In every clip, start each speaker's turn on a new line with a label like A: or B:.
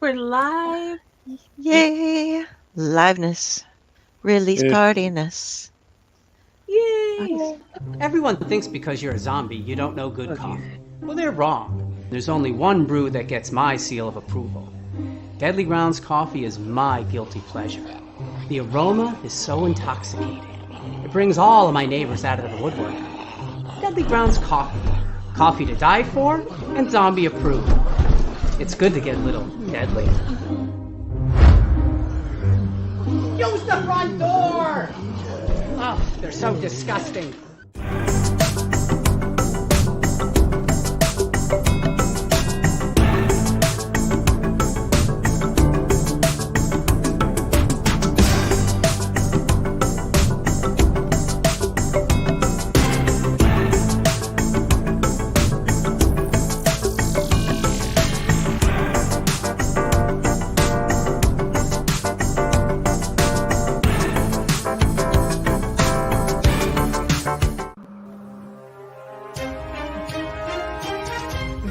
A: We're live.
B: Yay! Liveness. Release partyness.
A: Yay!
C: Everyone thinks because you're a zombie, you don't know good coffee. Well, they're wrong. There's only one brew that gets my seal of approval. Deadly Grounds coffee is my guilty pleasure. The aroma is so intoxicating. It brings all of my neighbors out of the woodwork. Deadly Grounds coffee. Coffee to die for and zombie approved. It's good to get a little deadly. Use the front door! Oh, they're so disgusting.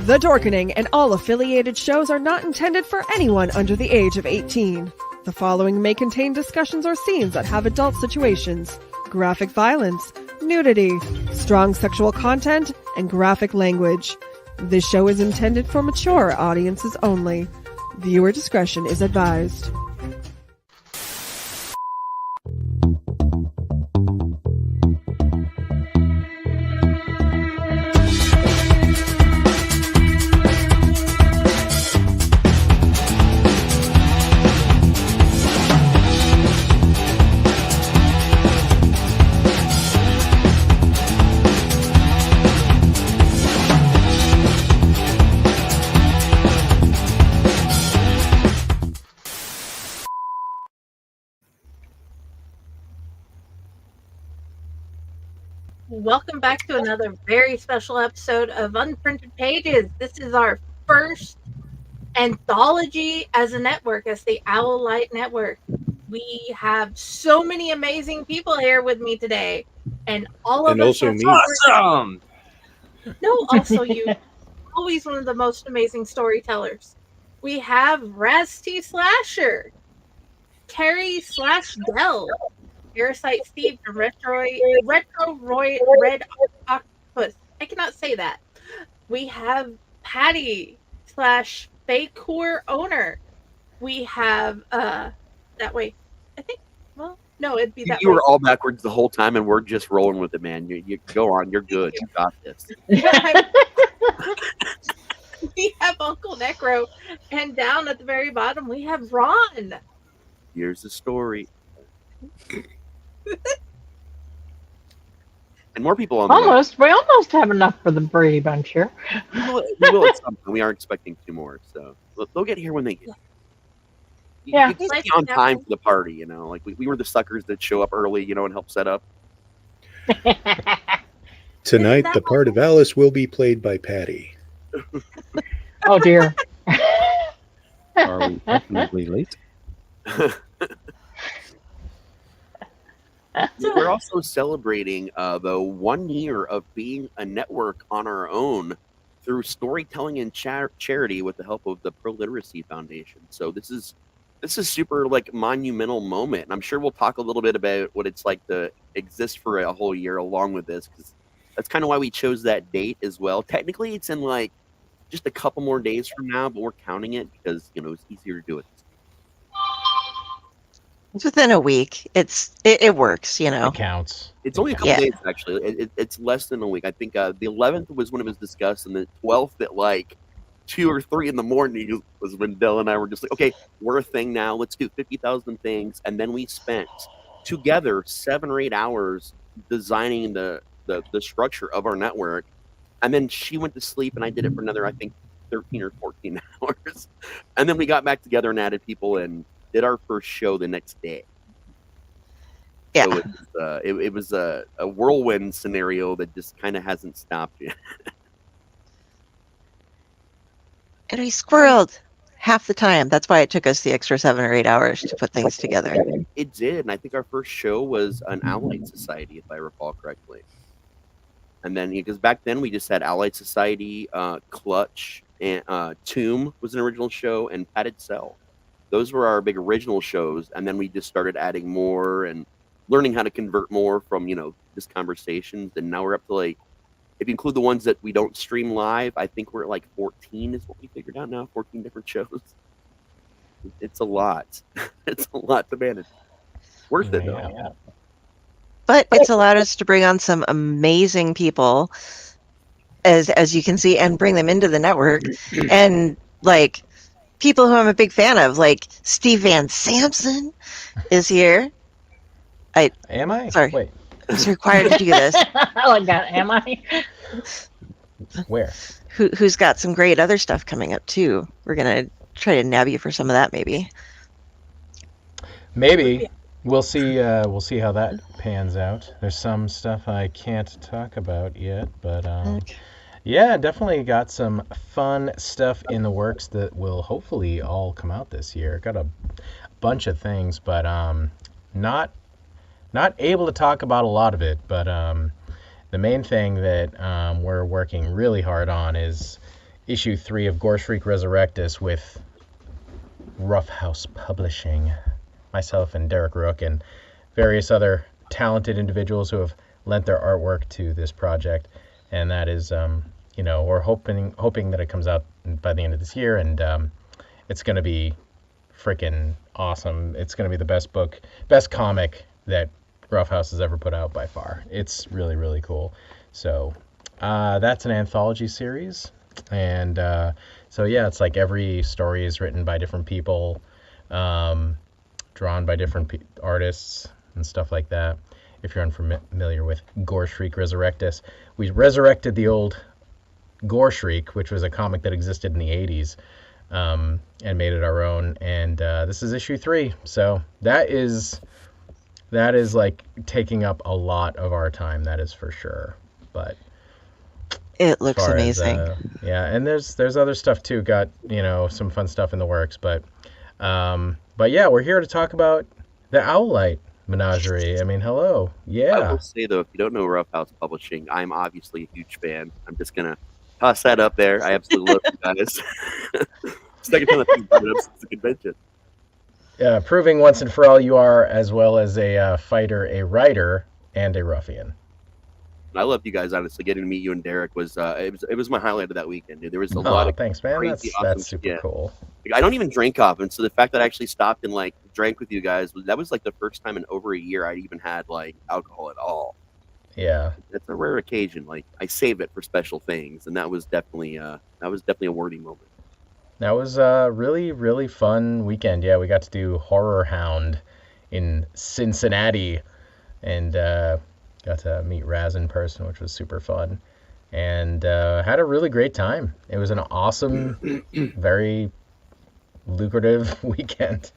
D: The Dorkening and all affiliated shows are not intended for anyone under the age of 18. The following may contain discussions or scenes that have adult situations, graphic violence, nudity, strong sexual content, and graphic language. This show is intended for mature audiences only. Viewer discretion is advised.
A: Welcome back to another very special episode of Unprinted Pages. This is our first anthology as a network, as the Owl Light Network. We have so many amazing people here with me today, and all of us
E: also
A: have
E: me.
C: Awesome!
A: No, also you. Always one of the most amazing storytellers. We have Raz T. Slasher, Kari / Dell, Parasite Steve from Retro Red Octopus. I cannot say that. We have Patty / Fae Corps owner. We have that way. I think. Well, no, it'd be that
E: You
A: way.
E: were all backwards the whole time, and we're just rolling with it, man. You go on. You're good. You got this.
A: We have Uncle Necro, and down at the very bottom we have Ron.
E: Here's the story. And more people on the
F: We almost have enough for the Brady Bunch here.
E: We will at some point. We are expecting 2 more, so they'll get here when they get.
F: Yeah.
E: You can be on time for the party, you know. Like we were the suckers that show up early, you know, and help set up.
G: Tonight, the part of Alice will be played by Patty.
F: Oh dear.
H: Are we definitely late?
E: We're also celebrating the 1 year of being a network on our own through storytelling and charity with the help of the Proliteracy Foundation. So this is super like monumental moment. And I'm sure we'll talk a little bit about what it's like to exist for a whole year along with this, because that's kind of why we chose that date as well. Technically, it's in like just a couple more days from now, but we're counting it because, you know, it's easier to do it.
B: It's within a week. It works, you know.
H: It counts.
E: It's only a couple days, actually. It's less than a week. I think the 11th was when it was discussed, and the 12th at like 2 or 3 in the morning was when Dell and I were just like, okay, we're a thing now. Let's do 50,000 things. And then we spent together 7 or 8 hours designing the structure of our network. And then she went to sleep, and I did it for another, I think, 13 or 14 hours. And then we got back together and added people and did our first show the next day.
B: Yeah.
E: So it was a whirlwind scenario that just kind of hasn't stopped yet.
B: And we squirreled half the time. That's why it took us the extra 7 or 8 hours to put things together.
E: It did, and I think our first show was an Allied Society, if I recall correctly. And then, because back then we just had Allied Society, Clutch, and Tomb was an original show, and Padded Cell. Those were our big original shows, and then we just started adding more and learning how to convert more from just conversations. And now we're up to like, if you include the ones that we don't stream live, I think we're at like 14 is what we figured out now. 14 different shows. It's a lot. It's a lot to manage. Worth it though.
F: Yeah.
B: But it's allowed us to bring on some amazing people, as you can see, and bring them into the network. And like people who I'm a big fan of, like Steve Van Samson is here.
I: Am I?
B: Sorry.
I: Wait,
B: I was required to do this.
F: I like that. Am I?
I: where?
B: Who's got some great other stuff coming up too. We're gonna try to nab you for some of that, maybe.
I: Maybe. We'll see how that pans out. There's some stuff I can't talk about yet, but yeah, definitely got some fun stuff in the works that will hopefully all come out this year. Got a bunch of things, but not able to talk about a lot of it. But the main thing that we're working really hard on is issue 3 of Gore Shriek Resurrectus with Rough House Publishing. Myself and Derek Rook and various other talented individuals who have lent their artwork to this project, and that is, we're hoping that it comes out by the end of this year, and it's going to be freaking awesome. It's going to be the best comic that Rough House has ever put out by far. It's really, really cool. So that's an anthology series, and so yeah, it's like every story is written by different people. Drawn by different artists and stuff like that. If you're unfamiliar with Gore Shriek Resurrectus, we resurrected the old Gore Shriek, which was a comic that existed in the 80s, and made it our own. And this is issue 3, so that is like taking up a lot of our time. That is for sure. But
B: it looks amazing.
I: Yeah, and there's other stuff too. Got some fun stuff in the works, but yeah, we're here to talk about the Light Menagerie. I mean, hello. Yeah.
E: I will say, though, if you don't know Rough House Publishing, I'm obviously a huge fan. I'm just going to toss that up there. I absolutely love you guys. Second time I've brought it up since the convention.
I: Yeah, proving once and for all you are, as well as a fighter, a writer, and a ruffian.
E: I love you guys, honestly. Getting to meet you and Derek was it was my highlight of that weekend, dude. There was a lot of
I: thanks, man.
E: crazy,
I: That's super cool.
E: Like, I don't even drink often, so the fact that I actually stopped and like drank with you guys was like the first time in over a year I'd even had like alcohol at all.
I: Yeah,
E: that's a rare occasion. Like I save it for special things, and that was definitely a worthy moment.
I: That was a really, really fun weekend. Yeah, we got to do Horror Hound in Cincinnati, and got to meet Raz in person, which was super fun, and had a really great time. It was an awesome, very lucrative weekend.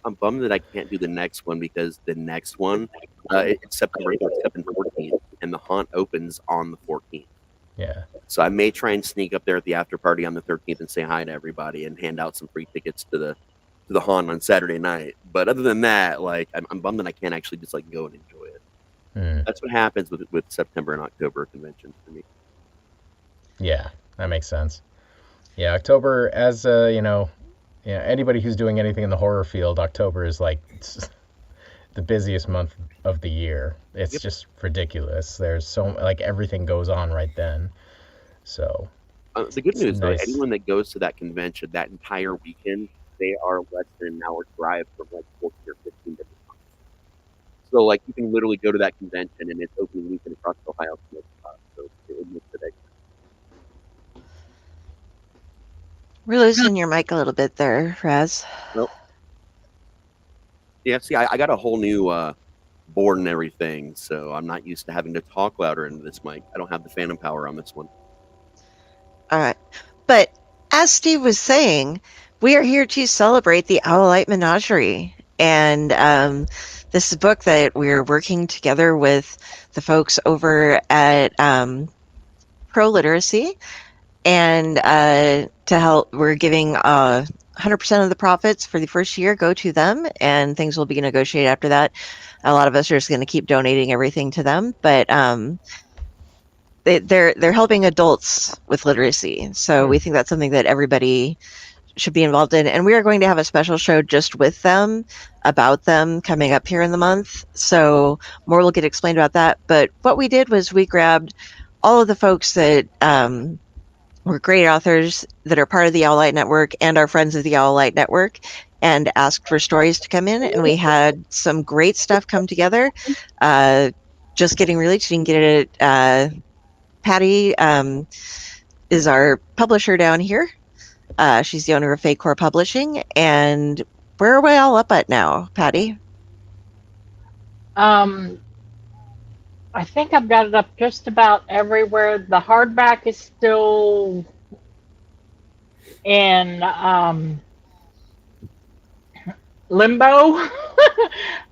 E: I'm bummed that I can't do the next one because the next one it's September 14th, and the haunt opens on the 14th.
I: Yeah. So
E: I may try and sneak up there at the after party on the 13th and say hi to everybody and hand out some free tickets to the haunt on Saturday night. But other than that, like I'm bummed that I can't actually just like go and enjoy it. That's what happens with September and October conventions for me.
I: Yeah, that makes sense. Yeah, October, as anybody who's doing anything in the horror field, October is like the busiest month of the year. It's just ridiculous. There's so like everything goes on right then. So
E: the good news, though, anyone that goes to that convention that entire weekend, they are less than an hour drive from like 14 or 15 different months. So like you can literally go to that convention and it's opening weekend across Ohio. So it makes it.
B: We're losing your mic a little bit there, Raz.
E: Nope. Yeah, see, I got a whole new board and everything, so I'm not used to having to talk louder into this mic. I don't have the phantom power on this one.
B: All right. But as Steve was saying, we are here to celebrate the Light Menagerie. And this is a book that we're working together with the folks over at Proliteracy. And to help, we're giving 100% of the profits for the first year go to them, and things will be negotiated after that. A lot of us are just going to keep donating everything to them, but they're helping adults with literacy. So we think that's something that everybody should be involved in. And we are going to have a special show just with them, about them, coming up here in the month. So more will get explained about that. But what we did was we grabbed all of the folks that were great authors that are part of the Owl Light Network and are friends of the Owl Light Network, and asked for stories to come in. And we had some great stuff come together. Just getting released. You can get it. Patty is our publisher down here. She's the owner of Fae Corps Publishing. And where are we all up at now, Patty?
F: I think I've got it up just about everywhere. The hardback is still in limbo.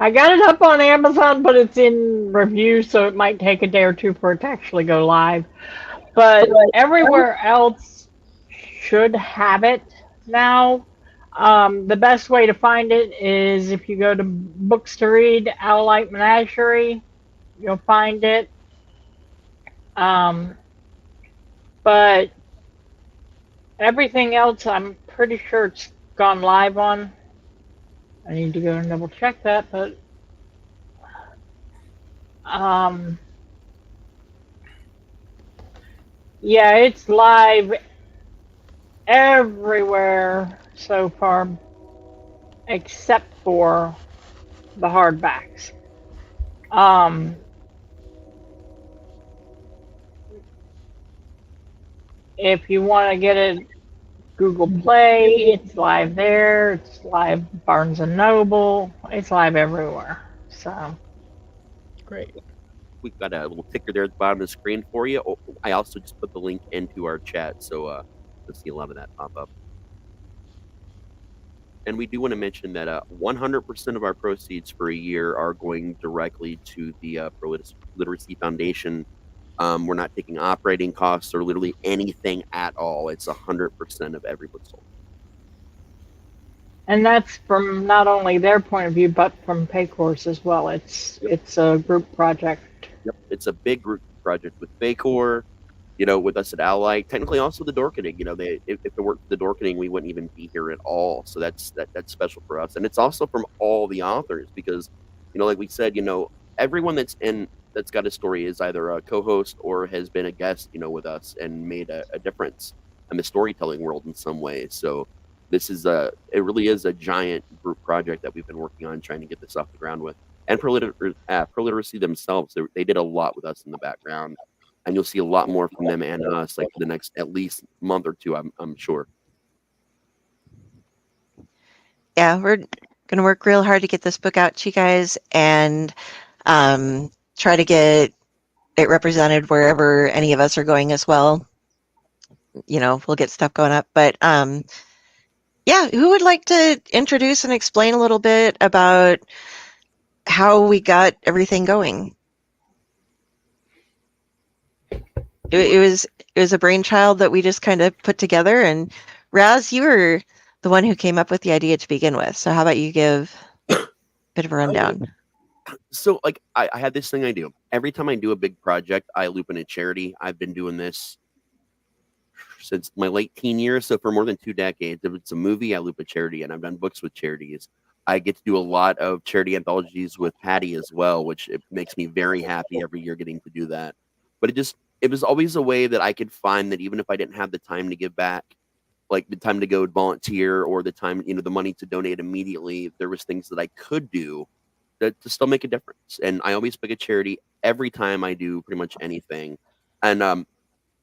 F: I got it up on Amazon, but it's in review, so it might take a day or two for it to actually go live. But everywhere else should have it now. The best way to find it is if you go to Books to Read, Light Menagerie, you'll find it. But everything else, I'm pretty sure it's gone live on. I need to go and double check that, but yeah, it's live everywhere so far, except for the hardbacks. If you want to get it, Google Play, it's live there. It's live Barnes and Noble. It's live everywhere. So
I: Great.
E: We've got a little ticker there at the bottom of the screen for you. Oh, I also just put the link into our chat, so you'll see a lot of that pop up. And we do want to mention that 100% of our proceeds for a year are going directly to the Proliteracy Foundation. We're not taking operating costs or literally anything at all. It's 100% of every book sold.
F: and that's from not only their point of view, but from Fae Corps as well. It's a group project.
E: Yep, it's a big group project with Fae Corps, with us at Ally. Technically, also the Dorkening. If it weren't for the Dorkening, we wouldn't even be here at all. So that's special for us, and it's also from all the authors because, like we said, everyone that's got a story is either a co-host or has been a guest, with us and made a difference in the storytelling world in some way. So this is it really is a giant group project that we've been working on trying to get this off the ground with. And Proliteracy themselves, they did a lot with us in the background, and you'll see a lot more from them and us like for the next at least month or two, I'm sure.
B: Yeah, we're going to work real hard to get this book out to you guys and try to get it represented wherever any of us are going as well. We'll get stuff going up. But yeah, who would like to introduce and explain a little bit about how we got everything going? It was a brainchild that we just kind of put together. And Raz, you were the one who came up with the idea to begin with. So how about you give a bit of a rundown?
E: So, I had this thing I do. Every time I do a big project, I loop in a charity. I've been doing this since my late teen years, so for more than 2 decades. If it's a movie, I loop a charity, and I've done books with charities. I get to do a lot of charity anthologies with Patty as well, which it makes me very happy every year getting to do that. But it was always a way that I could find that even if I didn't have the time to give back, like the time to go volunteer or the time, the money to donate immediately, there was things that I could do to still make a difference. And I always pick a charity every time I do pretty much anything. And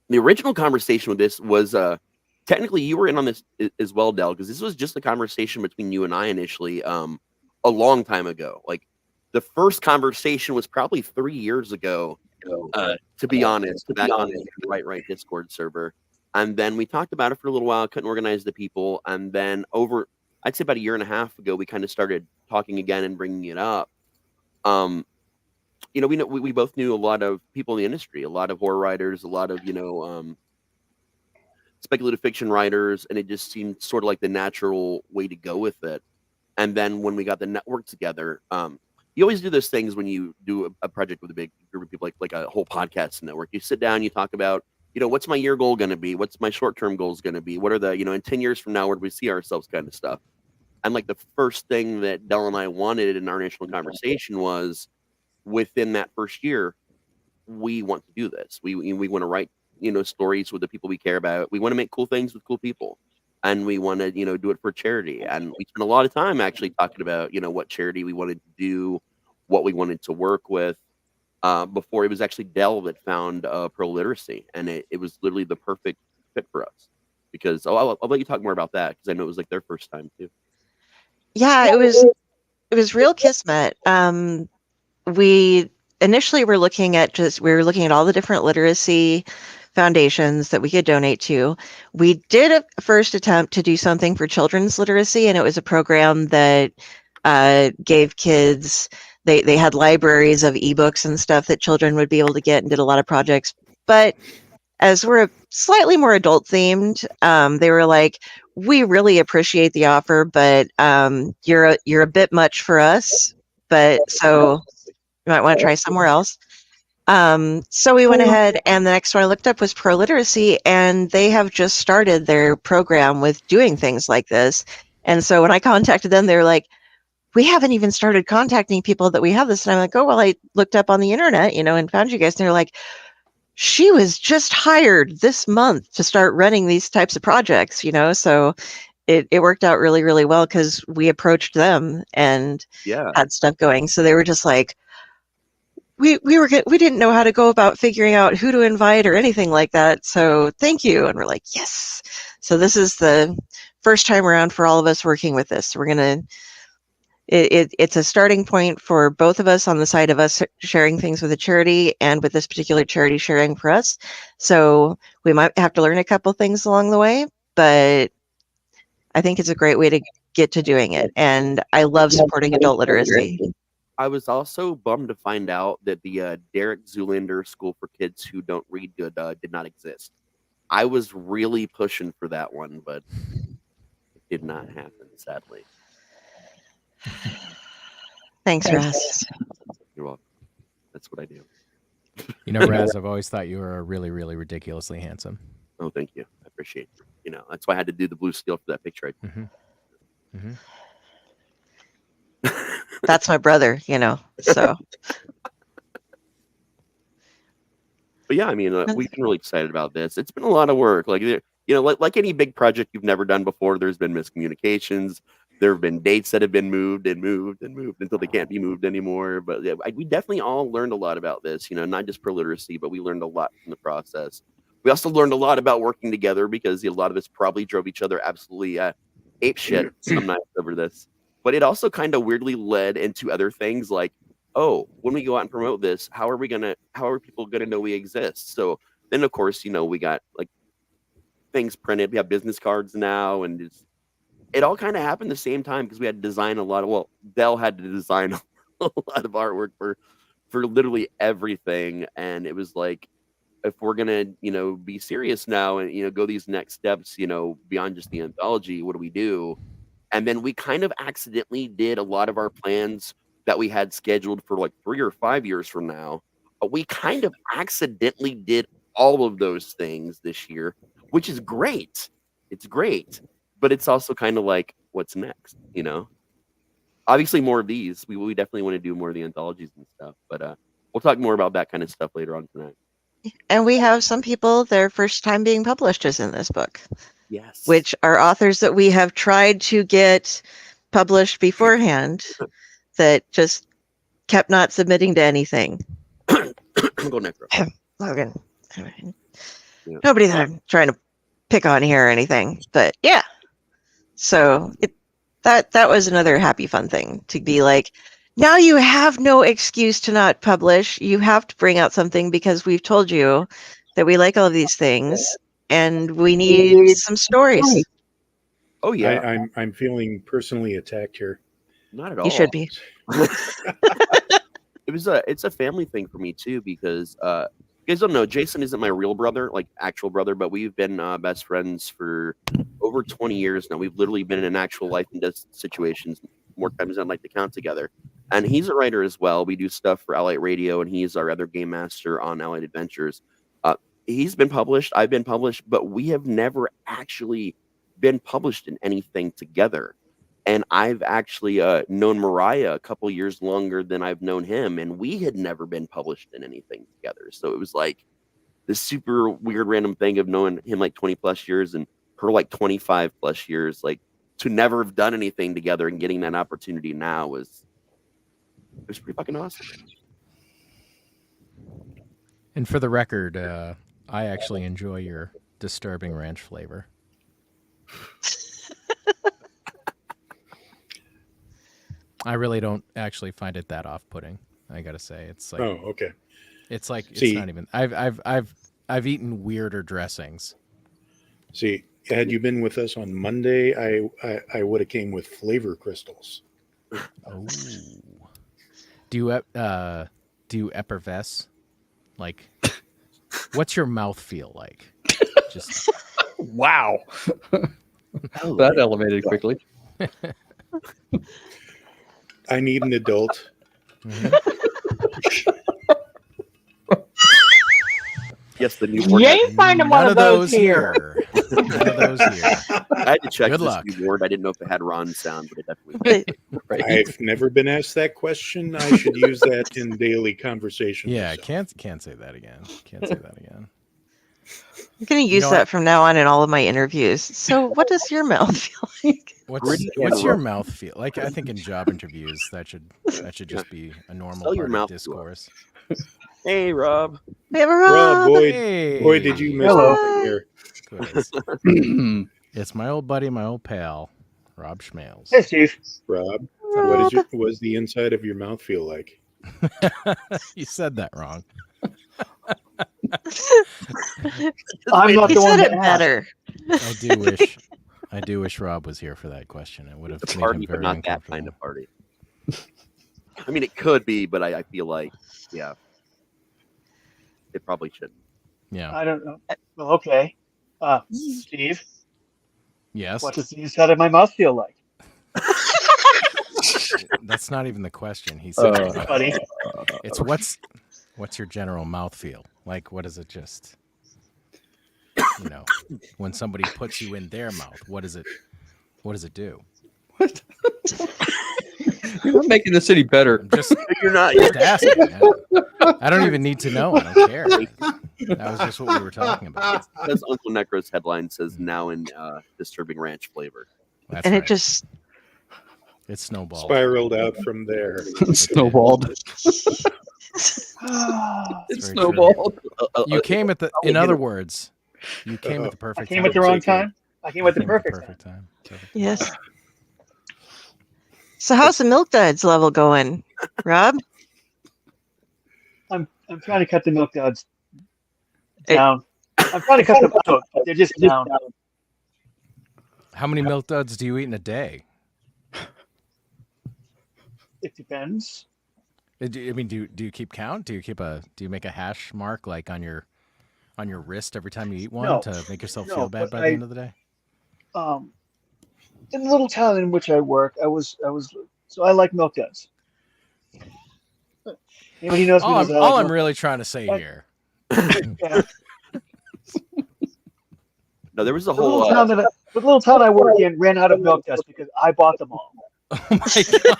E: the original conversation with this was technically you were in on this as well, Del, because this was just a conversation between you and I initially a long time ago. Like the first conversation was probably 3 years ago, to be honest, back on the Right Discord server. And then we talked about it for a little while, couldn't organize the people. And then I'd say about a year and a half ago, we kind of started talking again and bringing it up. We both knew a lot of people in the industry, a lot of horror writers, a lot of, speculative fiction writers, and it just seemed sort of like the natural way to go with it. And then when we got the network together, you always do those things when you do a project with a big group of people, like a whole podcast network. You sit down, you talk about, what's my year goal going to be? What's my short-term goals going to be? What are the, in 10 years from now, where do we see ourselves kind of stuff? And like the first thing that Del and I wanted in our initial conversation was, within that first year, we want to do this. We want to write, stories with the people we care about. We want to make cool things with cool people. And we want to, do it for charity. And we spent a lot of time actually talking about, what charity we wanted to do, what we wanted to work with, before it was actually Del that found Proliteracy. And it was literally the perfect fit for us. Because, I'll let you talk more about that, because I know it was like their first time too.
B: Yeah, it was real kismet. We initially were looking at all the different literacy foundations that we could donate to. We did a first attempt to do something for children's literacy, and it was a program that gave kids, they had libraries of ebooks and stuff that children would be able to get, and did a lot of projects. But as we're slightly more adult themed, they were like, we really appreciate the offer, but you're a bit much for us, but so you might want to try somewhere else. So we went ahead, and the next one I looked up was Proliteracy, and they have just started their program with doing things like this. And so when I contacted them, they were like, we haven't even started contacting people that we have this. And I'm like, oh, well, I looked up on the internet, and found you guys. And they're like, she was just hired this month to start running these types of projects, so it worked out really, really well, because we approached them and had stuff going. So they were just like, we didn't know how to go about figuring out who to invite or anything like that. So thank you. And we're like, yes. So this is the first time around for all of us working with this. We're going to, it's a starting point for both of us on the side of us sharing things with a charity, and with this particular charity sharing for us. So we might have to learn a couple things along the way, but I think it's a great way to get to doing it. And I love supporting adult literacy.
E: I was also bummed to find out that the Derek Zoolander School for Kids Who Don't Read Good did not exist. I was really pushing for that one, but it did not happen, sadly.
B: Thanks, Raz.
E: You're welcome. That's what I do.
J: Raz, I've always thought you were really, really ridiculously handsome.
E: Oh, thank you. I appreciate it. That's why I had to do the blue steel for that picture.
B: That's my brother, so.
E: But yeah, we've been really excited about this. It's been a lot of work. Like any big project you've never done before, there's been miscommunications. There have been dates that have been moved until they can't be moved anymore. But yeah, we definitely all learned a lot about this, not just Proliteracy, but we learned a lot from the process. We also learned a lot about working together, because a lot of us probably drove each other absolutely apeshit some nights over this. But it also kind of weirdly led into other things like, oh, when we go out and promote this, how are people going to know we exist? So then, of course, we got like things printed. We have business cards now, and it all kind of happened the same time, because we had to design Del had to design a lot of artwork for literally everything. And it was like, if we're going to, be serious now and, go these next steps, beyond just the anthology, what do we do? And then we kind of accidentally did a lot of our plans that we had scheduled for like 3 or 5 years from now. We kind of accidentally did all of those things this year, which is great. It's great. But it's also kind of like, what's next? Obviously more of these. We definitely want to do more of the anthologies and stuff. But we'll talk more about that kind of stuff later on tonight.
B: And we have some people, their first time being published is in this book.
E: Yes.
B: Which are authors that we have tried to get published beforehand that just kept not submitting to anything.
E: Go Necro.
B: Logan. Yeah. Nobody that I'm trying to pick on here or anything, but yeah. So that was another happy, fun thing to be like, now you have no excuse to not publish. You have to bring out something, because we've told you that we like all of these things and we need some stories.
E: Oh yeah.
G: I'm feeling personally attacked here.
E: Not at all.
B: You should be.
E: It's a family thing for me too, because you guys don't know, Jayson isn't my real brother, like actual brother, but we've been best friends for over 20 years now. We've literally been in actual life and death situations more times than I'd like to count together. and he's a writer as well. We do stuff for Allied Radio, and he's our other game master on Allied Adventures. He's been published, I've been published, but we have never actually been published in anything together. And I've actually known Mariah a couple years longer than I've known him, and we had never been published in anything together. So it was like this super weird random thing of knowing him like 20 plus years and her like 25 plus years, like to never have done anything together and getting that opportunity now was pretty fucking awesome.
J: And for the record, I actually enjoy your disturbing ranch flavor. I really don't actually find it that off-putting. I gotta say, it's like,
G: Oh, okay.
J: It's like it's
G: See,
J: not even. I've eaten weirder dressings.
G: See, had you been with us on Monday, I would have came with flavor crystals.
J: Oh, do you effervesce? Like, what's your mouth feel like? Just
H: Wow. That elevated quickly.
G: I need an adult.
E: Yes, the newborn.
F: You ain't finding one of those here.
J: None of those here.
E: I had to check
J: Good
E: this
J: luck.
E: new word. I didn't know if it had Ron sound, but it definitely did.
G: I've never been asked that question. I should use that in daily conversation.
J: Yeah,
G: myself.
J: can't say that again. Can't say that again.
B: I'm going to use that from now on in all of my interviews. So, what does your mouth feel like?
J: What's your mouth feel like? I think in job interviews that should just be a normal
E: Sell your
J: part
E: mouth
J: of
E: to
J: discourse.
E: Hey, Rob.
B: Hey,
G: Rob, boy,
J: Hey.
G: boy, did you miss
F: Hello.
G: something here?
J: Good. It's my old buddy, my old pal, Rob Smales.
F: Hey, Steve.
G: Rob, what does the inside of your mouth feel like?
J: You said that wrong.
F: I'm not
B: He
F: the one
B: said
F: to
B: it
F: ask.
B: better.
J: I do wish Rob was here for that question. It would have
E: It's a
J: made
E: party,
J: him
E: but
J: very
E: not that
J: uncomfortable.
E: kind of party. I mean, it could be, but I feel like, yeah, it probably shouldn't.
J: Yeah.
F: I don't know. Well, okay. Steve,
J: Yes.
F: what does the inside of my mouth feel like?
J: That's not even the question. He said,
F: Buddy.
J: "It's what's your general mouth feel like? What is it just? You know, when somebody puts you in their mouth, what does it do?
H: You're not making the city better.
J: I'm just
E: You're not.
J: just asking. I don't even need to know. I don't care. That was just what we were talking about.
E: Because Uncle Necro's headline says now in disturbing ranch flavor.
J: That's
B: And
J: right.
B: it
J: snowballed.
G: Spiraled out from there.
H: Snowballed.
J: It's
H: It's
J: very
H: snowballed.
J: You came at the. In other words, you came at the perfect.
F: I came at the wrong time. I came at the
J: Came at
F: perfect time.
J: time. Perfect.
B: Yes. So, how's the milk duds level going, Rob?
F: I'm trying to cut the milk duds down. I'm trying to cut them out. They're just down.
J: How many milk duds do you eat in a day?
F: It depends.
J: I mean, do you keep count? Do you make a hash mark like on your wrist every time you eat one
F: No.
J: to make yourself
F: No,
J: feel bad
F: but
J: by the end of the day?
F: In the little town in which I work, so I like milk duds. Anybody knows me knows I like
J: All I'm
F: milk-
J: really trying to say here.
F: Yeah.
E: No, there was a
F: The
E: whole.
F: little town I work in ran out of milk duds because I bought them all.
J: Oh my god!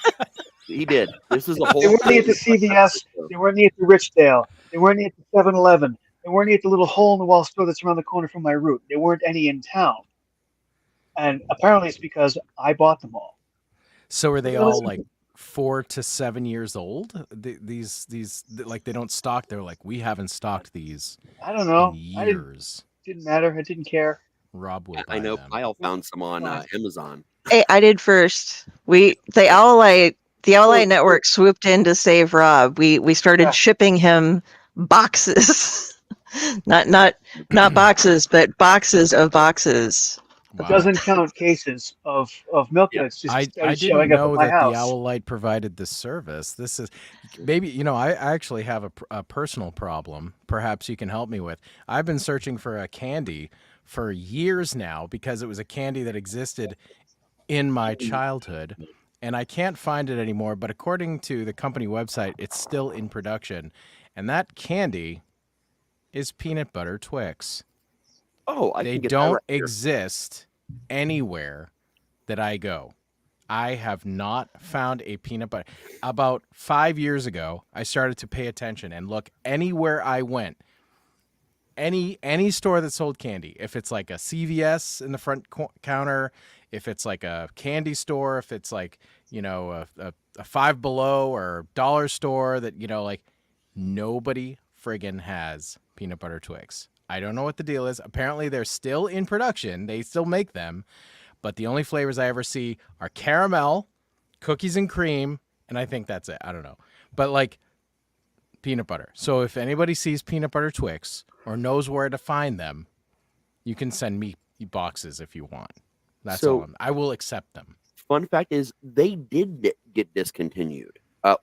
E: He did. This is a whole.
F: They weren't near the CVS. They weren't near the Richdale. They weren't near the 7-Eleven. They weren't near the little hole-in-the-wall store that's around the corner from my route. There weren't any in town. And apparently it's because I bought them all.
J: So are they all like 4 to 7 years old? These like they don't stock. They're like, we haven't stocked these.
F: I don't know.
J: In
F: I
J: years.
F: didn't matter. I didn't care.
J: Rob will.
E: I know
J: buy them.
E: Kyle found some on Amazon.
B: Hey, I did first. The Ally Network swooped in to save Rob. We started shipping him boxes, not boxes, but boxes of boxes.
J: Wow.
F: It doesn't count cases of milk duds. Just
J: I
F: started
J: didn't
F: showing up
J: know
F: at my
J: that
F: house.
J: the Owl Light provided this service. This is maybe, I actually have a personal problem. Perhaps you can help me with. I've been searching for a candy for years now because it was a candy that existed in my childhood, and I can't find it anymore, but according to the company website, it's still in production. And that candy is peanut butter Twix.
E: Oh, I
J: They
E: can get
J: don't
E: that right here.
J: exist anywhere that I go. I have not found a peanut butter. About 5 years ago, I started to pay attention and look anywhere I went. Any store that sold candy, if it's like a CVS in the front counter, if it's like a candy store, if it's like, you know, a Five Below or dollar store that, you know, like nobody friggin' has peanut butter Twix. I don't know what the deal is. Apparently they're still in production. They still make them, but the only flavors I ever see are caramel, cookies and cream, and I think that's it. I don't know. But like peanut butter. So if anybody sees peanut butter Twix or knows where to find them, you can send me boxes if you want. That's
E: So-
J: all. I will accept them.
E: Fun fact is they did get discontinued.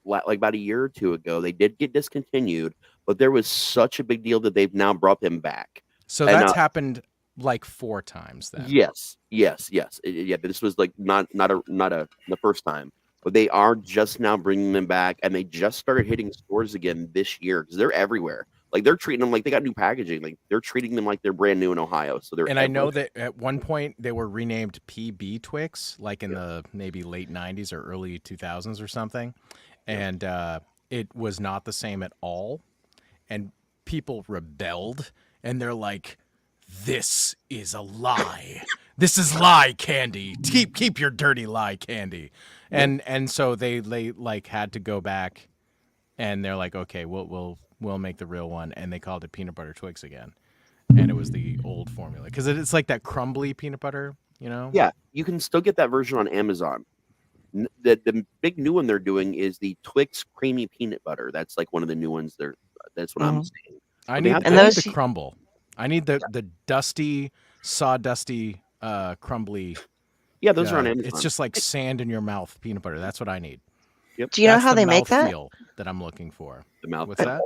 E: Like about a year or two ago, they did get discontinued, but there was such a big deal that they've now brought them back.
J: So
E: And,
J: that's happened like 4 times then.
E: Yes. Yeah, this was like not the first time, but they are just now bringing them back, and they just started hitting stores again this year because they're everywhere. Like they're treating them like they got new packaging. Like they're treating them like they're brand new in Ohio. So they're
J: And I know
E: everywhere.
J: that at one point they were renamed PB Twix, like in the maybe late 90s or early 2000s or something. And it was not the same at all. And people rebelled, and they're like, this is a lie. This is lie candy. Keep your dirty lie candy. And so they like had to go back, and they're like, okay, we'll make the real one, and they called it peanut butter Twix again, and it was the old formula because it's like that crumbly peanut butter, you know.
E: Yeah, you can still get that version on Amazon. The big new one they're doing is the Twix creamy peanut butter. That's like one of the new ones. That's what I'm saying.
J: I
E: They
J: need
E: have-
B: And
J: I need
B: those-
J: the crumble. I need the dusty, sawdusty, crumbly.
E: Yeah, those are on
J: uh,
E: Amazon.
J: It's just like sand in your mouth peanut butter. That's what I need.
B: Do you know
J: That's
B: how
J: the
B: they make that?
J: mouthfeel that I'm looking for.
E: the mouth.
J: What's that?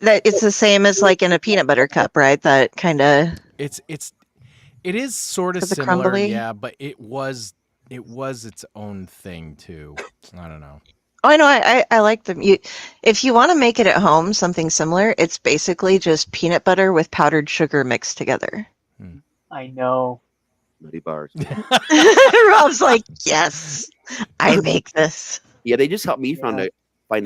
B: That it's the same as like in a peanut butter cup, right? That kind of.
J: It is sort of
B: For the
J: similar,
B: crumbly?
J: yeah, but it was its own thing too. I don't know.
B: Oh, I know. I like them. If you want to make it at home, something similar, it's basically just peanut butter with powdered sugar mixed together.
F: I know.
E: Nutty bars.
B: Rob's like, yes, I make this.
E: Yeah, they just helped me find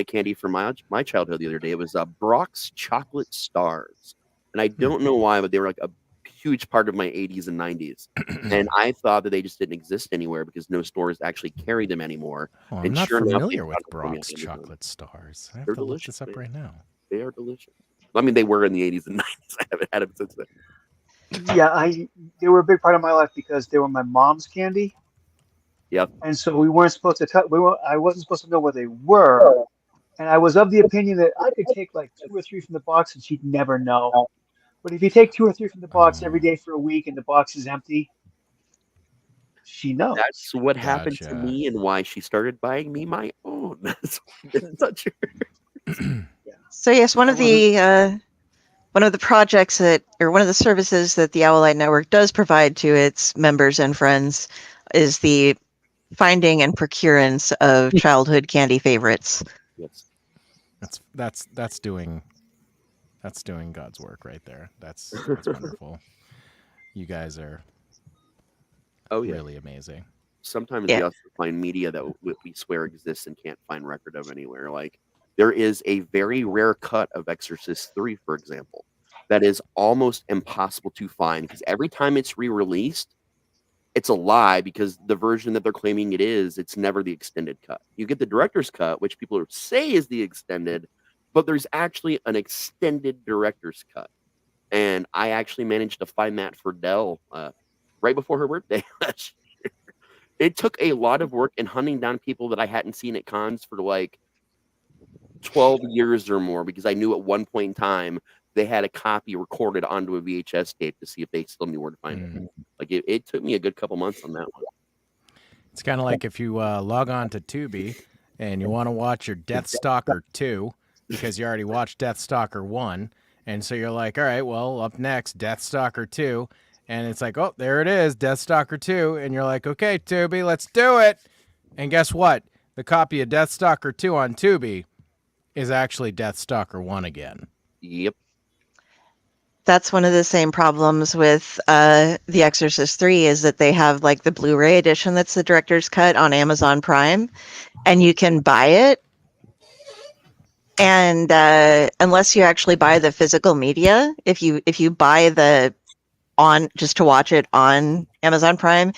E: a candy from my childhood the other day. It was Brock's Chocolate Stars, and I don't know why, but they were like a huge part of my 80s and 90s. And I thought that they just didn't exist anywhere because no stores actually carry them anymore.
J: Oh, I'm
E: And
J: not
E: sure enough,
J: familiar
E: they
J: with
E: found them on
J: Brock's
E: Amazon.
J: chocolate stars. I have
E: They're
J: to look
E: delicious,
J: this up
E: man.
J: right now.
E: They are delicious. I mean, they were in the 80s and 90s. I haven't had them since then.
K: Yeah, they were a big part of my life because they were my mom's candy.
E: Yep.
K: And so we weren't supposed to I wasn't supposed to know what they were. And I was of the opinion that I could take like 2 or 3 from the box and she'd never know. But if you take 2 or 3 from the box every day for a week and the box is empty, she knows.
E: That's what happened to
J: Gotcha.
E: me and why she started buying me my own. That's why I didn't touch her.
B: So yes, one of the projects or one of the services that the Owlite Network does provide to its members and friends is the finding and procurance of childhood candy favorites.
E: Yes.
J: That's doing God's work right there. That's wonderful. You guys are
E: Oh yeah.
J: really amazing.
E: Sometimes
B: Yeah.
E: we also find media that we swear exists and can't find record of anywhere. Like there is a very rare cut of Exorcist 3, for example, that is almost impossible to find because every time it's re-released, it's a lie because the version that they're claiming it's never the extended cut. You get the director's cut, which people say is the extended, but there's actually an extended director's cut. And I actually managed to find that for Dell right before her birthday last year. It took a lot of work in hunting down people that I hadn't seen at cons for like 12 years or more because I knew at one point in time they had a copy recorded onto a VHS tape to see if they still knew where to find it. Like it took me a good couple months on that one.
J: It's kind of like if you log on to Tubi and you want to watch your Death Stalker 2 because you already watched Death Stalker 1. And so you're like, all right, well, up next, Death Stalker 2. And it's like, oh, there it is, Death Stalker 2. And you're like, okay, Tubi, let's do it. And guess what? The copy of Deathstalker 2 on Tubi is actually Deathstalker 1 again.
E: Yep.
B: That's one of the same problems with The Exorcist 3 is that they have like the Blu-ray edition that's the director's cut on Amazon Prime, and you can buy it. And unless you actually buy the physical media, if you buy the just to watch it on Amazon Prime,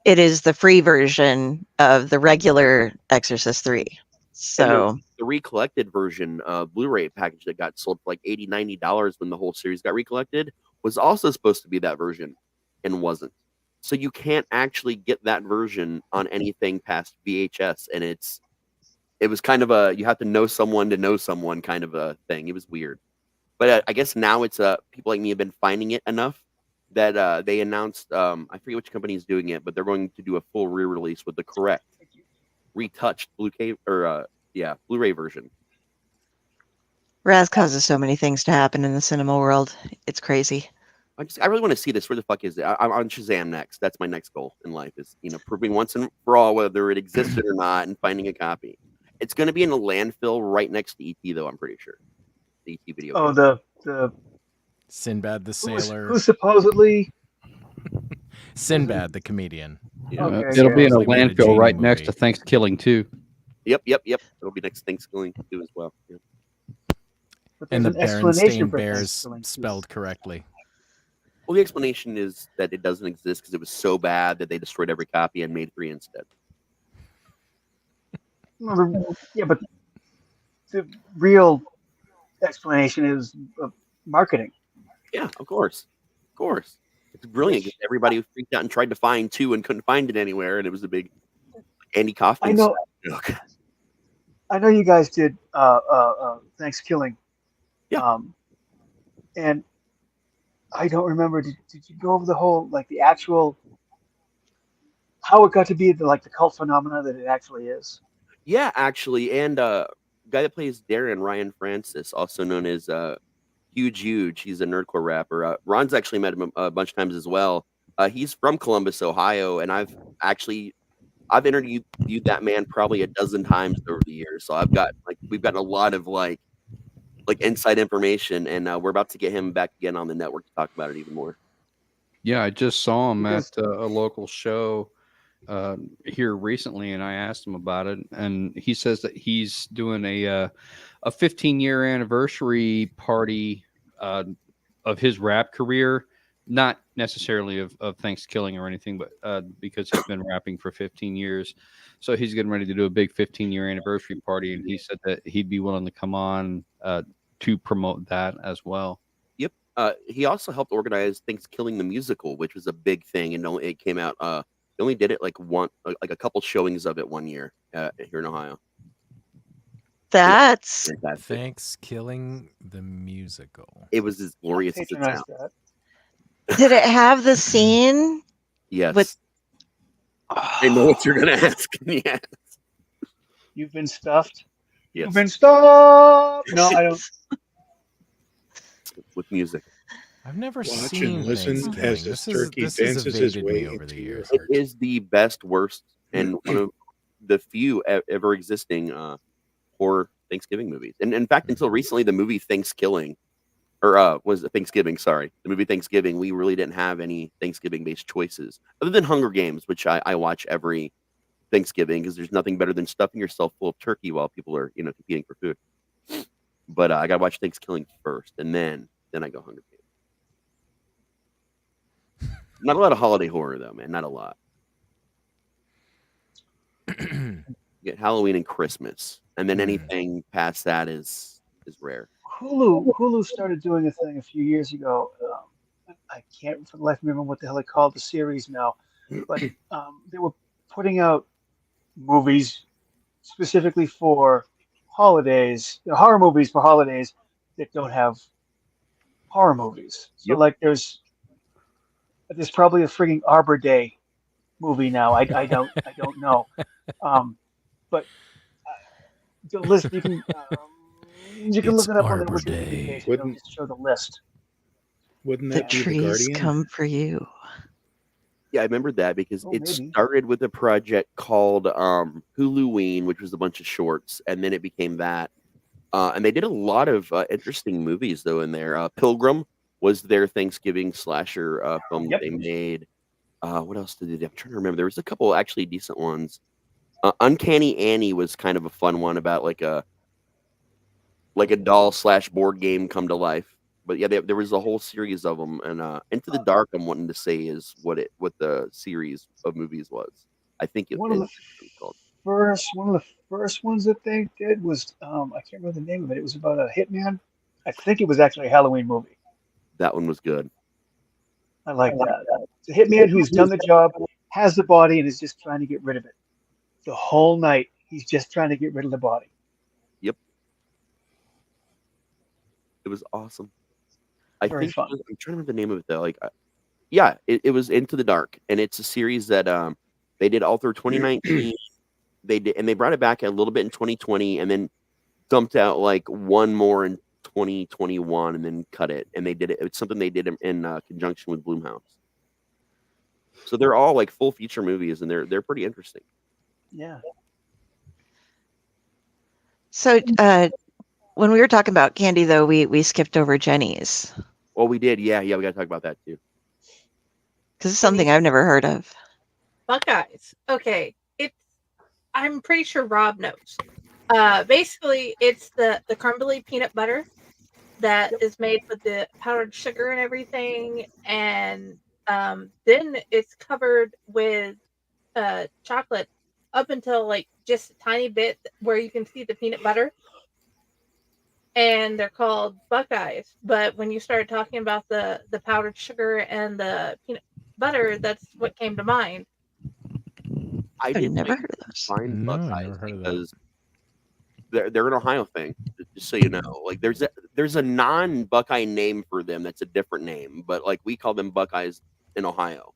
B: it is the free version of the regular Exorcist 3. So
E: the recollected version Blu-ray package that got sold for like $80-$90 when the whole series got recollected was also supposed to be that version and wasn't. So you can't actually get that version on anything past VHS, and it was kind of a you have to know someone kind of a thing. It was weird, but I guess now it's people like me have been finding it enough that they announced I forget which company is doing it, but they're going to do a full re-release with the correct retouched Blu-ray version.
B: Raz causes so many things to happen in the cinema world. It's crazy.
E: I really want to see this. Where the fuck is it? I'm on Shazam next. That's my next goal in life is, proving once and for all whether it existed or not and finding a copy. It's going to be in a landfill right next to E.T. though, I'm pretty sure. The E.T. video.
K: Oh, the
J: Sinbad the Sailor.
K: Who supposedly
J: Sinbad the comedian.
E: Yeah.
K: Okay,
H: It'll be in a
J: Supposedly made a
H: landfill
J: Genie
H: right
J: movie.
H: next to Thanksgiving too.
E: Yep. It'll be next Thanksgiving too as well. Yeah.
K: but
J: And the
K: there's an explanation
J: Berenstain
K: for
J: Bears
K: Thanksgiving, too.
J: spelled correctly.
E: Well, the explanation is that it doesn't exist because it was so bad that they destroyed every copy and made 3 instead.
K: Yeah, but the real explanation is marketing.
E: Yeah, of course. It's brilliant. Everybody freaked out and tried to find 2 and couldn't find it anywhere, and it was a big Andy Kaufman.
K: I know.
E: joke.
K: I know you guys did Thanksgiving.
E: Yeah.
K: And I don't remember. Did you go over the whole the actual how it got to be the cult phenomena that it actually is?
E: Yeah, actually, and guy that plays Darren, Ryan Francis, also known as Huge. He's a nerdcore rapper. Ron's actually met him a bunch of times as well. He's from Columbus, Ohio, and I've interviewed that man probably a dozen times over the years. So we've gotten a lot of inside information, and we're about to get him back again on the network to talk about it even more.
H: Yeah, I just saw him at a local show here recently, and I asked him about it, and he says that he's doing a 15-year anniversary party of his rap career, not necessarily of Thanksgiving or anything, but because he's been rapping for 15 years. So he's getting ready to do a big 15-year anniversary party, and he said that he'd be willing to come on to promote that as well.
E: Yep. He also helped organize Thanksgiving the musical, which was a big thing, and it came out. They only did it a couple showings of it one year here in Ohio.
B: That's
E: fantastic.
J: Thanksgiving the musical.
E: It was as glorious as it sounds.
B: Did it have the scene?
E: Yes.
B: With
E: I know what you're gonna ask. Yes.
K: You've been stuffed.
E: Yes.
K: You've been stuffed. No, I don't.
E: With music.
J: I've never
G: Watch
J: seen
G: and listen
J: Thanksgiving.
G: as this turkey
J: this
G: dances
J: has
G: his
J: evaded
G: way
J: me over the
G: into
J: years.
E: It is the best, worst, and one of the few ever existing horror Thanksgiving movies. And in fact, until recently, the movie Thanksgiving, was it Thanksgiving? Sorry, the movie Thanksgiving. We really didn't have any Thanksgiving-based choices other than Hunger Games, which I watch every Thanksgiving because there's nothing better than stuffing yourself full of turkey while people are competing for food. But I gotta watch Thanksgiving first, and then I go Hunger Games. Not a lot of holiday horror though, man. Not a lot. You get Halloween and Christmas, and then anything past that is rare.
K: Hulu started doing a thing a few years ago. I can't for the life of me remember what the hell they called the series now, but they were putting out movies specifically for holidays, horror movies for holidays that don't have horror movies. So there's probably a frigging Arbor Day movie now. I don't know, but the list you can look it up on the Wikipedia page. It'll just show the list.
G: Wouldn't
B: the
G: that be the
B: trees
G: Guardian?
B: come for you.
E: Yeah, I remember that because
K: Oh,
E: it
K: maybe.
E: started with a project called Huluween, which was a bunch of shorts, and then it became that. And they did a lot of interesting movies though in there. Pilgrim was their Thanksgiving slasher film that
K: Yep.
E: they made. What else did they do? I'm trying to remember. There was a couple actually decent ones. Uncanny Annie was kind of a fun one about like a doll / board game come to life. But yeah, there was a whole series of them. And Into the Dark, I'm wanting to say is what the series of movies was. I think it
K: One of
E: is
K: the
E: called.
K: one of the first ones that they did was I can't remember the name of it. It was about a hitman. I think it was actually a Halloween movie.
E: That one was good.
K: I like that. It's a hitman who's done the job, has the body, and is just trying to get rid of it. The whole night, he's just trying to get rid of the body.
E: Yep, it was awesome.
K: Very fun.
E: I'm trying to remember the name of it though. Yeah, it was Into the Dark, and it's a series that they did all through 2019. They did, and they brought it back a little bit in 2020, and then dumped out like one more in 2021, and then cut it. And they did it. It's something they did in conjunction with Blumhouse. So they're all like full feature movies, and they're pretty interesting.
K: Yeah.
B: So when we were talking about candy, though, we skipped over Jenny's
E: Well, we did. Yeah, we got to talk about that too.
B: because it's something I've never heard of.
A: Buckeyes. Okay, I'm pretty sure Rob knows. Basically, it's the crumbly peanut butter that is made with the powdered sugar and everything, and then it's covered with chocolate up until like just a tiny bit where you can see the peanut butter. And they're called Buckeyes. But when you started talking about the powdered sugar and the peanut butter, that's what came to mind.
E: I didn't
B: never heard of those.
E: find
J: No, I
E: Buckeyes
J: never heard of that.
E: because they're an Ohio thing. Just so you know, like there's a non-Buckeye name for them that's a different name, but like we call them Buckeyes in Ohio.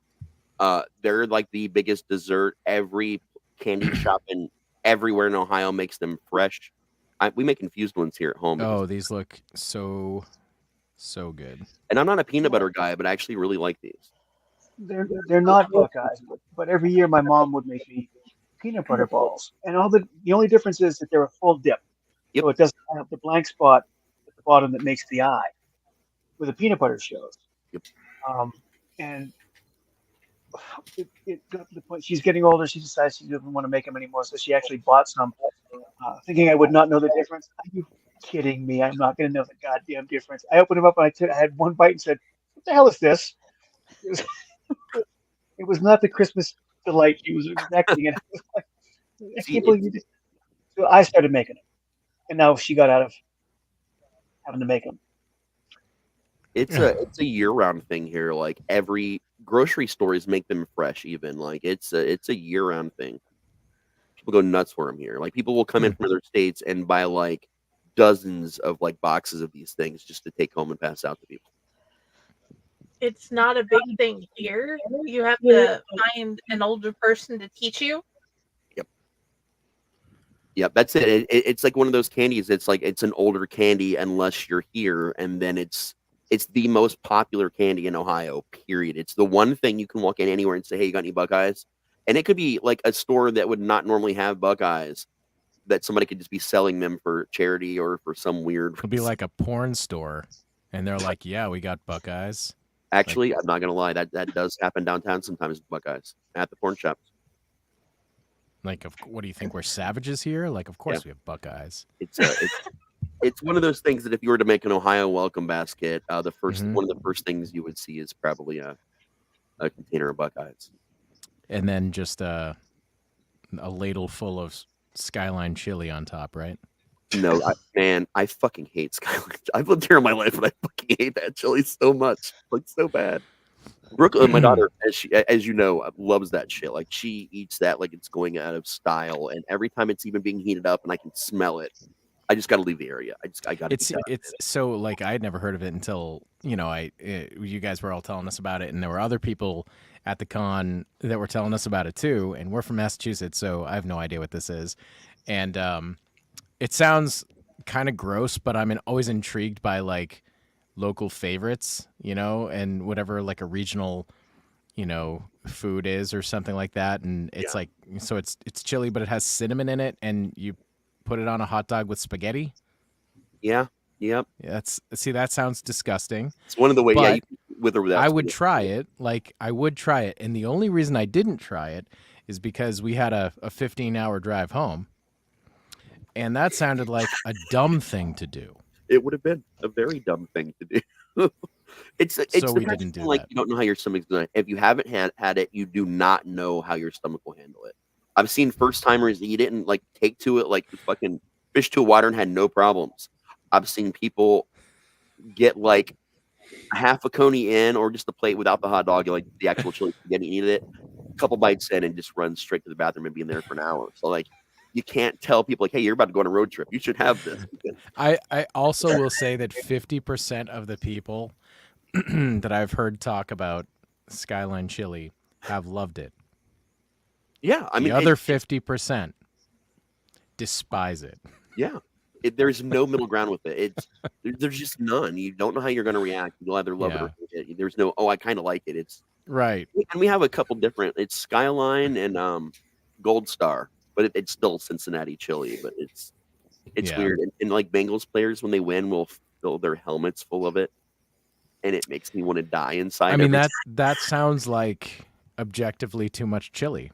E: They're like the biggest dessert. Every candy shop in everywhere in Ohio makes them fresh. We make infused ones here at home.
J: Oh, these look so good.
E: And I'm not a peanut butter guy, but I actually really like these.
K: They're not Buckeyes, but every year my mom would make me peanut butter balls, and the only difference is that they're a full dip,
E: Yep.
K: so it doesn't have the blank spot at the bottom that makes the eye, where the peanut butter shows.
E: Yep.
K: And it got to the point she's getting older. She decides she doesn't want to make them anymore, so she actually bought some, thinking I would not know the difference. Are you kidding me? I'm not going to know the goddamn difference. I opened them up and I had one bite and said, "What the hell is this?" It was not the Christmas delight she was expecting. And I can't believe you did. So I started making them, and now she got out of having to make them.
E: It's a year-round thing here. Like every grocery stores make them fresh. Even like it's a year-round thing. People go nuts for them here. Like people will come in from other states and buy like dozens of like boxes of these things just to take home and pass out to people.
A: It's not a big thing here. You have to find an older person to teach you.
E: Yep, that's it. It's like one of those candies. It's like it's an older candy unless you're here, and then it's the most popular candy in Ohio. Period. It's the one thing you can walk in anywhere and say, "Hey, you got any Buckeyes?" And it could be like a store that would not normally have Buckeyes, that somebody could just be selling them for charity or for some weird.
J: It could be like a porn store, and they're like, "Yeah, we got Buckeyes."
E: Actually, I'm not gonna lie. That does happen downtown sometimes. Buckeyes at the porn shops.
J: Like, what do you think? We're savages here? Like, of course we have Buckeyes.
E: It's one of those things that if you were to make an Ohio welcome basket, one of the first things you would see is probably a container of Buckeyes,
J: and then just a ladle full of Skyline chili on top, right?
E: No, I fucking hate Skyline. I've lived here in my life, and I fucking hate that chili so much, like so bad. Brooklyn, my daughter, as you know, loves that shit. Like she eats that like it's going out of style, and every time it's even being heated up, and I can smell it, I just got to leave the area. I got to.
J: It's so like I had never heard of it until you guys were all telling us about it, and there were other people at the con that were telling us about it too. And we're from Massachusetts, so I have no idea what this is, and it sounds kind of gross, but I'm always intrigued by like local favorites, and whatever like a regional, food is or something like that, and it's like so it's chili, but it has cinnamon in it, and you put it on a hot dog with spaghetti.
E: Yeah. Yep.
J: Yeah, that sounds disgusting.
E: It's one of the ways.
J: But
E: Yeah, you, with or without.
J: I would try it. Like I would try it, and the only reason I didn't try it is because we had a 15-hour drive home, and that sounded like a dumb thing to do.
E: It would have been a very dumb thing to do. it's
J: So
E: the
J: we
E: kind
J: didn't
E: of
J: do
E: thing, like
J: that.
E: you don't know how your stomach's gonna. If you haven't had it, you do not know how your stomach will handle it. I've seen first timers eat it and like take to it like fucking fish to water and had no problems. I've seen people get like half a coney in or just a plate without the hot dog, like the actual chili spaghetti, eat it, a couple bites in, and just run straight to the bathroom and be in there for an hour. So like, you can't tell people like, hey, you're about to go on a road trip. You should have this.
J: I also will say that 50% of the people that I've heard talk about Skyline chili have loved it.
E: Yeah, I mean,
J: the other 50% despise it.
E: Yeah. There's no middle ground with it. There's just none. You don't know how you're going to react. You'll either love it or hate it. There's no, I kind of like it. It's
J: right.
E: And we have a couple different. It's Skyline and Gold Star, but it's still Cincinnati chili. But it's weird. And like Bengals players, when they win, will fill their helmets full of it, and it makes me want to die inside.
J: I mean that sounds like objectively too much chili.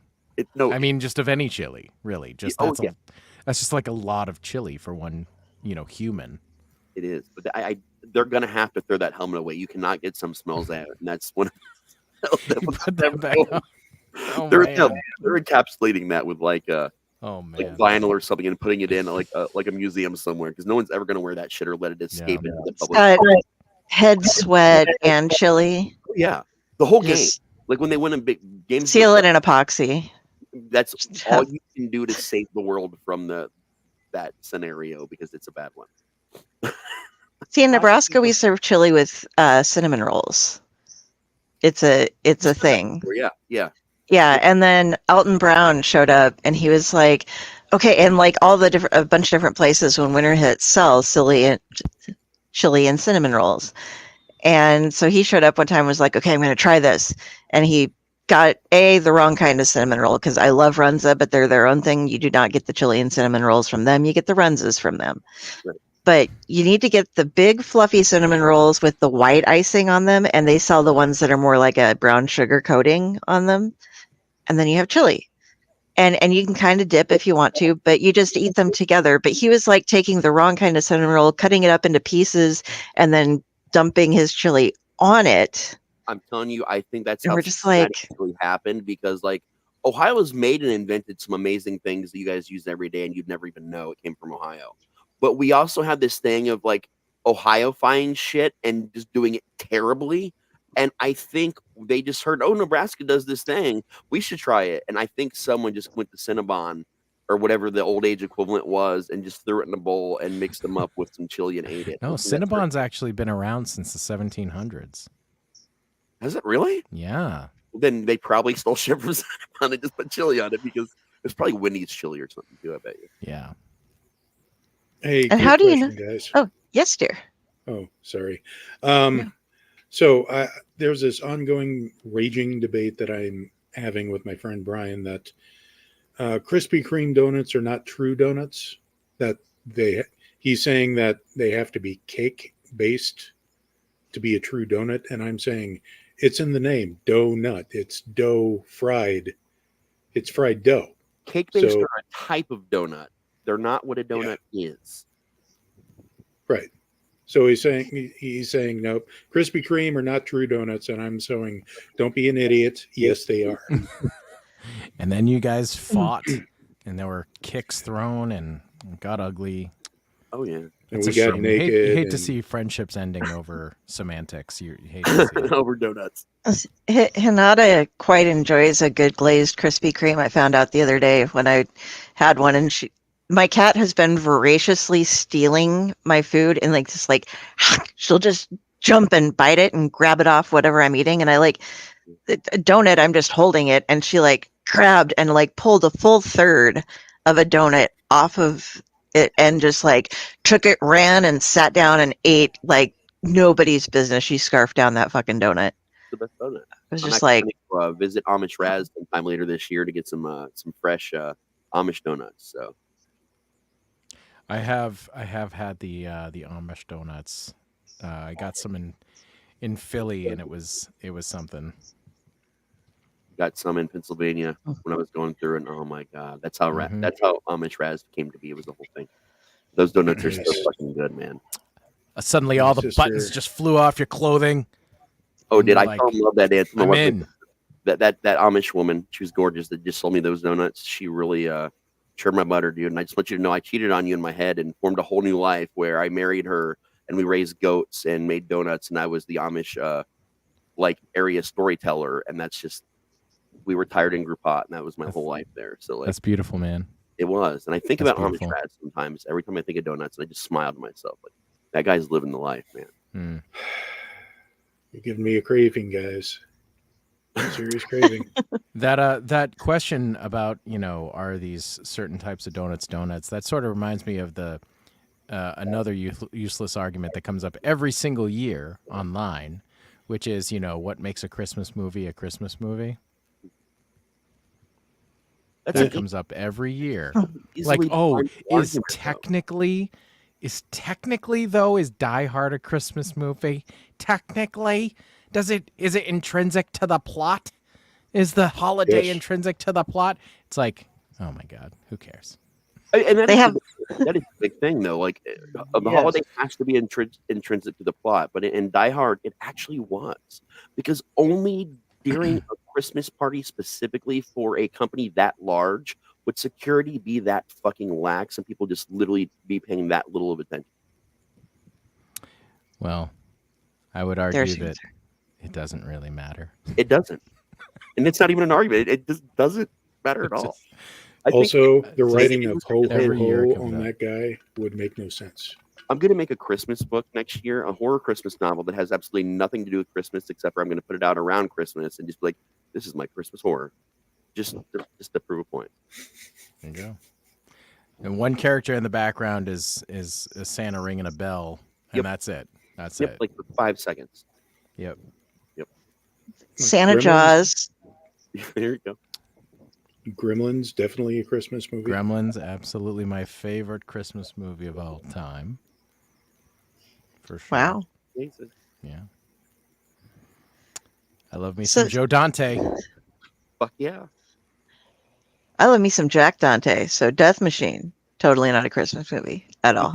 J: I mean, just of any chili, really. Just that's just like a lot of chili for one, human.
E: It is, but they're gonna have to throw that helmet away. You cannot get some Smales out, and that's one.
J: Put that back on. Oh,
E: they're
J: man.
E: They're encapsulating that with like
J: like
E: vinyl or something and putting it in like a museum somewhere because no one's ever gonna wear that shit or let it escape into the public.
B: Head sweat and chili.
E: Yeah, the whole game. Like when they win in big games,
B: seal it in epoxy.
E: That's all you can do to save the world from that scenario because it's a bad one.
B: See, in Nebraska, we serve chili with cinnamon rolls. It's a thing. Yeah. And then Alton Brown showed up, and he was like, "Okay," and like a bunch of different places when winter hits sell chili and cinnamon rolls. And so he showed up one time and was like, "Okay, I'm going to try this," and he got the wrong kind of cinnamon roll because I love Runza, but they're their own thing. You do not get the chili and cinnamon rolls from them. You get the Runzas from them. Right. But you need to get the big fluffy cinnamon rolls with the white icing on them, and they sell the ones that are more like a brown sugar coating on them. And then you have chili. And you can kind of dip if you want to, but you just eat them together. But he was like taking the wrong kind of cinnamon roll, cutting it up into pieces, and then dumping his chili on it.
E: I'm telling you, I think that's
B: and
E: how
B: we're just like
E: actually happened because like Ohio has made and invented some amazing things that you guys use every day and you'd never even know it came from Ohio. But we also have this thing of like Ohio-fying shit and just doing it terribly. And I think they just heard, oh, Nebraska does this thing. We should try it. And I think someone just went to Cinnabon or whatever the old age equivalent was and just threw it in a bowl and mixed them up with some chili and ate it.
J: No, Cinnabon's actually been around since the 1700s.
E: Has it really?
J: Yeah.
E: Then they probably stole shit from Cinnabon and just put chili on it because it's probably Wendy's chili or something too, I bet you.
J: Yeah.
G: Hey,
B: and how do you know?
G: Guys.
B: Oh, yes, dear.
G: Oh, sorry. So there's this ongoing raging debate that I'm having with my friend Brian that Krispy Kreme donuts are not true donuts. That he's saying that they have to be cake based to be a true donut, and I'm saying it's in the name, dough nut. It's dough fried. It's fried dough.
E: Cake based are a type of donut. They're not what a donut is.
G: Right. So he's saying no, Krispy Kreme are not true donuts, and I'm saying don't be an idiot. Yes, they are.
J: And then you guys fought, and there were kicks thrown, and it got ugly.
E: Oh yeah,
G: and we got naked.
J: You hate to see friendships ending over semantics. You hate to see it.
E: Over donuts.
B: Hinata quite enjoys a good glazed Krispy Kreme. I found out the other day when I had one, and my cat has been voraciously stealing my food, and like just like she'll just jump and bite it and grab it off whatever I'm eating, and I like a donut. I'm just holding it, and she like grabbed and like pulled a full third of a donut off of it and just like took it, ran, and sat down and ate like nobody's business. She scarfed down that fucking donut.
E: the best donut.
B: was
E: I'm
B: just
E: actually
B: like,
E: gonna go, visit Amish Raz sometime later this year to get some fresh Amish donuts. So
J: I have had the Amish donuts. I got some in Philly, and it was something.
E: got some in Pennsylvania when I was going through, and oh my god, that's how that's how Amish Raz came to be. It was the whole thing. Those donuts are so fucking good, man.
J: Suddenly, all the
G: sister-
J: buttons just flew off your clothing.
E: Oh,
J: And
E: did
J: you're
E: I
J: like,
E: fell in love that anthem?
J: I'm in.
E: That Amish woman, she was gorgeous. That just sold me those donuts. She really churned my butter, dude. And I just want you to know, I cheated on you in my head and formed a whole new life where I married her and we raised goats and made donuts, and I was the Amish like area storyteller, and that's just we retired in Group Hot, and that was my whole life there. So like,
J: That's beautiful, man.
E: it was, and I think
J: That's
E: about
J: beautiful.
E: Amish Raz sometimes. Every time I think of donuts, and I just smile to myself, like that guy's living the life, man.
G: You're giving me a craving, guys. Serious craving.
J: That question about, are these certain types of donuts? That sort of reminds me of the another useless argument that comes up every single year online, which is, what makes a Christmas movie a Christmas movie? That comes up every year. Like, is technically though, is Die Hard a Christmas movie? Technically, is it intrinsic to the plot? Is the holiday intrinsic to the plot? It's like, oh my God, who cares?
E: And that is a big thing, though. Like the holiday has to be intrinsic to the plot, but in Die Hard, it actually was, because only during a Christmas party specifically for a company that large would security be that fucking lax and people just literally be paying that little of attention.
J: Well, I would argue that it doesn't really matter.
E: It doesn't, and it's not even an argument. It just doesn't matter at all.
G: Also, the writing of ho ho
J: every year
G: ho
J: comes
G: on
J: up.
G: that guy would make no sense.
E: I'm going to make a Christmas book next year, a horror Christmas novel that has absolutely nothing to do with Christmas, except for I'm going to put it out around Christmas and just be like, this is my Christmas horror. Just to prove a point.
J: There you go. And one character in the background is a Santa ringing a bell, and that's it. That's it.
E: Like for 5 seconds.
J: Yep.
B: Santa
G: Gremlins?
B: Jaws.
E: There you go.
G: Gremlins, definitely a Christmas movie.
J: Gremlins, absolutely my favorite Christmas movie of all time. For sure.
B: Wow.
J: Yeah. I love me some Joe Dante.
E: Fuck yeah.
B: I love me some Jack Dante. So Death Machine, totally not a Christmas movie at all.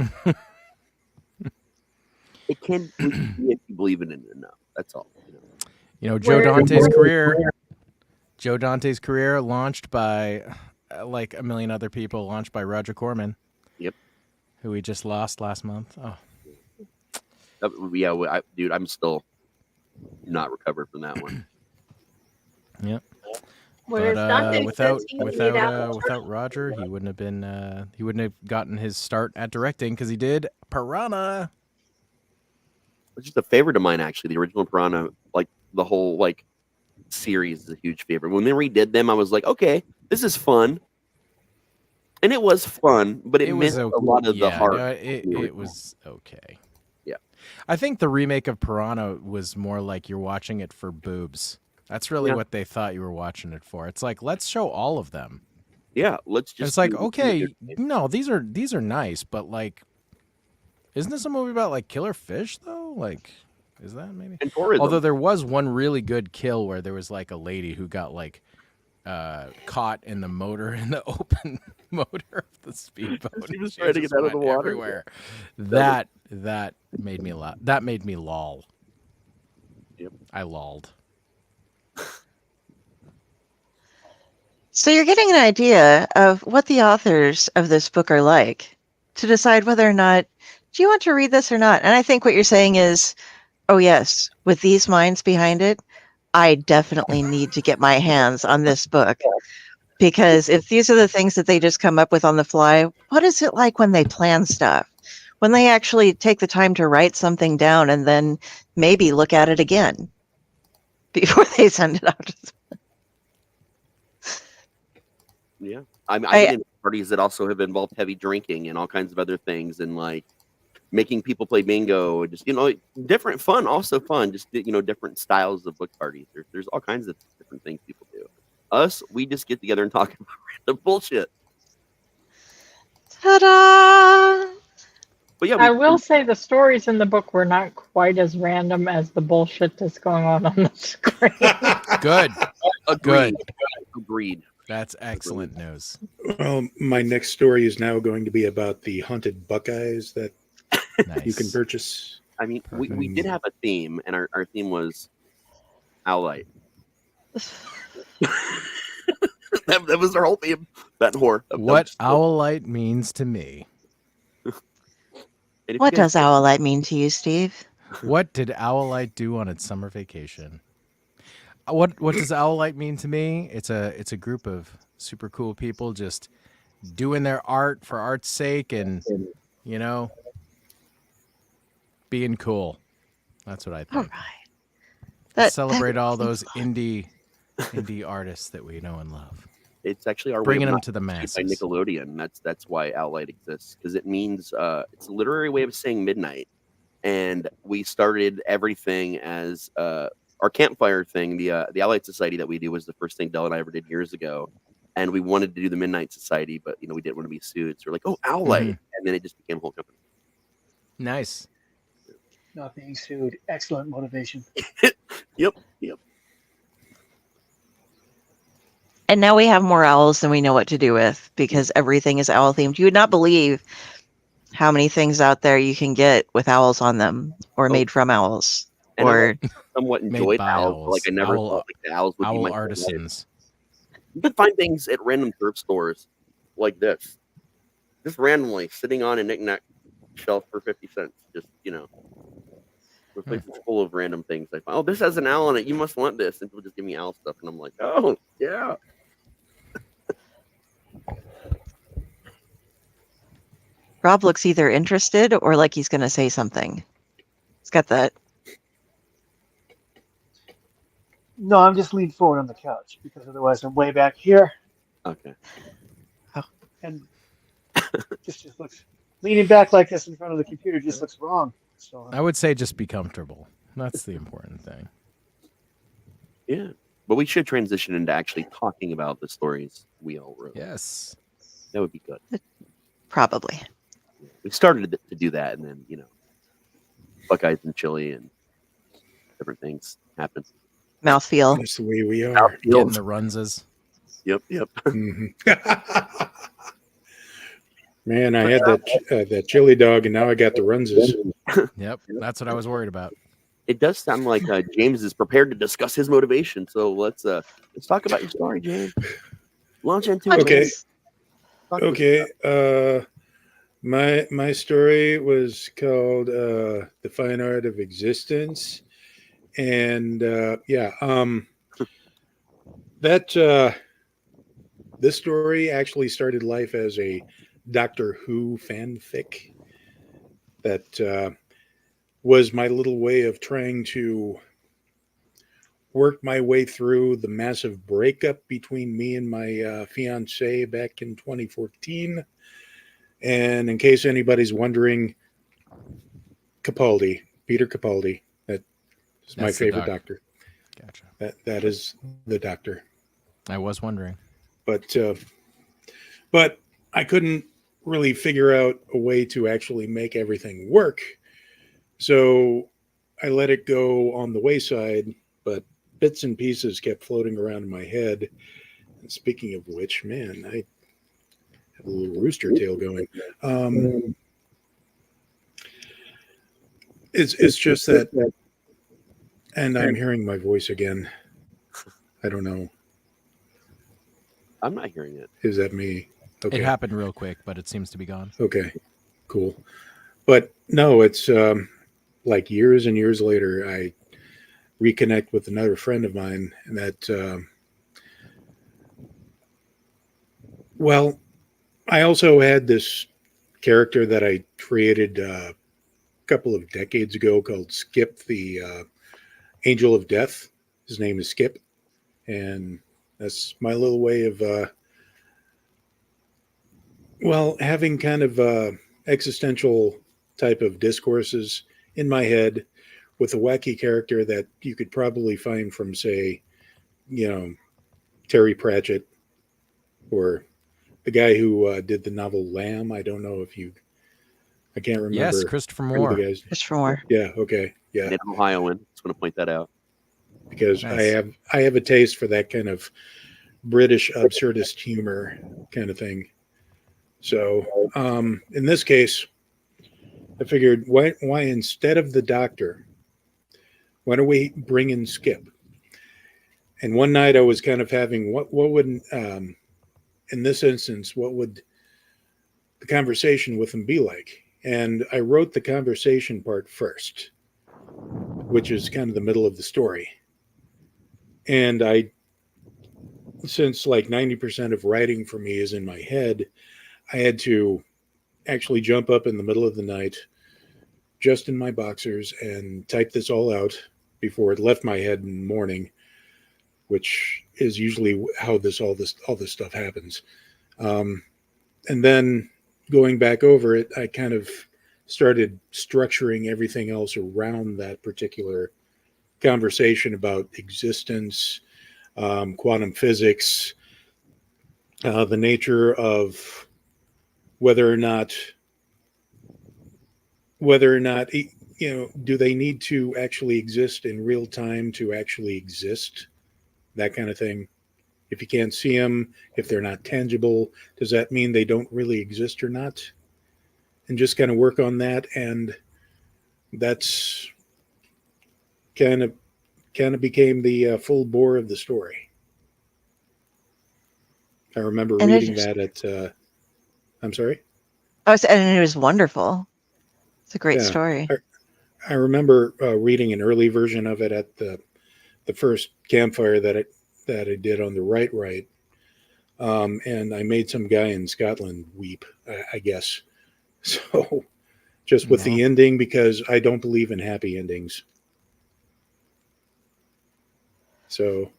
E: It can be if you believe in it enough. That's all.
J: Joe Dante's career launched by, like a million other people, launched by Roger Corman.
E: Yep.
J: Who we just lost last month. Oh.
E: Yeah, dude, I'm still not recovered from that one.
J: Yep.
A: Whereas Dante
J: without
A: says he made out
J: without Roger, he wouldn't have gotten his start at directing, because he did Piranha.
E: It's just a favorite of mine, actually. The original Piranha, like the whole series, is a huge favorite. When they redid them, I was like, okay, this is fun, and it was fun, but it missed a lot of the heart.
J: It was okay.
E: Yeah,
J: I think the remake of Piranha was more like you're watching it for boobs. That's really what they thought you were watching it for. It's like, let's show all of them.
E: Yeah, let's just.
J: It's like, okay, no, these are nice, but like, isn't this a movie about like killer fish though? Like, is that maybe?
E: And tourism.
J: Although there was one really good kill where there was like a lady who got like caught in the open motor of the speedboat.
E: She was trying to get out of the water.
J: Everywhere. That made me laugh. That made me lol.
E: Yep.
J: I lolled.
B: So you're getting an idea of what the authors of this book are like to decide whether or not, do you want to read this or not? And I think what you're saying is, oh yes, with these minds behind it, I definitely need to get my hands on this book. Because if these are the things that they just come up with on the fly, what is it like when they plan stuff? When they actually take the time to write something down and then maybe look at it again before they send it out.
E: Yeah, I've been in parties that also have involved heavy drinking and all kinds of other things, and like making people play bingo, just different fun, also fun, just different styles of book parties. There's all kinds of different things people do. Us, we just get together and talk about random bullshit.
B: Ta-da!
E: But yeah,
F: I will say the stories in the book were not quite as random as the bullshit that's going on the screen.
J: Good.
E: agreed.
J: Good.
E: Agreed.
J: That's excellent news.
G: Well, my next story is now going to be about the haunted Buckeyes that
J: Nice.
G: you can purchase.
E: I mean, we did have a theme, and our theme was Owlite. that was our whole theme. That whore.
J: What Owlite means to me.
B: What does Owlite mean to you, Steve?
J: What did Owlite do on its summer vacation? What does Owlite mean to me? It's a group of super cool people just doing their art for art's sake and being cool. That's what I think.
B: All right.
J: Celebrate all those indie artists that we know and love.
E: It's actually our
J: Bringing
E: way of
J: them to the masses.
E: by Nickelodeon. That's why Owlite exists, because it means it's a literary way of saying midnight. And we started everything as our campfire thing. The Owlite Society that we do was the first thing Del and I ever did years ago, and we wanted to do the Midnight Society, but we didn't want to be sued, so we're like, oh, Owlite, and then it just became a whole company.
J: Nice.
K: Not being sued. Excellent motivation.
E: Yep.
B: And now we have more owls than we know what to do with because everything is owl themed. You would not believe how many things out there you can get with owls on them or made from owls.
E: And
B: or
E: I somewhat enjoyed owls. Like I never thought the owls would be
J: owl
E: my
J: artisans.
E: You can find things at random thrift stores like this, just randomly sitting on a knick-knack shelf for 50 cents. Just the place is full of random things. I find, oh, this has an owl in it. You must want this, and people just give me owl stuff, and I'm like, oh yeah.
B: Rob looks either interested or like he's going to say something. He's got that.
K: No, I'm just leaning forward on the couch because otherwise I'm way back here.
E: Okay.
K: And just looks leaning back like this in front of the computer just looks wrong. So
J: I would say just be comfortable. That's the important thing.
E: Yeah. But we should transition into actually talking about the stories we all wrote.
J: Yes.
E: That would be good.
B: Probably.
E: We started to do that, and then, Buckeyes and chili and different things happen.
B: Mouthfeel.
G: That's the way we are.
J: Getting the runses.
E: Yep.
G: Mhm. Man, I had that chili dog, and now I got the runses.
J: Yep. That's what I was worried about.
E: It does sound like James is prepared to discuss his motivation. So let's talk about your story, James. Launch into it.
G: Okay. Okay. My story was called "The Fine Art of Existence," and this story actually started life as a Doctor Who fanfic that was my little way of trying to work my way through the massive breakup between me and my fiance back in 2014. And in case anybody's wondering, Peter Capaldi, that is my favorite doctor.
J: Gotcha.
G: That is the doctor.
J: I was wondering.
G: But I couldn't really figure out a way to actually make everything work. So I let it go on the wayside, but bits and pieces kept floating around in my head. And speaking of which, man, I have a little rooster tail going. It's just that, and I'm hearing my voice again. I don't know.
E: I'm not hearing it.
G: Is that me? Okay.
J: It happened real quick, but it seems to be gone.
G: Okay, cool. But no, it's like years and years later, I reconnect with another friend of mine, and that, well, I also had this character that I created a couple of decades ago called Skip, the Angel of Death. His name is Skip, and that's my little way of, having kind of existential type of discourses in my head with a wacky character that you could probably find from, say, Terry Pratchett or the guy who did the novel Lamb. I don't know if I can't remember.
J: Yes, Christopher
G: who
J: Moore.
G: the guys.
B: Christopher Moore.
G: Yeah. Okay. Yeah.
E: An Ohioan. Just want to point that out.
G: Because
J: Nice.
G: I have a taste for that kind of British absurdist humor kind of thing. So in this case, I figured why instead of the Doctor, why don't we bring in Skip? And one night I was kind of having what would in this instance, what would the conversation with him be like? And I wrote the conversation part first, which is kind of the middle of the story. And since like 90% of writing for me is in my head, I had to actually jump up in the middle of the night, just in my boxers, and type this all out before it left my head in the morning, which is usually how all this stuff happens. And then going back over it, I kind of started structuring everything else around that particular conversation about existence, quantum physics, the nature of whether or not do they need to actually exist in real time to actually exist, that kind of thing. If you can't see them, if they're not tangible, does that mean they don't really exist or not? And just kind of work on that, and that's kind of became the full bore of the story. I remember reading that at. I'm sorry.
B: And it was wonderful. It's a great story.
G: I remember reading an early version of it at the first campfire that I did on the right, and I made some guy in Scotland weep, I guess. So, just with the ending, because I don't believe in happy endings. So,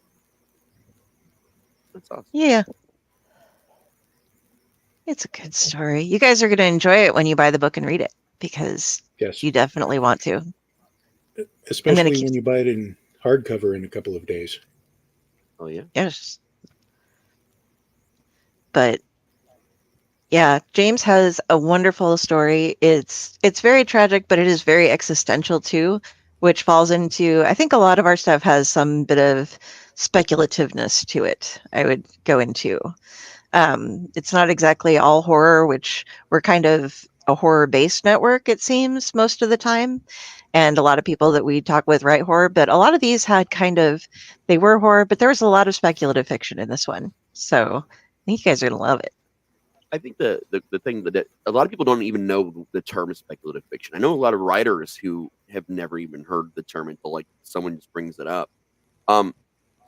E: that's awesome.
B: Yeah. It's a good story. You guys are going to enjoy it when you buy the book and read it, because you definitely want to.
G: Especially when you buy it in hardcover in a couple of days.
E: Oh, yeah.
B: Yes. But yeah, James has a wonderful story. It's very tragic, but it is very existential too, which falls into, I think a lot of our stuff has some bit of speculativeness to it, I would go into. It's not exactly all horror, which we're kind of a horror-based network, it seems, most of the time. And a lot of people that we talk with write horror, but a lot of these had they were horror, but there was a lot of speculative fiction in this one. So I think you guys are going to love it.
E: I think the thing that a lot of people don't even know the term speculative fiction. I know a lot of writers who have never even heard the term until like someone just brings it up.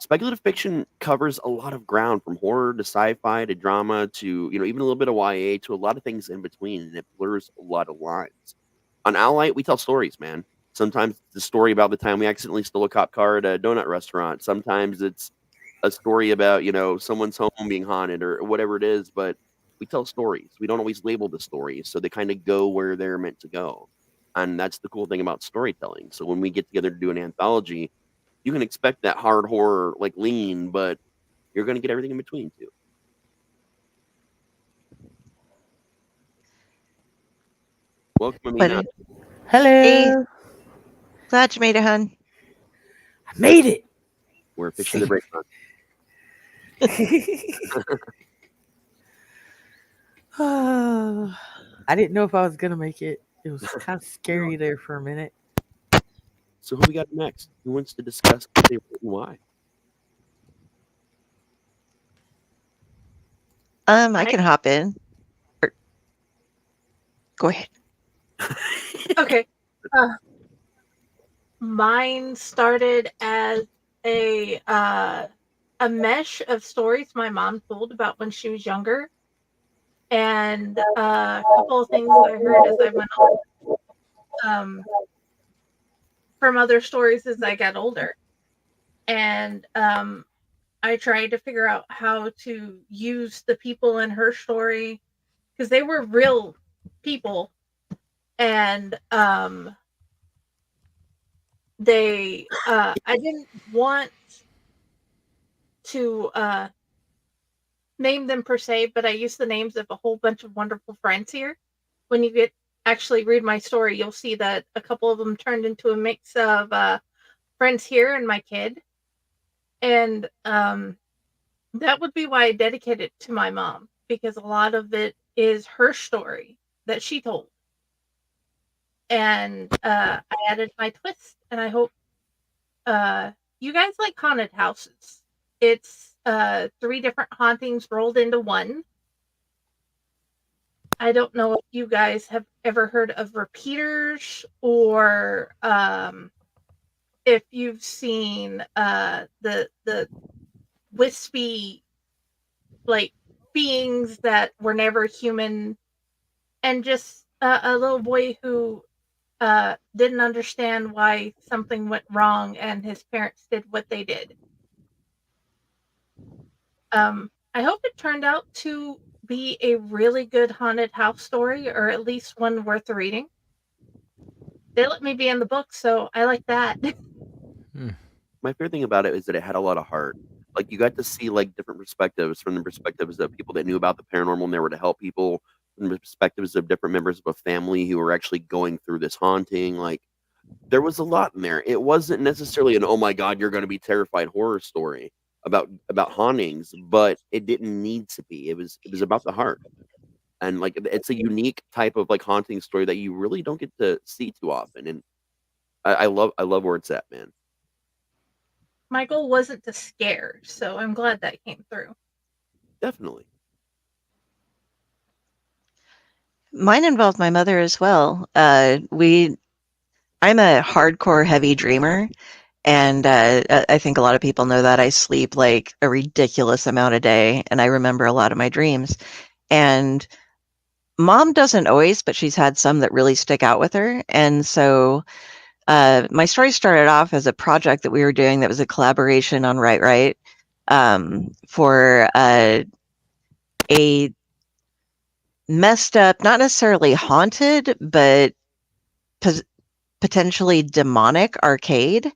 E: Speculative fiction covers a lot of ground, from horror to sci-fi to drama to even a little bit of YA to a lot of things in between, and it blurs a lot of lines. On Allight, we tell stories, man. Sometimes it's a story about the time we accidentally stole a cop car at a donut restaurant. Sometimes it's a story about someone's home being haunted or whatever it is, but we tell stories. We don't always label the stories, so they kind of go where they're meant to go. And that's the cool thing about storytelling. So when we get together to do an anthology, you can expect that hard horror like lean, but you're going to get everything in between too. Welcome, Amina.
L: Hello.
B: Hey. Glad you made it, hon.
L: I made it.
E: We're fixing the break on.
L: I didn't know if I was gonna make it. It was kind of scary there for a minute.
E: So who we got next? Who wants to discuss what they wrote and why?
B: I can hop in. Go ahead.
A: Okay. Mine started as a mesh of stories my mom told about when she was younger, and a couple of things I heard as I went on from other stories as I got older. And I tried to figure out how to use the people in her story, because they were real people, and they I didn't want to name them per se, but I used the names of a whole bunch of wonderful friends here. When you actually read my story, you'll see that a couple of them turned into a mix of friends here and my kid. And that would be why I dedicate it to my mom, because a lot of it is her story that she told. And I added my twist, and I hope you guys like haunted houses. It's 3 different hauntings rolled into one. I don't know if you guys have ever heard of repeaters, or if you've seen the wispy, like, beings that were never human, and just a little boy who didn't understand why something went wrong, and his parents did what they did. I hope it turned out to be a really good haunted house story, or at least one worth reading. They let me be in the book, so I like that.
E: My favorite thing about it is that it had a lot of heart. Like, you got to see like different perspectives, from the perspectives of people that knew about the paranormal and they were to help people, from the perspectives of different members of a family who were actually going through this haunting. Like, there was a lot in there. It wasn't necessarily an, oh my god, you're going to be terrified horror story about hauntings, but it didn't need to be. It was about the heart. And like, it's a unique type of like haunting story that you really don't get to see too often. And I love where it's at, man.
A: My goal wasn't to scare, so I'm glad that came through.
E: Definitely.
B: Mine involved my mother as well. I'm a hardcore heavy dreamer, and I think a lot of people know that I sleep like a ridiculous amount a day, and I remember a lot of my dreams. And Mom doesn't always, but she's had some that really stick out with her. And so my story started off as a project that we were doing that was a collaboration on Right, for a messed up, not necessarily haunted, but potentially demonic arcade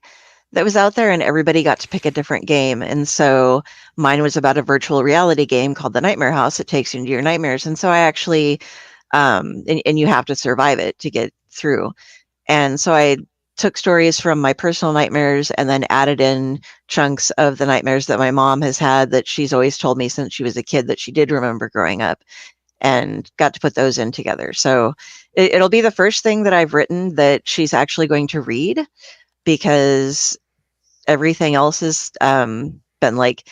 B: that was out there, and everybody got to pick a different game. And so mine was about a virtual reality game called the Nightmare House. It takes you into your nightmares. And so I actually, and you have to survive it to get through. And so I took stories from my personal nightmares and then added in chunks of the nightmares that my mom has had that she's always told me since she was a kid that she did remember growing up, and got to put those in together. So it'll be the first thing that I've written that she's actually going to read, because everything else has been like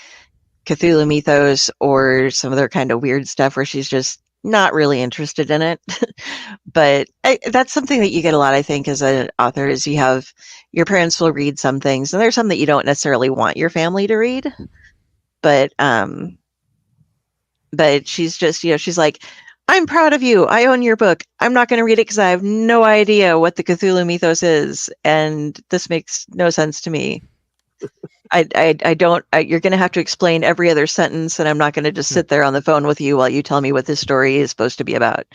B: Cthulhu mythos or some other kind of weird stuff where she's just not really interested in it. But that's something that you get a lot, I think, as an author, is you have your parents will read some things, and there's some that you don't necessarily want your family to read. But she's just, she's like, I'm proud of you. I own your book. I'm not going to read it because I have no idea what the Cthulhu mythos is, and this makes no sense to me. I don't. You're going to have to explain every other sentence, and I'm not going to just sit there on the phone with you while you tell me what this story is supposed to be about.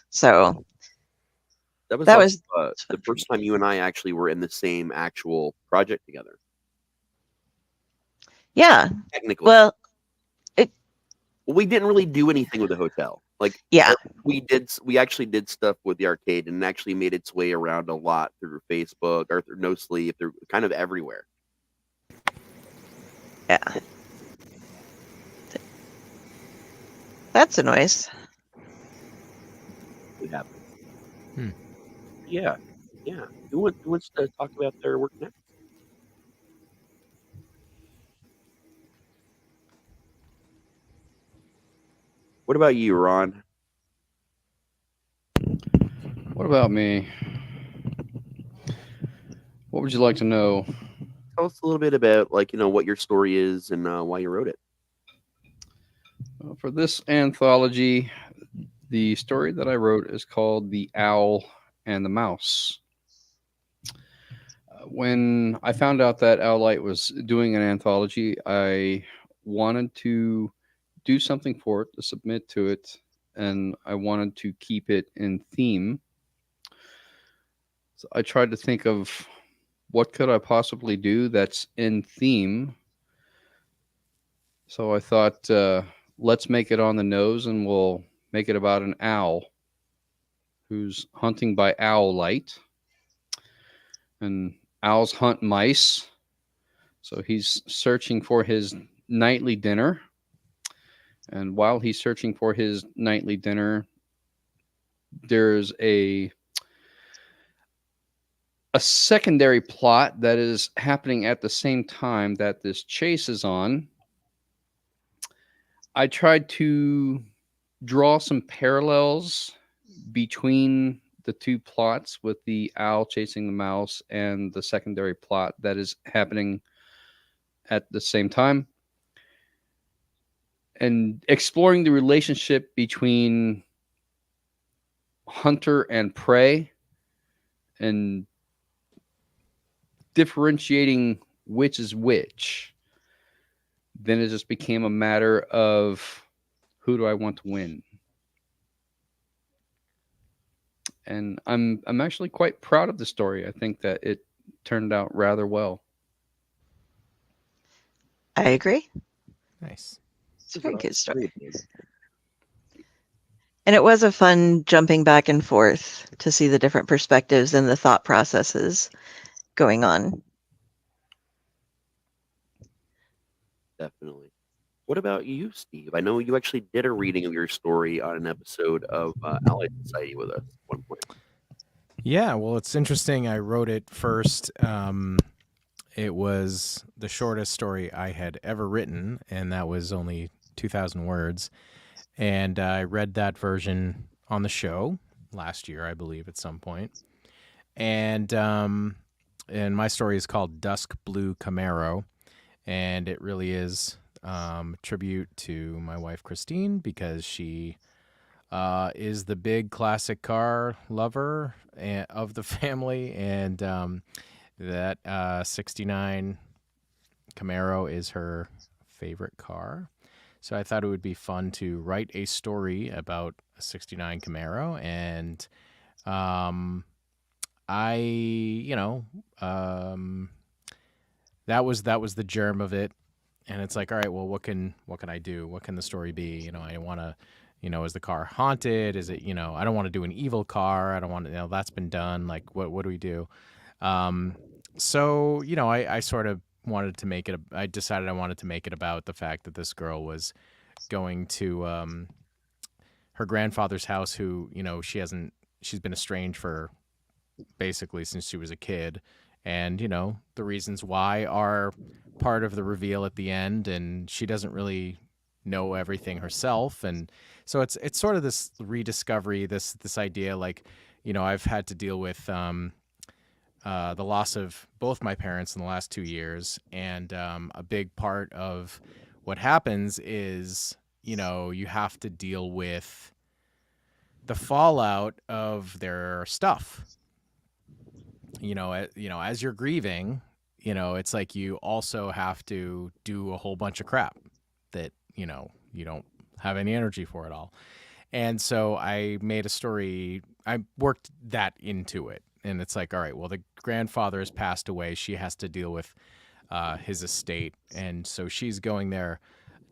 B: So
E: that
B: that
E: was
B: was
E: the first time you and I actually were in the same actual project together.
B: Yeah.
E: Technically.
B: Well,
E: we didn't really do anything with the hotel. Like,
B: yeah,
E: we actually did stuff with the arcade, and actually made its way around a lot through Facebook or through No Sleep, through kind of everywhere.
B: Yeah. That's a noise.
E: It happened. Yeah. Who wants to talk about their work next? What about you, Ron?
H: What about me? What would you like to know?
E: Tell us a little bit about, like, what your story is and why you wrote it.
H: For this anthology, the story that I wrote is called The Owl and the Mouse. When I found out that Owlite was doing an anthology, I wanted to do something for it, to submit to it, and I wanted to keep it in theme. So I tried to think of what could I possibly do that's in theme. So I thought, let's make it on the nose, and we'll make it about an owl who's hunting by owl light. And owls hunt mice. So he's searching for his nightly dinner. And while he's searching for his nightly dinner, there's a secondary plot that is happening at the same time that this chase is on. I tried to draw some parallels between the two plots, with the owl chasing the mouse and the secondary plot that is happening at the same time, and exploring the relationship between hunter and prey, and differentiating which is which. Then it just became a matter of, who do I want to win? And I'm actually quite proud of the story. I think that it turned out rather well.
B: I agree.
J: Nice.
B: It's a very good story. And it was a fun jumping back and forth to see the different perspectives and the thought processes going on.
E: Definitely. What about you, Steve? I know you actually did a reading of your story on an episode of Allied Society with us at one point.
J: Yeah, well, it's interesting. I wrote it first. It was the shortest story I had ever written, and that was only 2,000 words. And I read that version on the show last year, I believe, at some point. And my story is called Dusk Blue Camaro, and it really is tribute to my wife Christine, because she is the big classic car lover of the family, and that 69 Camaro is her favorite car. So I thought it would be fun to write a story about a 69 Camaro, and that was the germ of it. And it's like, all right, well, what can I do? What can the story be? I want to, is the car haunted? Is it, I don't want to do an evil car. I don't want to, that's been done. Like, what do we do? So, I sort of wanted to make it, I decided I wanted to make it about the fact that this girl was going to her grandfather's house, who, she's been estranged for basically since she was a kid. And, the reasons why are part of the reveal at the end, and she doesn't really know everything herself. And so it's sort of this rediscovery, this idea, like, I've had to deal with the loss of both my parents in the last 2 years. And a big part of what happens is, you have to deal with the fallout of their stuff. As you're grieving, it's like you also have to do a whole bunch of crap that, you don't have any energy for it all. And so I made a story, I worked that into it. And it's like, all right, well, the grandfather has passed away. She has to deal with his estate. And so she's going there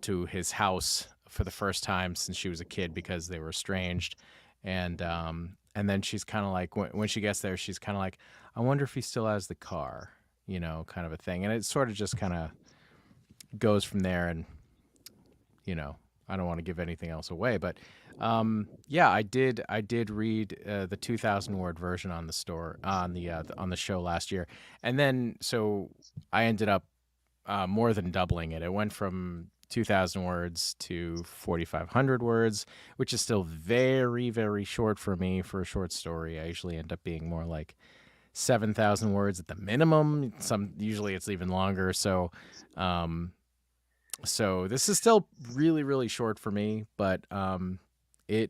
J: to his house for the first time since she was a kid, because they were estranged. And then she's kind of like, when she gets there, she's kind of like, I wonder if he still has the car, kind of a thing. And it sort of just kind of goes from there. And, I don't want to give anything else away, but yeah, I did read the 2,000 word version on the show last year. And then, so I ended up more than doubling it. It went from 2,000 words to 4,500 words, which is still very, very short for me for a short story. I usually end up being more like 7,000 words at the minimum. Usually it's even longer. So, so this is still really, really short for me, but I think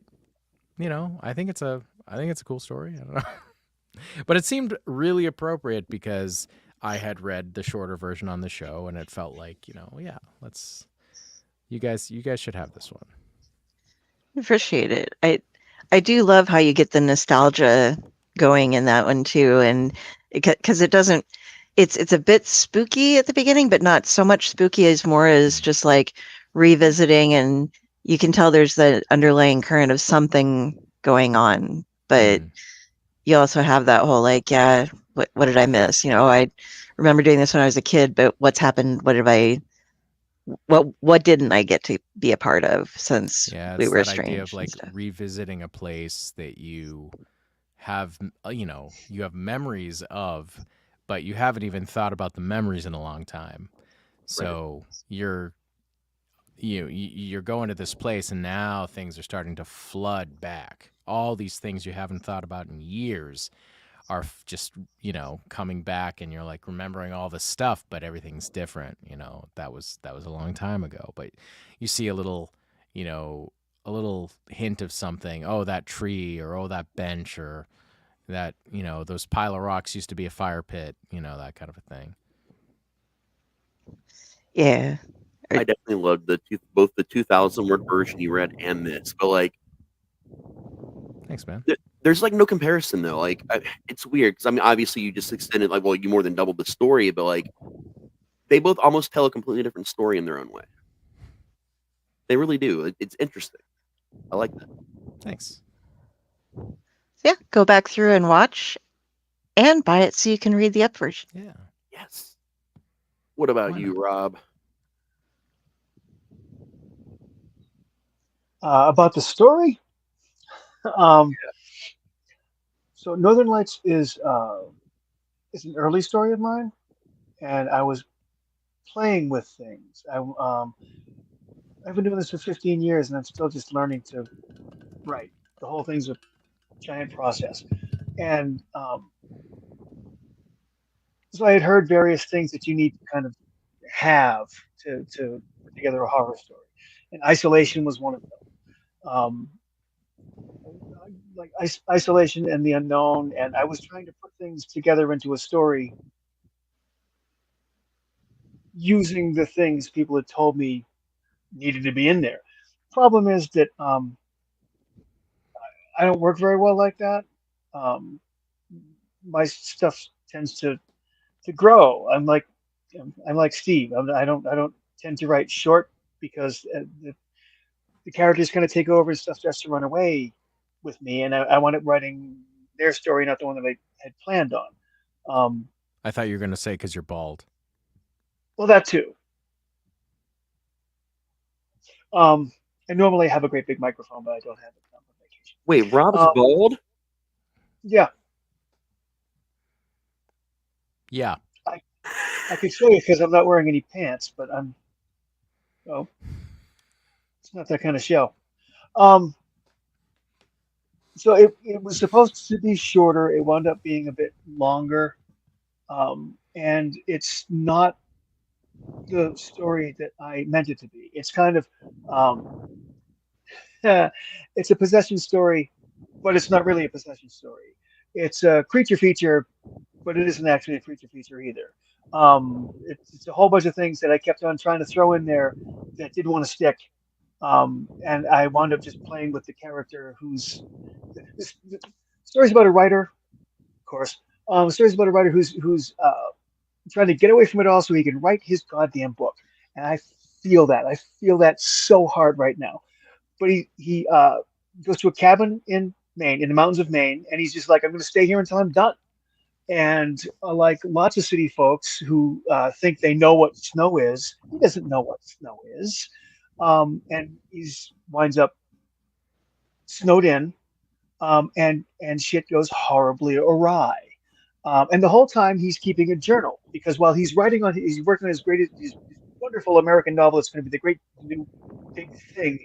J: it's a cool story. I don't know. But it seemed really appropriate because I had read the shorter version on the show, and it felt like, yeah, you guys should have this one.
B: Appreciate it. I do love how you get the nostalgia, going in that one too, and because it doesn't, it's a bit spooky at the beginning, but not so much spooky as more as just like revisiting, and you can tell there's the underlying current of something going on, but you also have that whole like, yeah, what did I miss? I remember doing this when I was a kid, but what's happened? What didn't I get to be a part of since
J: Yeah,
B: we
J: it's
B: were
J: that idea of
B: estranged and
J: like
B: stuff?
J: revisiting a place that you have, you have memories of, but you haven't even thought about the memories in a long time. So you're going to this place, and now things are starting to flood back. All these things you haven't thought about in years are just coming back, and you're like remembering all this stuff, but everything's different. That was a long time ago, but you see a little hint of something. Oh, that tree, or oh, that bench, or that those pile of rocks used to be a fire pit, that kind of a thing.
B: Yeah.
E: I definitely loved both the 2,000-word version you read and this, but like,
J: thanks, man.
E: There's like no comparison though. Like, it's weird because I mean, obviously you just extended, like, well, you more than doubled the story, but like, they both almost tell a completely different story in their own way. They really do. It's interesting. I like that.
J: Thanks.
B: Yeah, go back through and watch, and buy it so you can read the up version.
J: Yeah.
E: Yes. What about you, Rob?
K: About the story, so Northern Lights is an early story of mine, and I was playing with things. I've been doing this for 15 years, and I'm still just learning to write. The whole thing's a giant process, and so I had heard various things that you need to kind of have to put together a horror story, and isolation was one of them. Like isolation and the unknown, and I was trying to put things together into a story using the things people had told me needed to be in there. Problem is that I don't work very well like that. Um, my stuff tends to grow. I'm like Steve. I don't tend to write short because the characters kind of take over and stuff starts to run away with me, and I want it writing their story, not the one that I had planned on.
J: I thought you were going to say because you're bald.
K: Well, that too. I normally have a great big microphone, but I don't have it on vacation.
E: Wait, Rob's bald?
K: Yeah.
J: Yeah.
K: I could show you because I'm not wearing any pants, but it's not that kind of show. So it was supposed to be shorter. It wound up being a bit longer. And it's not the story that I meant it to be. It's kind of it's a possession story, but it's not really a possession story. It's a creature feature, but it isn't actually a creature feature either. It's a whole bunch of things that I kept on trying to throw in there that didn't want to stick. And I wound up just playing with the character who's this stories about a writer, of course. Stories about a writer who's trying to get away from it all so he can write his goddamn book. And I feel that. I feel that so hard right now. But he goes to a cabin in Maine, in the mountains of Maine, and he's just like, I'm going to stay here until I'm done. And like lots of city folks who think they know what snow is, he doesn't know what snow is. And he's winds up snowed in, and shit goes horribly awry. And the whole time he's keeping a journal because while he's working on his wonderful American novel, it's going to be the great new big thing.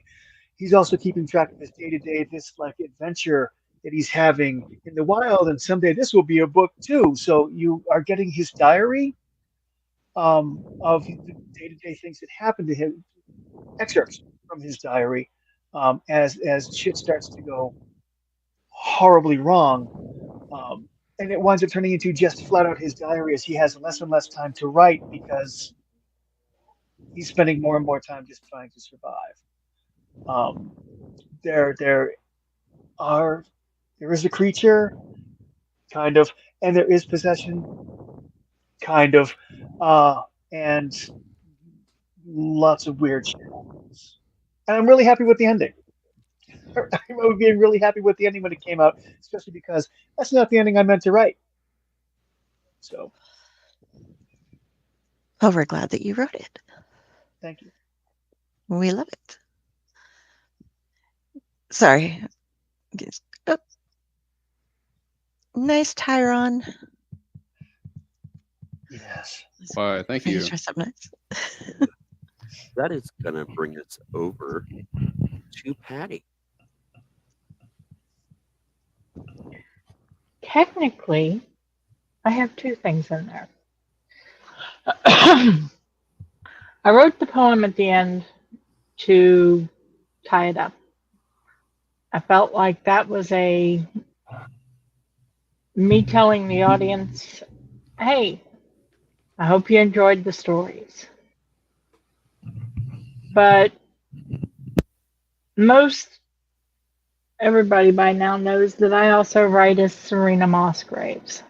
K: He's also keeping track of his day to day, this like adventure that he's having in the wild, and someday this will be a book too. So you are getting his diary of the day to day things that happen to him, excerpts from his diary, as shit starts to go horribly wrong. And it winds up turning into just flat out his diary as he has less and less time to write because he's spending more and more time just trying to survive. There is a creature. kind of, and there is possession, kind of, and lots of weird shit happens. And I'm really happy with the ending. I would be really happy with the ending when it came out, especially because that's not the ending I meant to write. So,
B: Oh, we're glad that you wrote it.
K: thank you.
B: We love it. Sorry. Oh. Nice Tyron.
K: Yes.
H: Why, thank you.
B: He's dressed up nice.
E: That is going to bring us over to Patty.
F: Technically, I have two things in there. I wrote the poem at the end to tie it up. I felt like that was me telling the audience, hey, I hope you enjoyed the stories. But most everybody by now knows that I also write as Serena Mossgraves.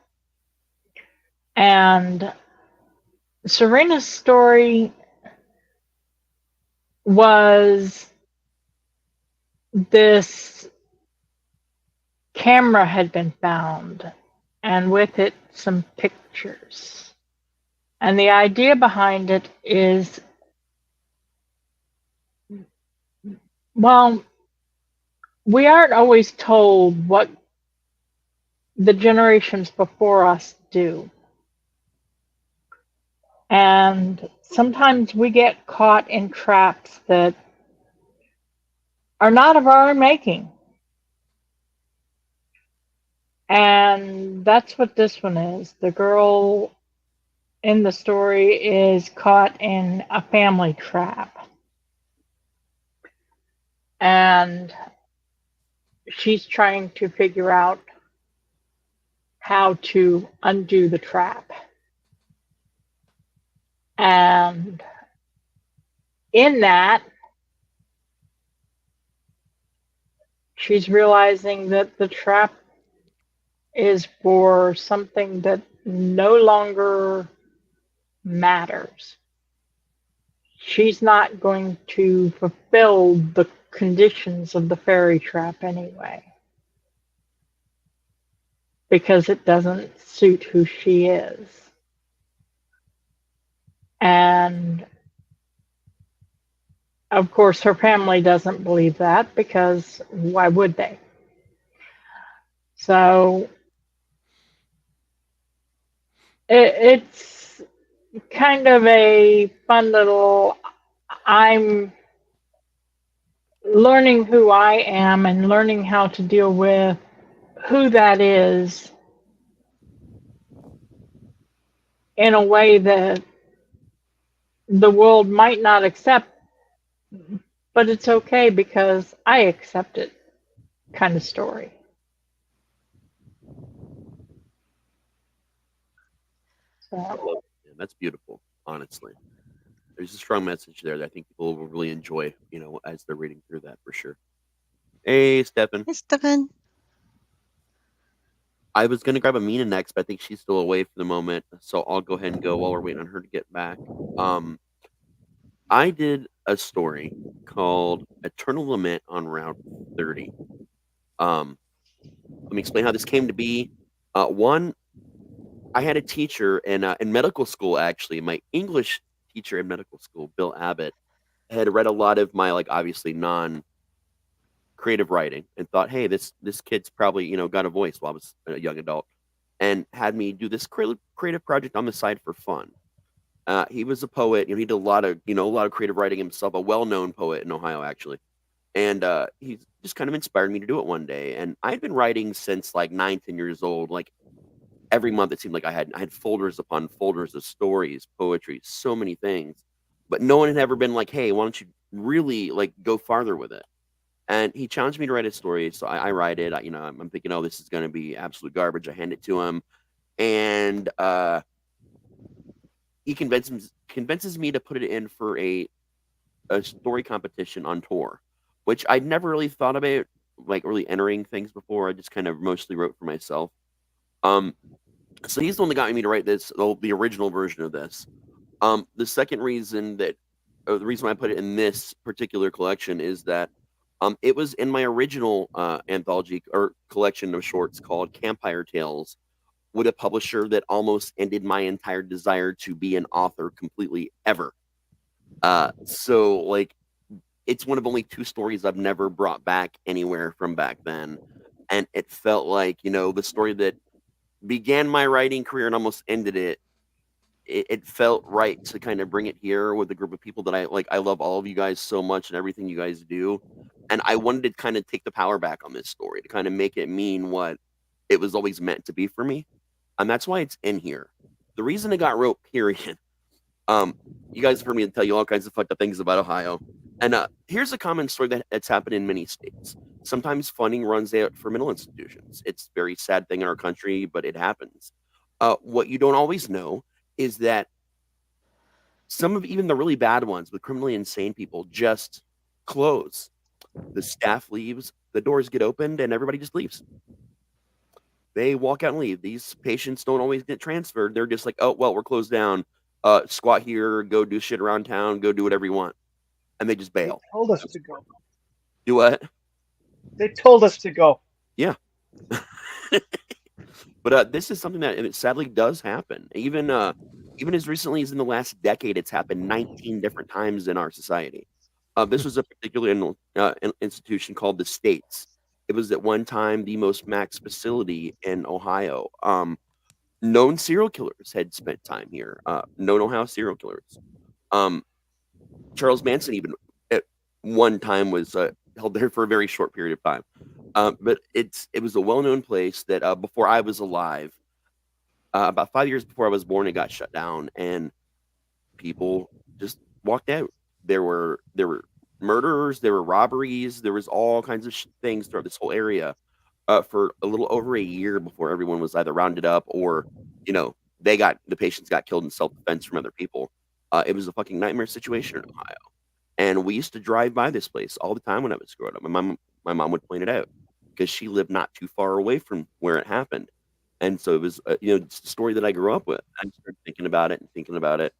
F: And Serena's story was this camera had been found, and with it some pictures. And the idea behind it is, well, we aren't always told what the generations before us do. And sometimes we get caught in traps that are not of our own making. And that's what this one is. The girl in the story is caught in a family trap. And she's trying to figure out how to undo the trap. And in that, she's realizing that the trap is for something that no longer matters. She's not going to fulfill the conditions of the fairy trap anyway, because it doesn't suit who she is. And of course, her family doesn't believe that, because why would they? So it's kind of a fun little, I'm learning who I am and learning how to deal with who that is in a way that the world might not accept, but it's okay because I accept it kind of story. So.
E: That's beautiful, honestly. There's a strong message there that I think people will really enjoy, as they're reading through that for sure. Hey, Stefan.
B: Hey, Stefan.
E: I was going to grab Amina next, but I think she's still away for the moment, so I'll go ahead and go while we're waiting on her to get back. I did a story called Eternal Lament on Route 30. Let me explain how this came to be. One, I had a teacher in medical school, actually. My English teacher in medical school, Bill Abbott, had read a lot of my, obviously non-creative writing and thought, hey, this kid's probably, got a voice while I was a young adult, and had me do this creative project on the side for fun. He was a poet. He did a lot of creative writing himself, a well-known poet in Ohio, actually. And he just kind of inspired me to do it one day. And I'd been writing since 9, 10 years old. Every month it seemed like I had folders upon folders of stories, poetry, so many things. But no one had ever been like, hey, why don't you really go farther with it? And he challenged me to write a story. So I write it. I'm thinking, oh, this is going to be absolute garbage. I hand it to him. And he convinces me to put it in for a story competition on tour, which I'd never really thought about, really entering things before. I just kind of mostly wrote for myself. So he's the one that got me to write this, the original version of this. The second reason that, or the reason why I put it in this particular collection is that it was in my original anthology or collection of shorts called Campfire Tales, with a publisher that almost ended my entire desire to be an author completely ever. So like, it's one of only 2 stories I've never brought back anywhere from back then. And it felt like, the story that began my writing career and almost ended it. It felt right to kind of bring it here with a group of people that I like. I love all of you guys so much and everything you guys do. And I wanted to kind of take the power back on this story to kind of make it mean what it was always meant to be for me. And that's why it's in here. The reason it got wrote, period. You guys have heard me tell you all kinds of fucked up things about Ohio. And here's a common story that's happened in many states. Sometimes funding runs out for mental institutions. It's a very sad thing in our country, but it happens. What you don't always know is that some of even the really bad ones with criminally insane people just close. The staff leaves, the doors get opened, and everybody just leaves. They walk out and leave. These patients don't always get transferred. They're just like, oh, well, we're closed down. Squat here, go do shit around town, go do whatever you want. And they just bail.
K: They told us to go.
E: Do what?
K: They told us to go.
E: Yeah. But this is something that it sadly does happen. Even as recently as in the last decade, it's happened 19 different times in our society. This was a particular institution called the States. It was at one time the most max facility in Ohio. Known serial killers had spent time here. Known Ohio serial killers. Charles Manson even at one time was held there for a very short period of time. But it was a well-known place that before I was alive, about 5 years before I was born, it got shut down, and people just walked out. There were murderers, there were robberies, there was all kinds of things throughout this whole area for a little over a year before everyone was either rounded up or, the patients got killed in self-defense from other people. It was a fucking nightmare situation in Ohio. And we used to drive by this place all the time when I was growing up. My mom would point it out because she lived not too far away from where it happened. And so it was, it's the story that I grew up with. I started thinking about it.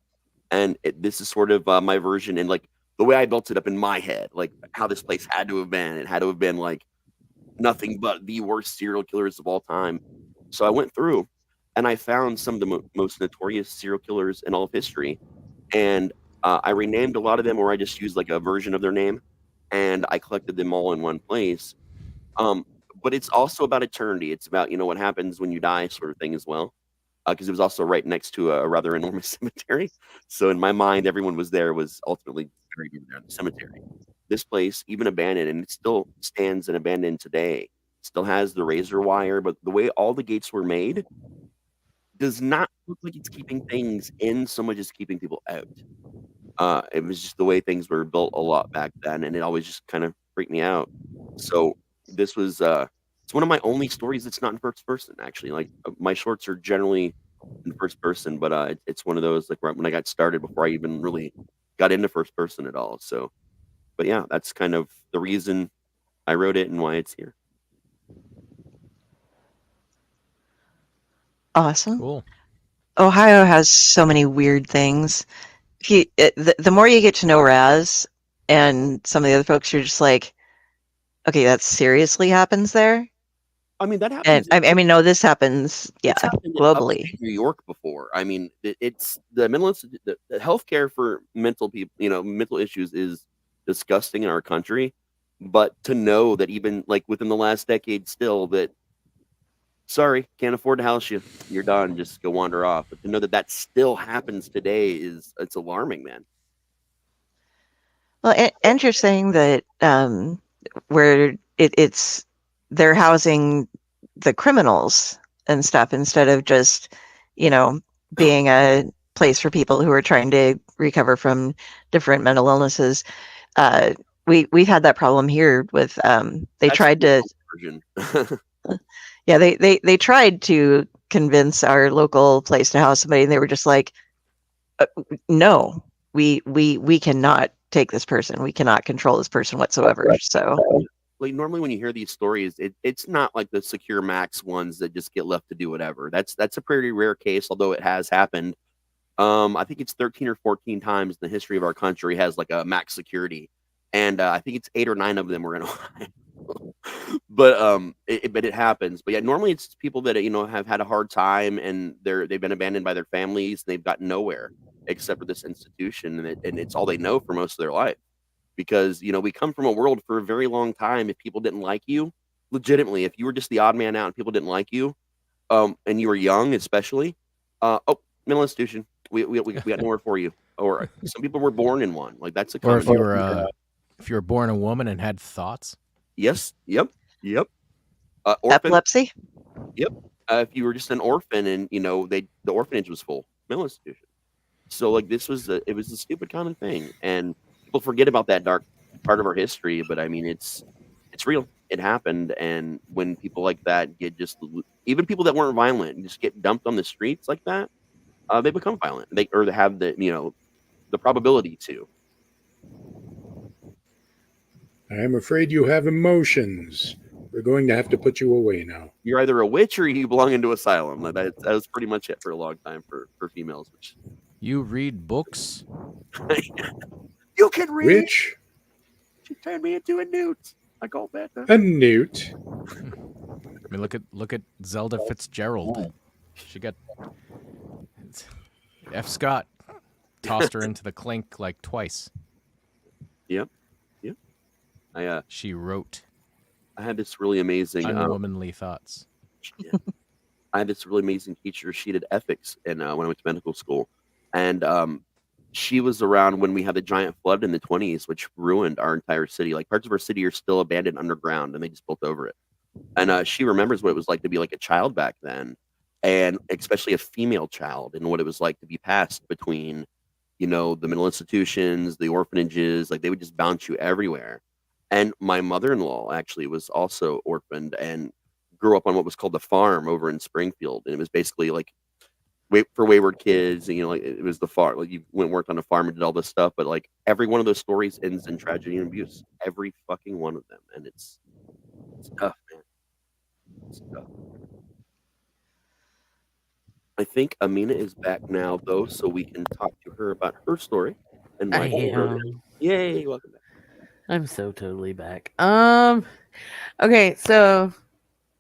E: And this is sort of my version and like the way I built it up in my head, like how this place had to have been. It had to have been like nothing but the worst serial killers of all time. So I went through and I found some of the most notorious serial killers in all of history. And I renamed a lot of them, or I just used like a version of their name, and I collected them all in one place. But it's also about eternity. It's about, what happens when you die sort of thing as well. Because it was also right next to a rather enormous cemetery. So in my mind, everyone was ultimately buried there in the cemetery. This place, even abandoned, and it still stands and abandoned today, still has the razor wire, but the way all the gates were made does not look like it's keeping things in so much as keeping people out. It was just the way things were built a lot back then, and it always just kind of freaked me out. So this was it's one of my only stories that's not in first person, actually. Like my shorts are generally in first person, but it's one of those like right when I got started before I even really got into first person at all. So, but yeah, that's kind of the reason I wrote it and why it's here.
B: Awesome.
J: Cool.
B: Ohio has so many weird things. The more you get to know Raz and some of the other folks, you're just like, okay, that seriously happens there.
E: I mean, that happens.
B: And I mean, no, this happens, globally.
E: In New York before. I mean, it's the the healthcare for mental people, mental issues is disgusting in our country. But to know that even like within the last decade, still that, sorry, can't afford to house you. You're done. Just go wander off. But to know that still happens today it's alarming, man.
B: Well, and you're saying that where it's they're housing the criminals and stuff instead of just, being a place for people who are trying to recover from different mental illnesses. We've had that problem here with they tried to. Yeah, they tried to convince our local place to house somebody, and they were just like, "No, we cannot take this person. We cannot control this person whatsoever." So,
E: like normally when you hear these stories, it's not like the secure max ones that just get left to do whatever. That's a pretty rare case, although it has happened. I think it's 13 or 14 times in the history of our country has like a max security, and I think it's 8 or 9 of them were in Ohio. But it happens. But yeah, normally it's people that have had a hard time and they've been abandoned by their families and they've gotten nowhere except for this institution, and it's all they know for most of their life. Because we come from a world for a very long time. If people didn't like you, legitimately, if you were just the odd man out and people didn't like you, and you were young, especially, mental institution, we got nowhere for you. Or some people were born in one. Like that's a
J: Or if
E: common.
J: you were born a woman and had thoughts.
E: Yes. Yep. Orphan.
B: Epilepsy.
E: Yep. If you were just an orphan and the orphanage was full, mental institution. So like it was a stupid common thing, and people forget about that dark part of our history. But I mean, it's real. It happened, and when people like that get even people that weren't violent just get dumped on the streets like that, they become violent. They have the probability to.
G: I'm afraid you have emotions. We're going to have to put you away now.
E: You're either a witch or you belong into asylum. That was pretty much it for a long time for females. Which
J: you read books.
E: You can read.
G: Which?
E: She turned me into a newt. I call that
G: a newt.
J: I mean, look at Zelda Fitzgerald. She got F. Scott tossed her into the clink like twice.
E: Yep.
J: She wrote.
E: I had this really amazing
J: unwomanly thoughts.
E: Yeah. I had this really amazing teacher. She did ethics when I went to medical school, and she was around when we had the giant flood in the 1920s, which ruined our entire city. Like parts of our city are still abandoned underground, and they just built over it. And she remembers what it was like to be like a child back then, and especially a female child, and what it was like to be passed between, the mental institutions, the orphanages. Like they would just bounce you everywhere. And my mother-in-law actually was also orphaned and grew up on what was called the farm over in Springfield. And it was basically like for wayward kids. And, like it was the farm. Like you went and worked on a farm and did all this stuff. But like every one of those stories ends in tragedy and abuse. Every fucking one of them. And it's tough, man. It's tough. I think Amina is back now, though, so we can talk to her about her story. And
L: I am.
E: Yay, welcome back.
L: I'm so totally back. Okay, so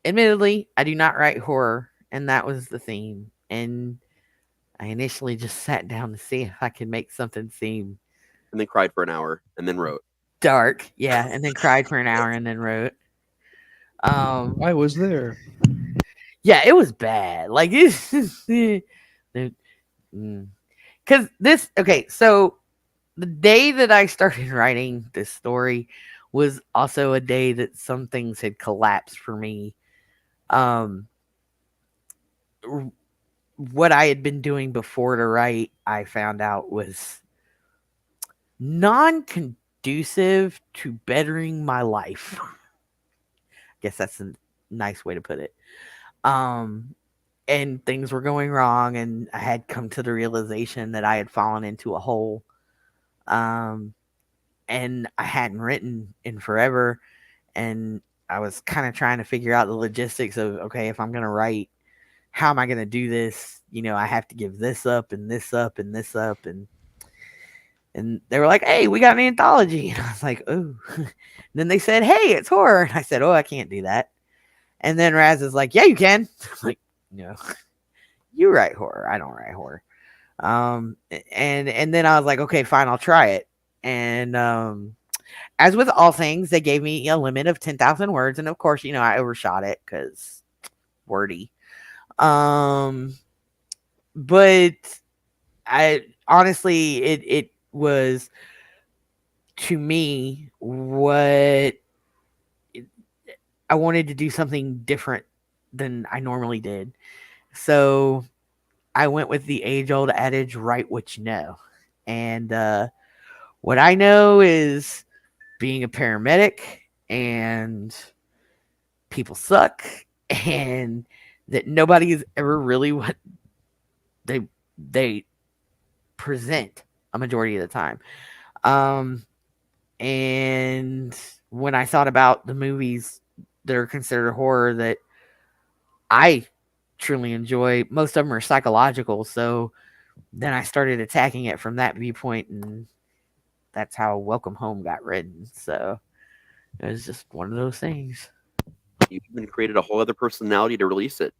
L: admittedly, I do not write horror, and that was the theme. And I initially just sat down to see if I could make something seem
E: and then cried for an hour and then wrote.
L: Dark, yeah, and then cried for an hour and then wrote.
H: I was there.
L: Yeah, it was bad. Like it's because this. Okay, so the day that I started writing this story was also a day that some things had collapsed for me. What I had been doing before to write, I found out was non-conducive to bettering my life. I guess that's a nice way to put it. And things were going wrong, and I had come to the realization that I had fallen into a hole. And I hadn't written in forever, and I was kind of trying to figure out the logistics of, okay, if I'm going to write, how am I going to do this? I have to give this up and this up and this up. And they were like, hey, we got an anthology. And I was like, oh. Then they said, hey, it's horror. And I said, oh, I can't do that. And then Raz is like, yeah, you can. I'm like, no, you write horror. I don't write horror. And then I was like, okay, fine, I'll try it. And as with all things, they gave me a limit of 10,000 words. And of course, I overshot it because wordy. But I honestly, it was, to me, what I wanted to do something different than I normally did. So I went with the age-old adage, write what you know. And what I know is being a paramedic, and people suck, and that nobody is ever really what they present a majority of the time. And when I thought about the movies that are considered horror that I truly enjoy, most of them are psychological. So then I started attacking it from that viewpoint, and that's how Welcome Home got written. So it was just one of those things.
E: You even created a whole other personality to release it.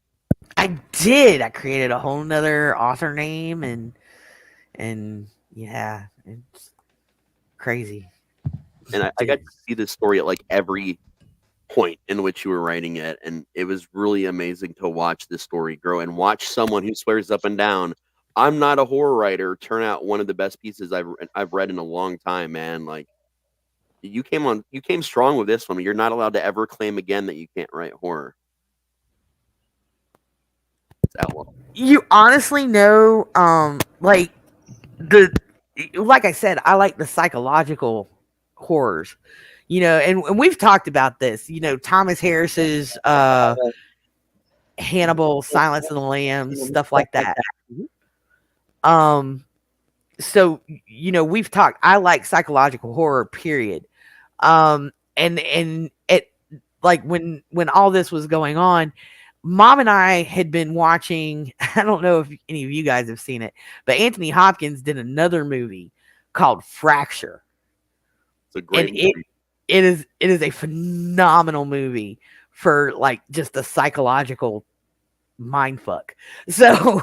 L: I did. I created a whole nother author name, and yeah, it's crazy.
E: And I got to see this story at like every point in which you were writing it, and it was really amazing to watch this story grow and watch someone who swears up and down, "I'm not a horror writer," turn out one of the best pieces I've read in a long time, man. Like you came strong with this one. You're not allowed to ever claim again that you can't write horror. It's outlaw.
L: You honestly know, like I said, I like the psychological horrors, and we've talked about this, Thomas Harris's Hannibal, Silence of the Lambs, stuff like that. So we've talked. I like psychological horror, period. And it, like, when all this was going on, Mom and I had been watching, I don't know if any of you guys have seen it, but Anthony Hopkins did another movie called Fracture.
E: It's a great movie.
L: It is a phenomenal movie for like just a psychological mindfuck. So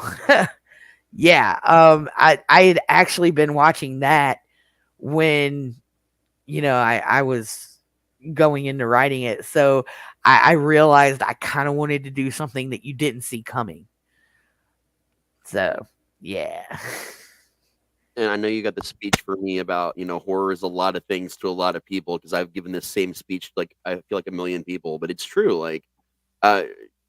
L: yeah, I had actually been watching that when I was going into writing it. So I realized I kind of wanted to do something that you didn't see coming. So yeah.
E: And I know you got the speech for me about, horror is a lot of things to a lot of people, because I've given this same speech, like, I feel like 1 million people, but it's true. Like,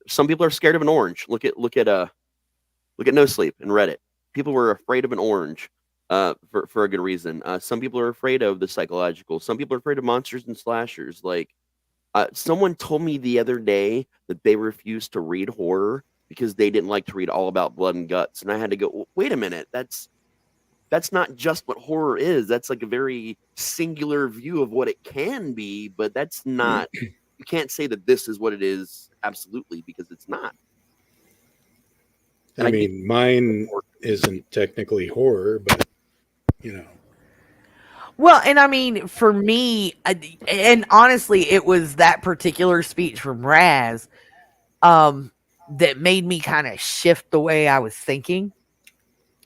E: some people are scared of an orange. Look at No Sleep and Reddit. People were afraid of an orange, for a good reason. Some people are afraid of the psychological. Some people are afraid of monsters and slashers. Like, someone told me the other day that they refused to read horror because they didn't like to read all about blood and guts. And I had to go, wait a minute, that's not just what horror is. That's like a very singular view of what it can be, but that's not, you can't say that this is what it is absolutely, because it's not.
G: I mean, mine isn't technically horror, but
L: Well, and I mean, for me, and honestly, it was that particular speech from Raz that made me kind of shift the way I was thinking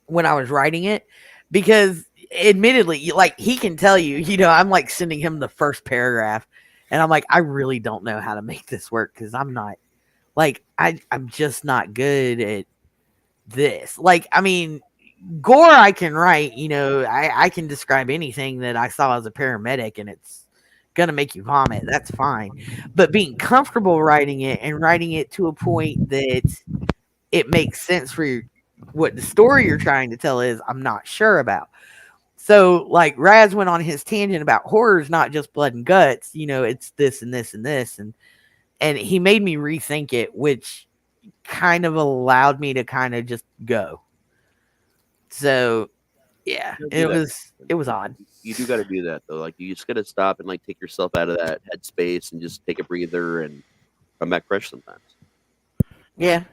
L: when I was writing it. Because admittedly, like, he can tell you, I'm like sending him the first paragraph, and I'm like, I really don't know how to make this work, because I'm not, like, I'm just not good at this. Like, I mean, gore I can write, I can describe anything that I saw as a paramedic, and it's gonna make you vomit. That's fine. But being comfortable writing it, and writing it to a point that it makes sense for what the story you're trying to tell is, I'm not sure about. So, like, Raz went on his tangent about horror is not just blood and guts, it's this and this and this, and he made me rethink it, which kind of allowed me to kind of just go. So yeah, it was odd.
E: You do got to do that though. Like, you just got to stop and like take yourself out of that headspace and just take a breather and come back fresh sometimes.
L: Yeah.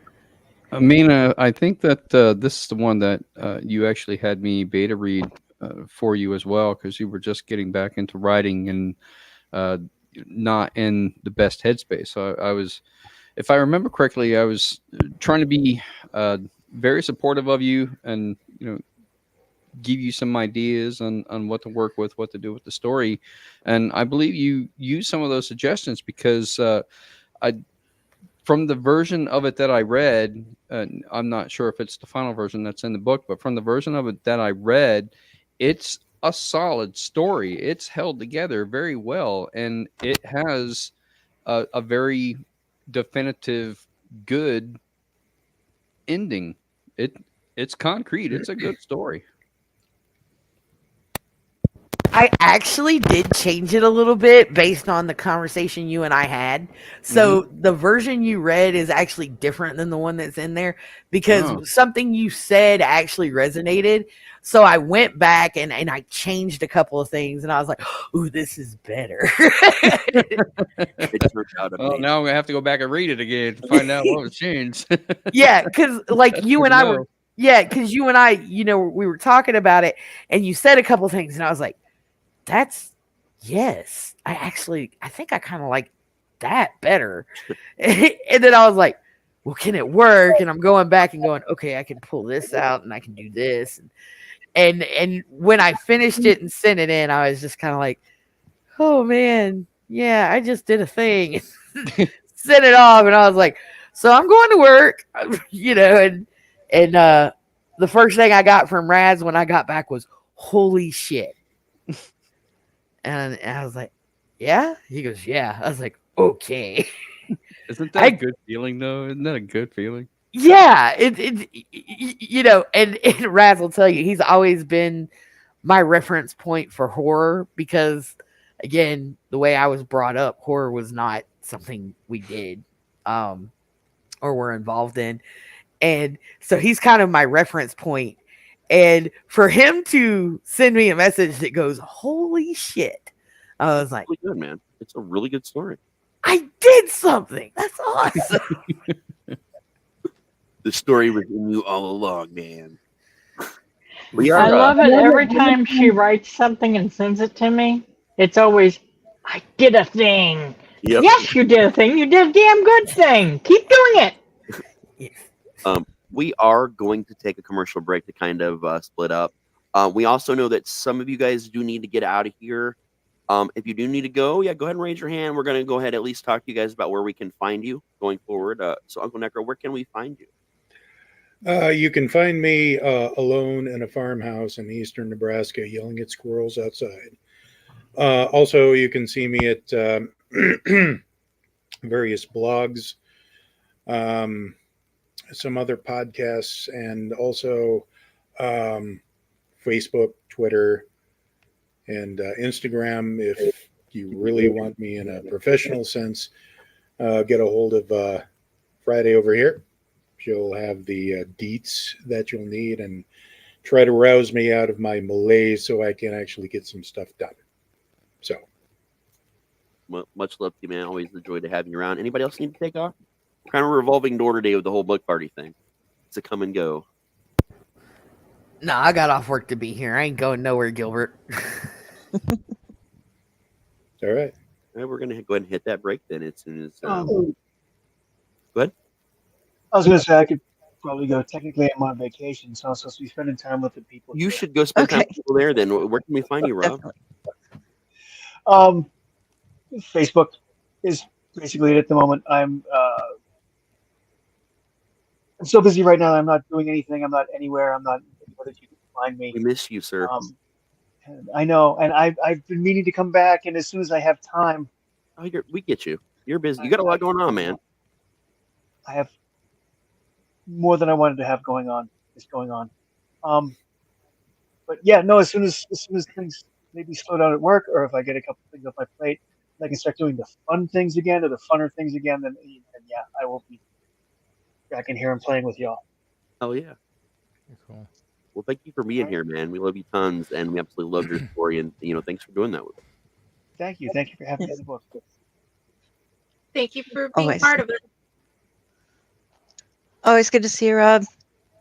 H: I mean, I think that this is the one that you actually had me beta read for you as well, because you were just getting back into writing and not in the best headspace. So I was, if I remember correctly, I was trying to be very supportive of you, and give you some ideas on what to work with, what to do with the story. And I believe you used some of those suggestions, because from the version of it that I read, I'm not sure if it's the final version that's in the book, but from the version of it that I read, it's a solid story. It's held together very well, and it has a very definitive, good ending. It's concrete. It's a good story.
L: I actually did change it a little bit based on the conversation you and I had. So the version you read is actually different than the one that's in there because something you said actually resonated. So I went back and I changed a couple of things and I was like, ooh, this is better.
E: It turned out
H: Well, now I'm gonna have to go back and read it again to find out what was changed.
L: Yeah, because like you and I were, because you and I, we were talking about it and you said a couple of things and I was like, yes, I think I kind of like that better. And then I was like, well, can it work? And I'm going back and going, okay, I can pull this out and I can do this. And when I finished it and sent it in, I was just kind of like, oh man, yeah, I just did a thing. Sent it off and I was like, so I'm going to work, and the first thing I got from Raz when I got back was, holy shit. And I was like, yeah? He goes, yeah. I was like, okay.
H: Isn't that a good feeling, though? Isn't that a good feeling?
L: Yeah. And Raz will tell you, he's always been my reference point for horror because, again, the way I was brought up, horror was not something we did or were involved in. And so he's kind of my reference point. And for him to send me a message that goes, holy shit, I was like,
E: really good, man. It's a really good story.
L: I did something. That's awesome.
E: The story was in you all along, man.
F: I love it every time she writes something and sends it to me. It's always, I did a thing.
E: Yep.
F: Yes, you did a thing. You did a damn good thing. Keep doing it.
E: We are going to take a commercial break to kind of split up. We also know that some of you guys do need to get out of here. If you do need to go, go ahead and raise your hand. We're going to go ahead and at least talk to you guys about where we can find you going forward. So, Uncle Necro, where can we find you?
G: You can find me alone in a farmhouse in eastern Nebraska yelling at squirrels outside. Also, you can see me at various blogs, some other podcasts, and also Facebook, Twitter, and Instagram. If you really want me in a professional sense, get a hold of Friday over here. She'll have the deets that you'll need and try to rouse me out of my malaise so I can actually get some stuff done. So,
E: much love to you, man. Always a joy to have you around. Anybody else need to take off? Kind of a revolving door today with the whole book party thing. It's a come and go.
L: No, I got off work to be here. I ain't going nowhere, Gilbert.
G: All right.
E: We're going to go ahead and hit that break then as soon as... Go ahead.
K: I was going to say I could probably go. Technically, I'm on vacation, so I'm supposed to be spending time with the people.
E: You should go spend time with people there then. Where can we find you, Rob?
K: Facebook is basically it at the moment. I'm so busy right now. I'm not doing anything. I'm not anywhere. I'm not anywhere that you can find me.
E: We miss you, sir.
K: I know, and I've been meaning to come back, and as soon as I have time,
E: we get you. You're busy. You got a lot going on, man.
K: I have more than I wanted to have going on. Is going on. But yeah, no. As soon as things maybe slow down at work, or if I get a couple things off my plate, I can start doing the fun things again or the funner things again. Then yeah, I will be back in here and playing with y'all.
E: Oh yeah.
J: Cool.
E: Well, thank you for being here, man. We love you tons, and we absolutely love your story. And thanks for doing that with us.
K: Thank you for having me in the book.
A: Thank you for being part of it.
B: Always good to see you, Rob.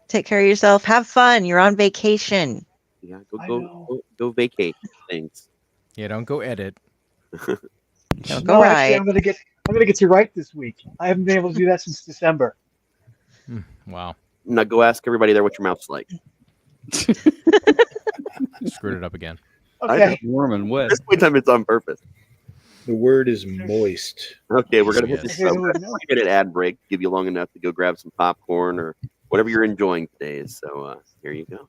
B: Take care of yourself. Have fun. You're on vacation.
E: Yeah, go vacate things.
J: Yeah, don't go edit.
B: Don't go right.
K: Actually, I'm gonna get to write this week. I haven't been able to do that since December.
J: Wow.
E: Now go ask everybody there what your mouth's like.
J: Screwed it up again.
K: Okay.
H: Warm and wet.
E: This point in time, it's on purpose.
G: The word is moist.
E: Okay, we're gonna hit this.
K: Yes.
E: We're gonna get an ad break. Give you long enough to go grab some popcorn or whatever you're enjoying today. So here you go.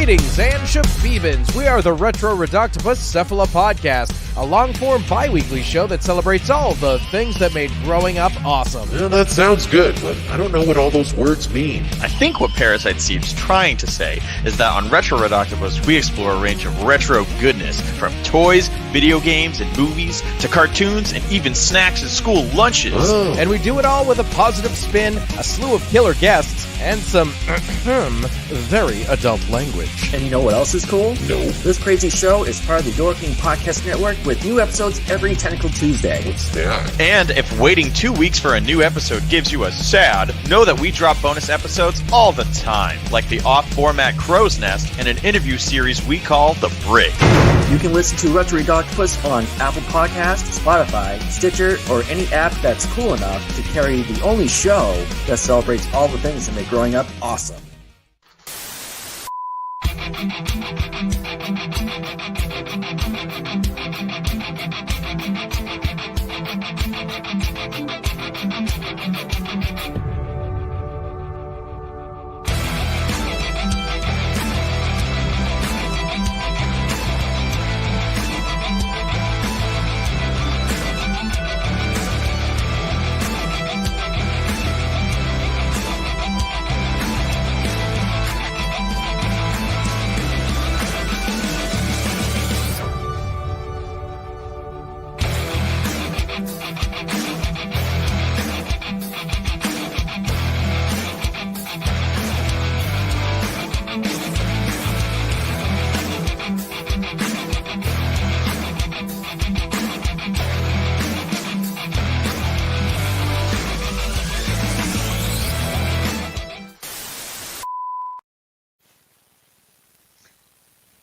J: Greetings and shabibans. We are the Retro Reductibus Cephala Podcast, a long-form bi-weekly show that celebrates all the things that made growing up awesome.
M: Well, that sounds good, but I don't know what all those words mean.
N: I think what Parasite seems trying to say is that on Retro Redoctopus, we explore a range of retro goodness, from toys, video games, and movies, to cartoons, and even snacks and school lunches.
M: Oh.
J: And we do it all with a positive spin, a slew of killer guests, and some very adult language.
O: And you know what else is cool?
M: No.
O: This crazy show is part of the Dorking Podcast Network with new episodes every Technical Tuesday.
M: What's that?
N: And if waiting 2 weeks for a new episode gives you a sad, know that we drop bonus episodes all the time, like the off-format Crow's Nest and an interview series we call The Brig.
O: You can listen to Retro Octopus on Apple Podcasts, Spotify, Stitcher, or any app that's cool enough to carry the only show that celebrates all the things that make growing up awesome.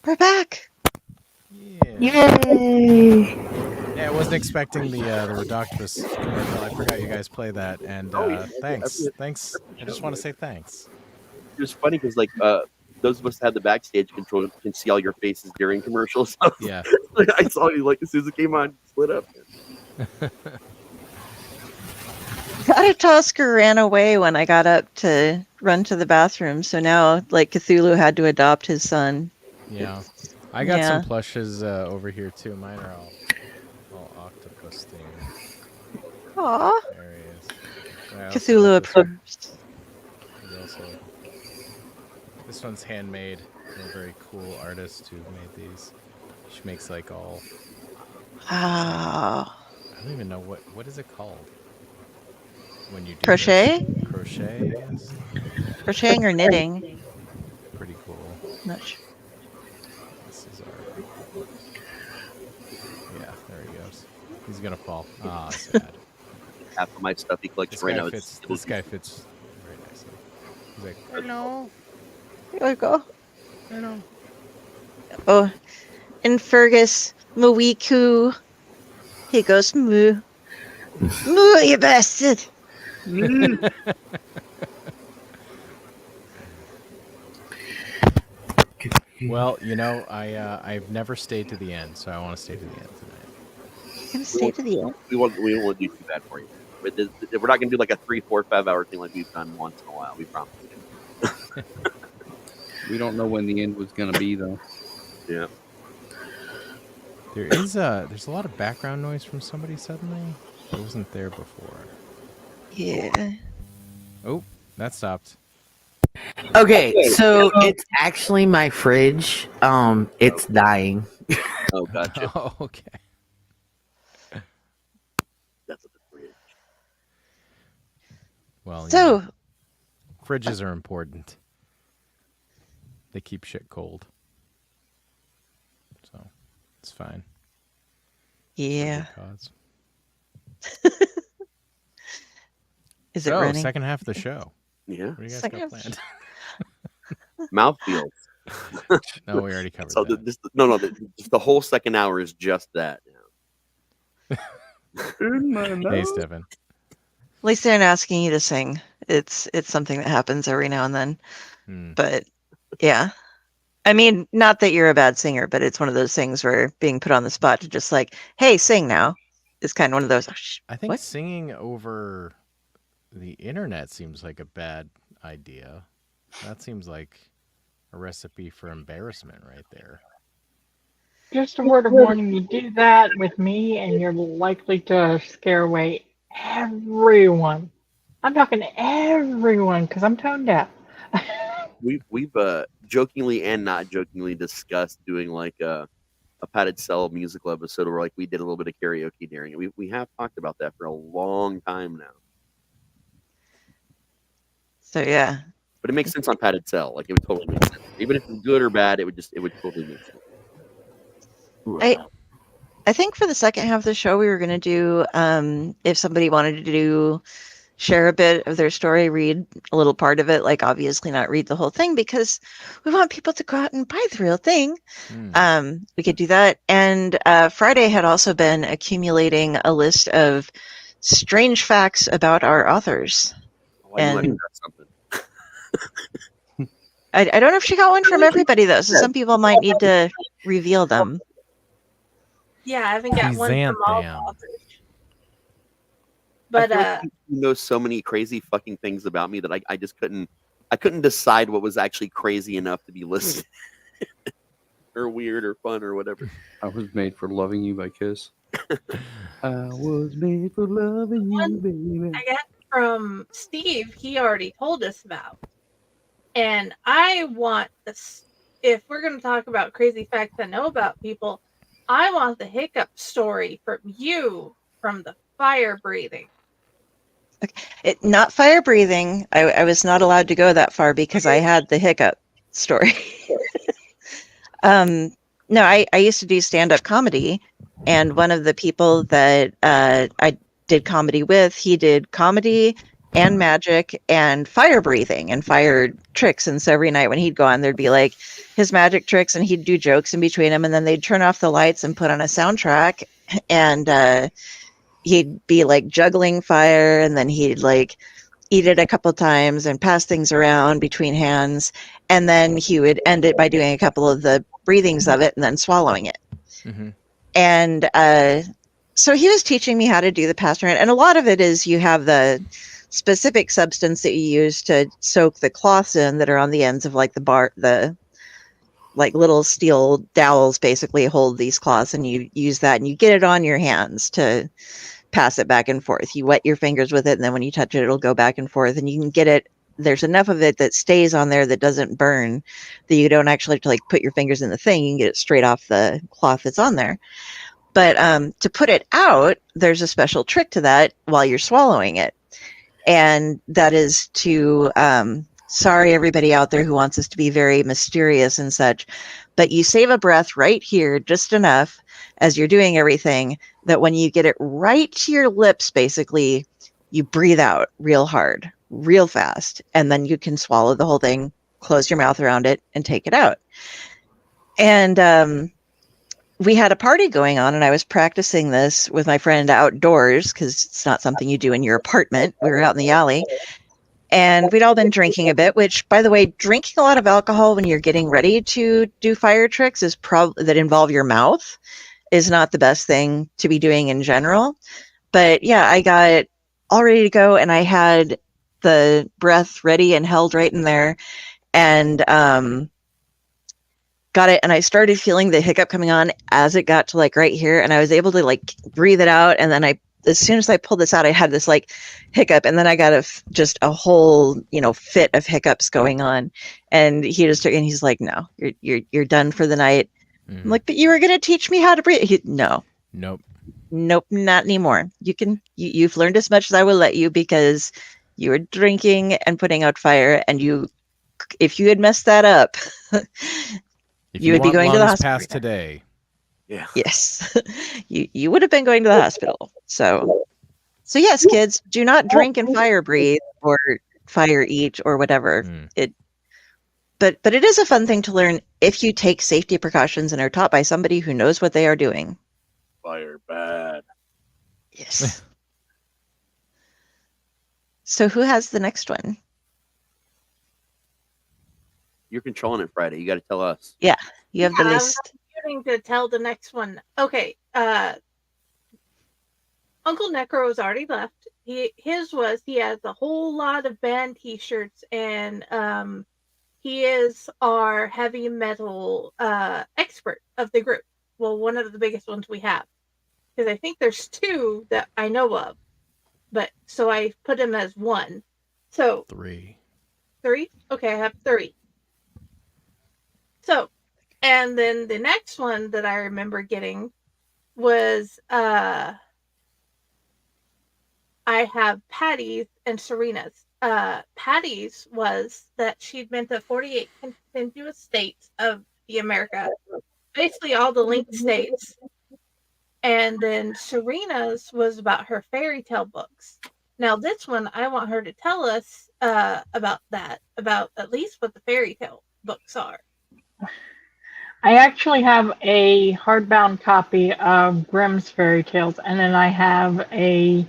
B: We're back.
J: Yeah, I wasn't expecting the Redoctopus commercial. I forgot you guys play that, and thanks. I just want to say thanks.
E: It was funny because those of us that had the backstage control can see all your faces during commercials.
J: Yeah.
E: I saw you as soon as it came on, split up.
B: Tusker ran away when I got up to run to the bathroom, so now Cthulhu had to adopt his son.
J: Yeah. I got some plushes over here too. Mine are all octopus themed.
B: Aww.
J: There he is.
B: Cthulhu approves.
J: This one's handmade. A very cool artist who made these. She makes all.
B: Wow.
J: I don't even know what is it called when you do
B: Crochet?
J: this? Crochet, yes.
B: Crocheting or knitting?
J: Pretty cool.
B: Not sure.
J: This is our. Yeah, there he goes. He's gonna fall. Ah, sad.
E: Half of my stuff he collects right now.
J: This guy fits very nicely. He's like, hello.
B: Here we go.
J: Hello.
B: Oh, and Fergus, Mawiku. He goes, moo. Moo, you bastard.
J: Well, I've never stayed to the end, so I want to stay to the end tonight.
B: You're going to stay to the end?
E: We won't do too bad for you. We're not going to do a 3, 4, 5 hour thing like we've done once in a while. We promise.
H: We don't know when the end was going to be, though.
E: Yeah.
J: There's a lot of background noise from somebody suddenly. It wasn't there before.
B: Yeah.
J: Oh, that stopped.
L: Okay, so it's actually my fridge. It's dying.
E: Oh, gotcha.
J: Oh, okay.
E: That's what the fridge.
J: Well,
B: So,
J: fridges are important. They keep shit cold. So, it's fine.
B: yeah.
J: Cause.
B: Is it running?
J: Second half of the show.
E: Yeah.
J: What do you guys
B: Second
J: got
B: half.
J: planned?
E: Mouthfeel.
J: No, we already covered
E: So
J: that.
E: the whole second hour is just that.
J: Hey, Stephen.
B: At least they're not asking you to sing. It's something that happens every now and then. But yeah. I mean, not that you're a bad singer, but it's one of those things where being put on the spot to just hey, sing now is kind of one of those.
J: I think singing over the internet seems like a bad idea. That seems like a recipe for embarrassment right there.
F: Just a word of warning, you do that with me and you're likely to scare away everyone. I'm talking to everyone because I'm tone deaf.
E: We've jokingly and not jokingly discussed doing like a padded cell musical episode where like we did a little bit of karaoke during it. We have talked about that for a long time now.
B: So yeah.
E: But it makes sense on padded cell. Like it would totally make sense. Even if it's good or bad, it would totally make sense.
B: I think for the second half of the show we were gonna do if somebody wanted to share a bit of their story, read a little part of it, like obviously not read the whole thing because we want people to go out and buy the real thing. We could do that. And Friday had also been accumulating a list of strange facts about our authors. And I don't know if she got one from everybody though, so some people might need to reveal them.
A: Yeah, I haven't got one from all the authors. But
E: you know so many crazy fucking things about me that I just couldn't decide what was actually crazy enough to be listed or weird or fun or whatever.
H: I was made for loving you by Kiss. I was made for loving you, baby.
A: I got from Steve, he already told us about. And I want this, if we're going to talk about crazy facts I know about people, I want the hiccup story from you from the fire breathing.
B: Not fire breathing. I was not allowed to go that far because I had the hiccup story. No, I used to do stand-up comedy, and one of the people that I did comedy with, he did comedy and magic and fire breathing and fire tricks. And so every night when he'd go on, there'd be like his magic tricks and he'd do jokes in between them, and then they'd turn off the lights and put on a soundtrack, and he'd be like juggling fire, and then he'd like eat it a couple times and pass things around between hands, and then he would end it by doing a couple of the breathings of it and then swallowing it.
J: Mm-hmm.
B: And so he was teaching me how to do the pass around, and a lot of it is you have the specific substance that you use to soak the cloths in that are on the ends of like the like little steel dowels basically hold these cloths, and you use that and you get it on your hands to pass it back and forth. You wet your fingers with it, and then when you touch it, it'll go back and forth, and you can get it. There's enough of it that stays on there that doesn't burn, that you don't actually have to like put your fingers in the thing. You can get it straight off the cloth that's on there. But to put it out, there's a special trick to that while you're swallowing it. And that is to, sorry, everybody out there who wants us to be very mysterious and such, but you save a breath right here, just enough as you're doing everything, that when you get it right to your lips, basically, you breathe out real hard, real fast, and then you can swallow the whole thing, close your mouth around it, and take it out. And we had a party going on, and I was practicing this with my friend outdoors because it's not something you do in your apartment. We were out in the alley, and we'd all been drinking a bit, which, by the way, drinking a lot of alcohol when you're getting ready to do fire tricks is that involve your mouth is not the best thing to be doing in general. But yeah, I got all ready to go, and I had the breath ready and held right in there, and got it, and I started feeling the hiccup coming on as it got to like right here, and I was able to like breathe it out, and then as soon as I pulled this out, I had this like hiccup, and then I got just a whole fit of hiccups going on, and he's like, no, you're done for the night. I'm like, but you were gonna teach me how to breathe. Nope, not anymore. You've learned as much as I will let you, because you were drinking and putting out fire, and if you had messed that up, you would be going to the hospital
J: past today.
E: Yeah.
B: Yes, you would have been going to the hospital. So yes, kids, do not drink and fire breathe or fire eat or whatever. But it is a fun thing to learn if you take safety precautions and are taught by somebody who knows what they are doing.
E: Fire bad.
B: Yes. So who has the next one?
E: You're controlling it, Friday. You got to tell us.
B: Yeah, you have the list.
A: I'm going to tell the next one. Okay. Uncle Necro's already left. He has a whole lot of band t-shirts and He is our heavy metal expert of the group. Well, one of the biggest ones we have. Because I think there's 2 that I know of. But so I put him as 1. So
J: 3.
A: 3? Okay, I have 3. So, and then the next one that I remember getting was I have Patty's and Serena's. Patty's was that she'd been to 48 continuous states of the America, basically all the linked states. And then Serena's was about her fairy tale books. Now this one, I want her to tell us about that, about at least what the fairy tale books are.
F: I actually have a hardbound copy of Grimm's Fairy Tales, and then I have a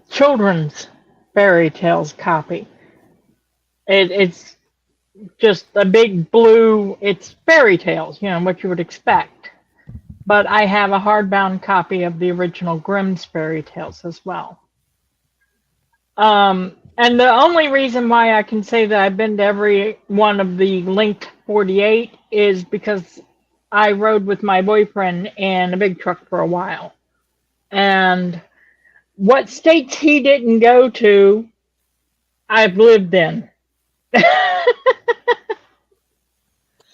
F: children's fairy tales copy. It's just a big blue, it's fairy tales, what you would expect. But I have a hardbound copy of the original Grimm's Fairy Tales as well. And the only reason why I can say that I've been to every one of the linked 48 is because I rode with my boyfriend in a big truck for a while. And what states he didn't go to, I've lived in.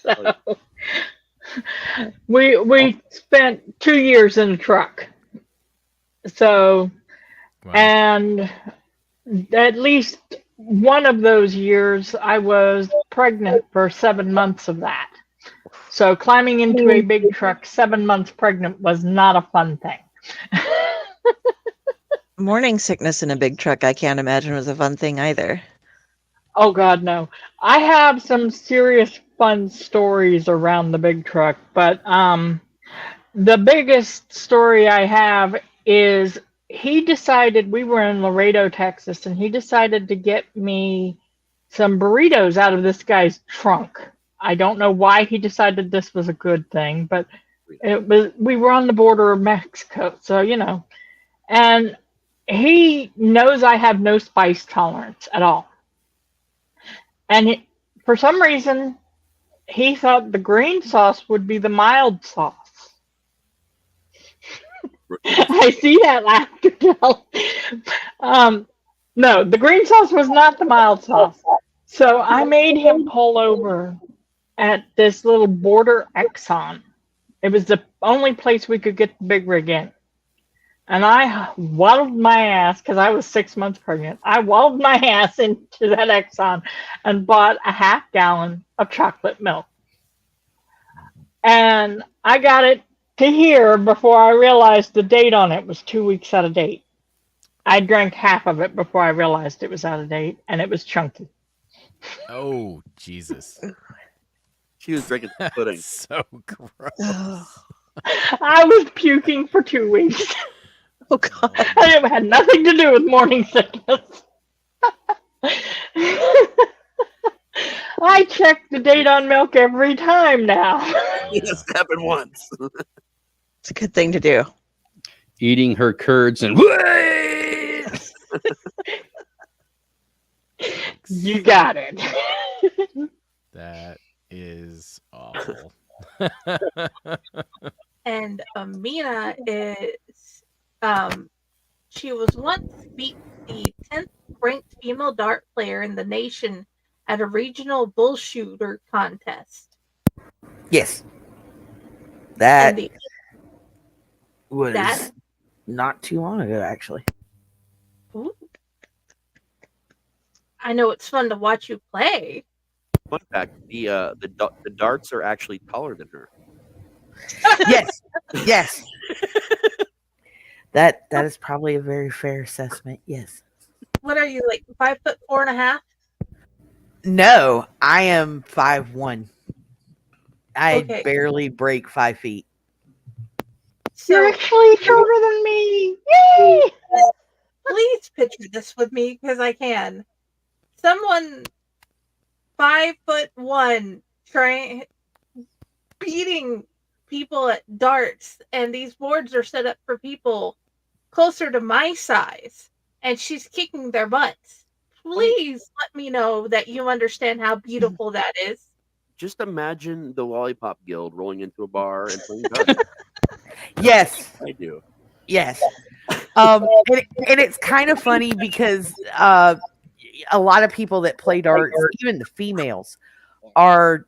F: So we spent 2 years in a truck. So, wow. And at least one of those years, I was pregnant for 7 months of that. So climbing into a big truck 7 months pregnant was not a fun thing.
B: Morning sickness in a big truck, I can't imagine was a fun thing either.
F: Oh, God, no. I have some serious fun stories around the big truck, but the biggest story I have is he decided, we were in Laredo, Texas, and he decided to get me some burritos out of this guy's trunk. I don't know why he decided this was a good thing, but we were on the border of Mexico, so, and he knows I have no spice tolerance at all. And for some reason, he thought the green sauce would be the mild sauce. I see that laughter, Del. No, the green sauce was not the mild sauce. So I made him pull over at this little border Exxon. It was the only place we could get the big rig in. And I waddled my ass, because I was 6 months pregnant. I waddled my ass into that Exxon and bought a half gallon of chocolate milk. And I got it to here before I realized the date on it was 2 weeks out of date. I drank half of it before I realized it was out of date, and it was chunky.
J: Oh, Jesus.
E: She was drinking pudding.
J: So gross.
F: I was puking for 2 weeks.
B: Oh, God.
F: And it had nothing to do with morning sickness. I check the date on milk every time now.
E: Yes, happened once.
B: It's a good thing to do.
H: Eating her curds and
F: you got it.
J: That is awful.
A: And Amina is, she was once beat the 10th ranked female dart player in the nation at a regional bull shooter contest.
L: Yes. That was not too long ago, actually.
A: Ooh. I know it's fun to watch you play.
E: Fun fact: the darts are actually taller than her.
L: Yes, yes. That is probably a very fair assessment. Yes.
A: What are you, like 5'4.5"?
L: No, I am 5'1". I barely break 5 feet.
A: So,
F: you're actually shorter than me. Yay!
A: Please picture this with me, because I can. Someone 5'1" trying beating people at darts, and these boards are set up for people closer to my size, and she's kicking their butts. Please let me know that you understand how beautiful that is.
E: Just imagine the Lollipop Guild rolling into a bar and playing Dusk.
L: Yes.
E: I do.
L: Yes. And it's kind of funny because a lot of people that play darts, even the females, are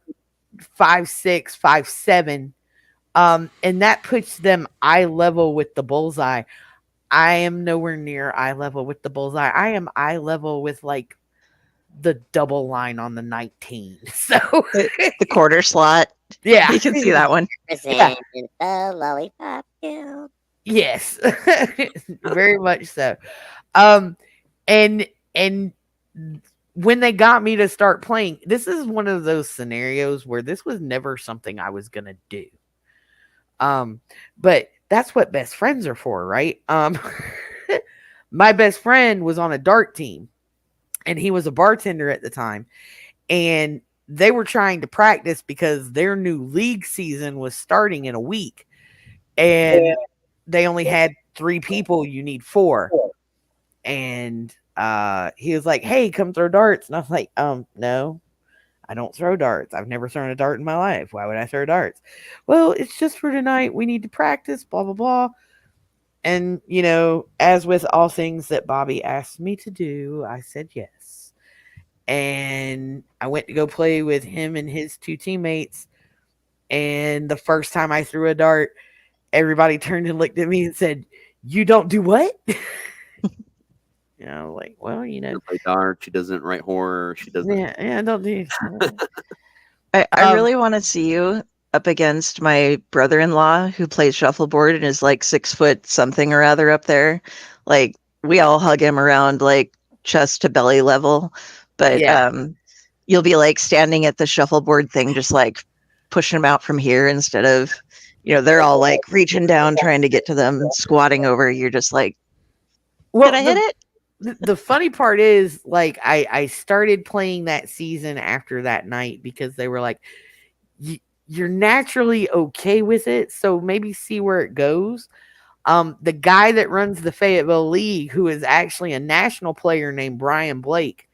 L: 5'6", 5'7", and that puts them eye level with the bullseye. I am nowhere near eye level with the bullseye. I am eye level with like the double line on the 19. So
B: the quarter slot.
L: Yeah,
B: you can see that one.
L: Yeah.
P: The Lollipop Guild.
L: Yes, very much so. And when they got me to start playing, this is one of those scenarios where this was never something I was gonna do. But that's what best friends are for, right? My best friend was on a dart team, and he was a bartender at the time, and they were trying to practice because their new league season was starting in a week, and they only had 3 people. You need 4. And he was like, "Hey, come throw darts." And I was like, no, I don't throw darts. I've never thrown a dart in my life. Why would I throw darts? Well, it's just for tonight. We need to practice, blah, blah, blah. And, you know, as with all things that Bobby asked me to do, I said yes. And I went to go play with him and his 2 teammates. And the first time I threw a dart, everybody turned and looked at me and said, "You don't do what?" You know, like, well, you know,
E: play dark. She doesn't write horror. She doesn't.
L: Yeah, don't do.
B: I really want to see you up against my brother-in-law who plays shuffleboard and is like 6 foot something or other up there. Like we all hug him around like chest to belly level, but you'll be like standing at the shuffleboard thing, just like pushing them out from here instead of, you know, they're all like reaching down trying to get to them, squatting over. You're just like,
L: well,
B: did I hit it?
L: The funny part is, like, I started playing that season after that night because they were like, you're naturally okay with it, so maybe see where it goes. The guy that runs the Fayetteville League, who is actually a national player named Brian Blake,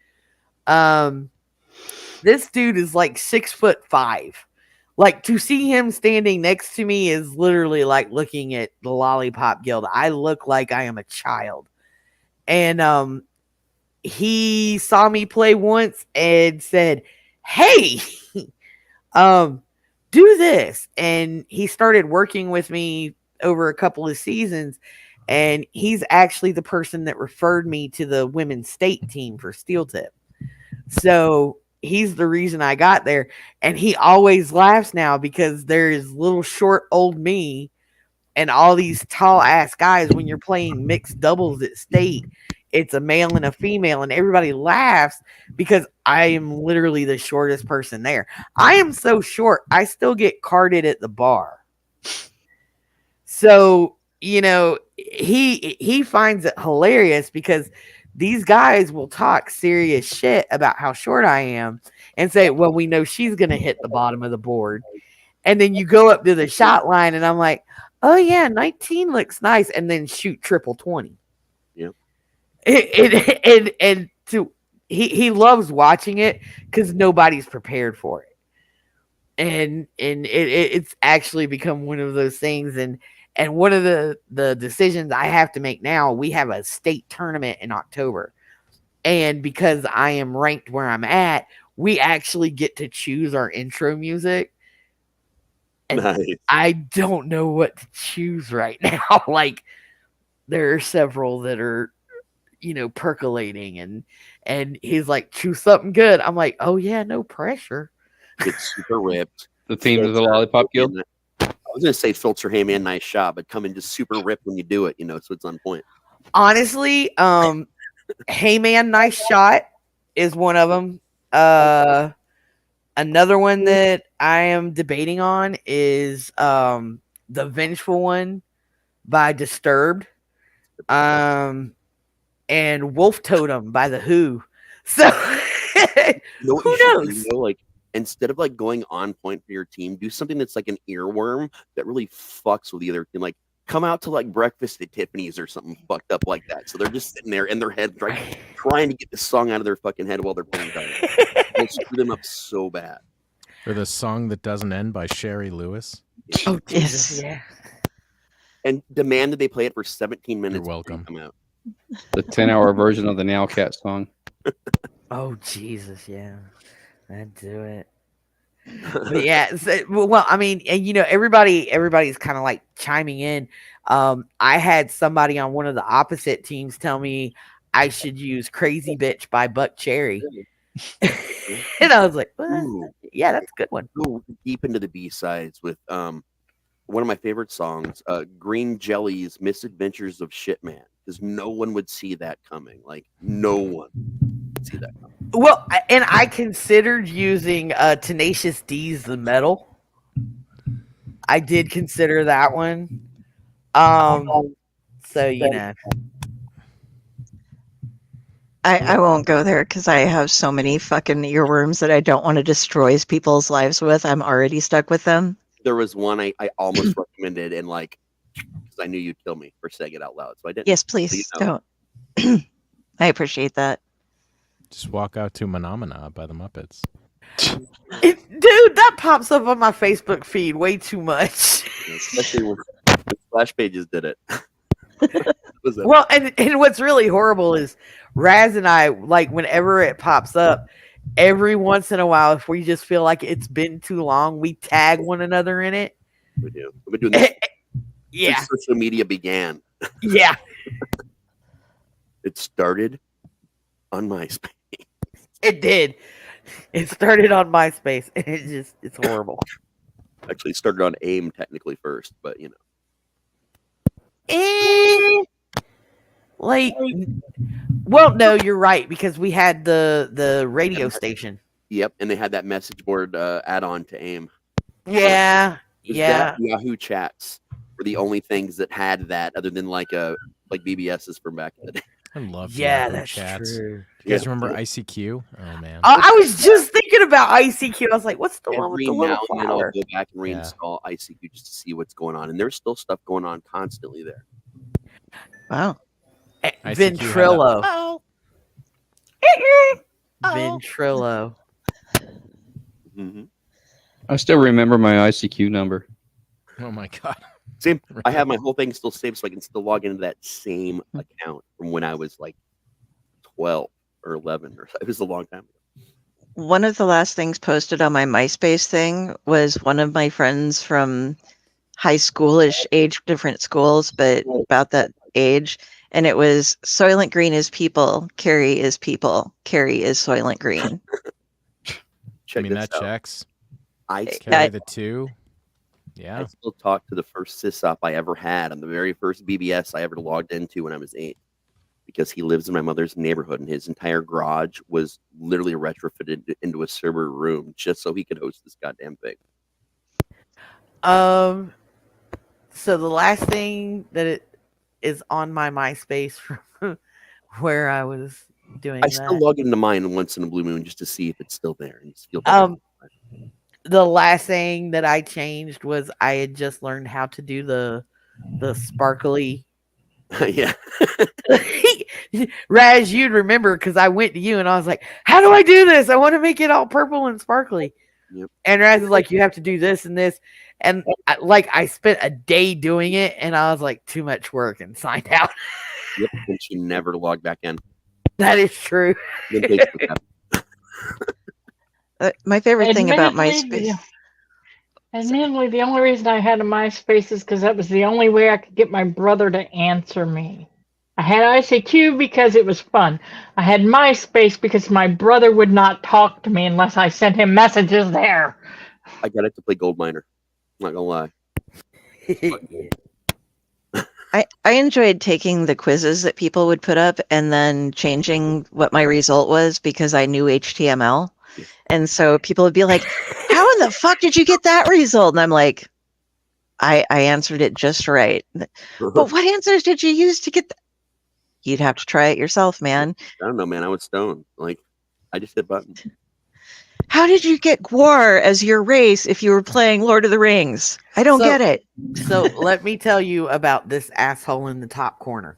L: this dude is like 6'5". Like, to see him standing next to me is literally like looking at the Lollipop Guild. I look like I am a child. And he saw me play once and said, "Hey, do this." And he started working with me over a couple of seasons, and he's actually the person that referred me to the women's state team for Steel Tip. So he's the reason I got there. And he always laughs now because there is little short old me and all these tall ass guys. When you're playing mixed doubles at state, it's a male and a female, and everybody laughs because I am literally the shortest person there. I am so short, I still get carded at the bar. So, you know, he finds it hilarious because these guys will talk serious shit about how short I am and say, "Well, we know she's going to hit the bottom of the board." And then you go up to the shot line and I'm like, "Oh yeah, 19 looks nice," and then shoot triple 20.
E: Yeah.
L: And he loves watching it because nobody's prepared for it. And it's actually become one of those things. And one of the decisions I have to make now, we have a state tournament in October. And because I am ranked where I'm at, we actually get to choose our intro music. And
E: Nice.
L: I don't know what to choose right now. Like, there are several that are, you know, percolating, and he's like, "Choose something good." I'm like, "Oh yeah, no pressure."
E: It's super ripped.
H: The theme of the Lollipop Guild.
E: I was gonna say filter, hey man, nice shot, but come in just super ripped when you do it, you know, so it's on point.
L: Honestly, "Hey man, nice shot" is one of them. Another one that I am debating on is "The Vengeful One" by Disturbed. And "Wolf Totem" by The Who. So who knows?
E: You know, like, instead of like going on point for your team, do something that's like an earworm that really fucks with the other team. Like come out to like breakfast at Tiffany's or something fucked up like that. So they're just sitting there in their head trying to get the song out of their fucking head while they're playing Dynamite. They'll screw them up so bad.
J: Or The Song That Doesn't End by Sherry Lewis.
L: Oh, Jesus, yeah.
E: And demand that they play it for 17 minutes.
J: You're welcome.
E: Come out.
H: The 10-hour version of the Now Cat song.
L: Oh, Jesus, yeah. I'd do it. But yeah, well, I mean, and everybody's kind of like chiming in. I had somebody on one of the opposite teams tell me I should use Crazy Bitch by Buck Cherry. And I was like, well, yeah, that's a good one.
E: Go deep into the B-sides with one of my favorite songs, Green Jelly's Misadventures of Shitman, because no one would see that coming. Like, no one would see that coming.
L: Well, and I considered using Tenacious D's The Metal. I did consider that one. So,
B: I won't go there because I have so many fucking earworms that I don't want to destroy people's lives with. I'm already stuck with them.
E: There was one I almost recommended, and like, because I knew you'd kill me for saying it out loud, so I didn't.
B: Yes, please don't. I appreciate that.
J: Just walk out to Phenomena by the Muppets.
L: Dude, that pops up on my Facebook feed way too much.
E: Especially when Splash Pages did it.
L: Well, and what's really horrible is Raz and I, like, whenever it pops up, every once in a while, if we just feel like it's been too long, we tag one another in it.
E: We do. We've been doing this
L: yeah.
E: since social media began.
L: Yeah.
E: It started on MySpace.
L: It did. It started on MySpace. It's horrible.
E: Actually, it started on AIM technically first, but
L: well, no, you're right, because we had the radio station.
E: Yep, and they had that message board add-on to AIM.
L: Yeah,
E: That Yahoo chats were the only things that had that, other than like BBS's from back in the day.
J: I love
L: Yeah,
J: Yahoo
L: that's
J: chats.
L: true.
J: You guys remember ICQ? Oh man.
L: I was just thinking about ICQ. I was like, what's the one with
E: Every
L: the little
E: now and then I'll
L: flower?
E: go back and reinstall ICQ just to see what's going on, and there's still stuff going on constantly there.
B: Wow.
L: Ventrilo.
A: Oh.
L: Ventrilo.
E: Mm-hmm.
H: I still remember my ICQ number.
J: Oh my god.
E: Same. I have my whole thing still saved, so I can still log into that same account from when I was like 12 or 11, or it was a long time ago.
B: One of the last things posted on my MySpace thing was one of my friends from high schoolish age, different schools, but about that age. And it was Soylent Green is people, Kari is people, Kari is Soylent Green.
J: I mean, that
E: out.
J: checks.
E: Carry
J: Carry the two. Yeah.
E: I still talk to the first sysop I ever had on the very first BBS I ever logged into when I was 8, because he lives in my mother's neighborhood, and his entire garage was literally retrofitted into a server room just so he could host this goddamn thing.
L: So the last thing that it is on my MySpace from where I was doing
E: I still
L: that.
E: log into mine once in a blue moon just to see if it's still there and just feel better.
L: The last thing that I changed was I had just learned how to do the sparkly.
E: Yeah.
L: Raz, you'd remember, because I went to you and I was like, how do I do this? I want to make it all purple and sparkly.
E: Yep.
L: And Raz is like, you have to do this and this. And I spent a day doing it, and I was like, too much work, and signed out.
E: Yep, and she never logged back in.
L: That is true.
B: My favorite thing about
F: Admittedly,
B: MySpace.
F: Admittedly, the only reason I had a MySpace is because that was the only way I could get my brother to answer me. I had ICQ because it was fun. I had MySpace because my brother would not talk to me unless I sent him messages there.
E: I got it to play Gold Miner. I'm not gonna lie.
B: I enjoyed taking the quizzes that people would put up and then changing what my result was because I knew HTML. And so people would be like, how in the fuck did you get that result? And I'm like, I answered it just right. But what answers did you use to get that? You'd have to try it yourself, man.
E: I don't know, man. I was stoned. Like, I just hit buttons.
B: How did you get Gwar as your race if you were playing Lord of the Rings? I don't get it.
L: So let me tell you about this asshole in the top corner.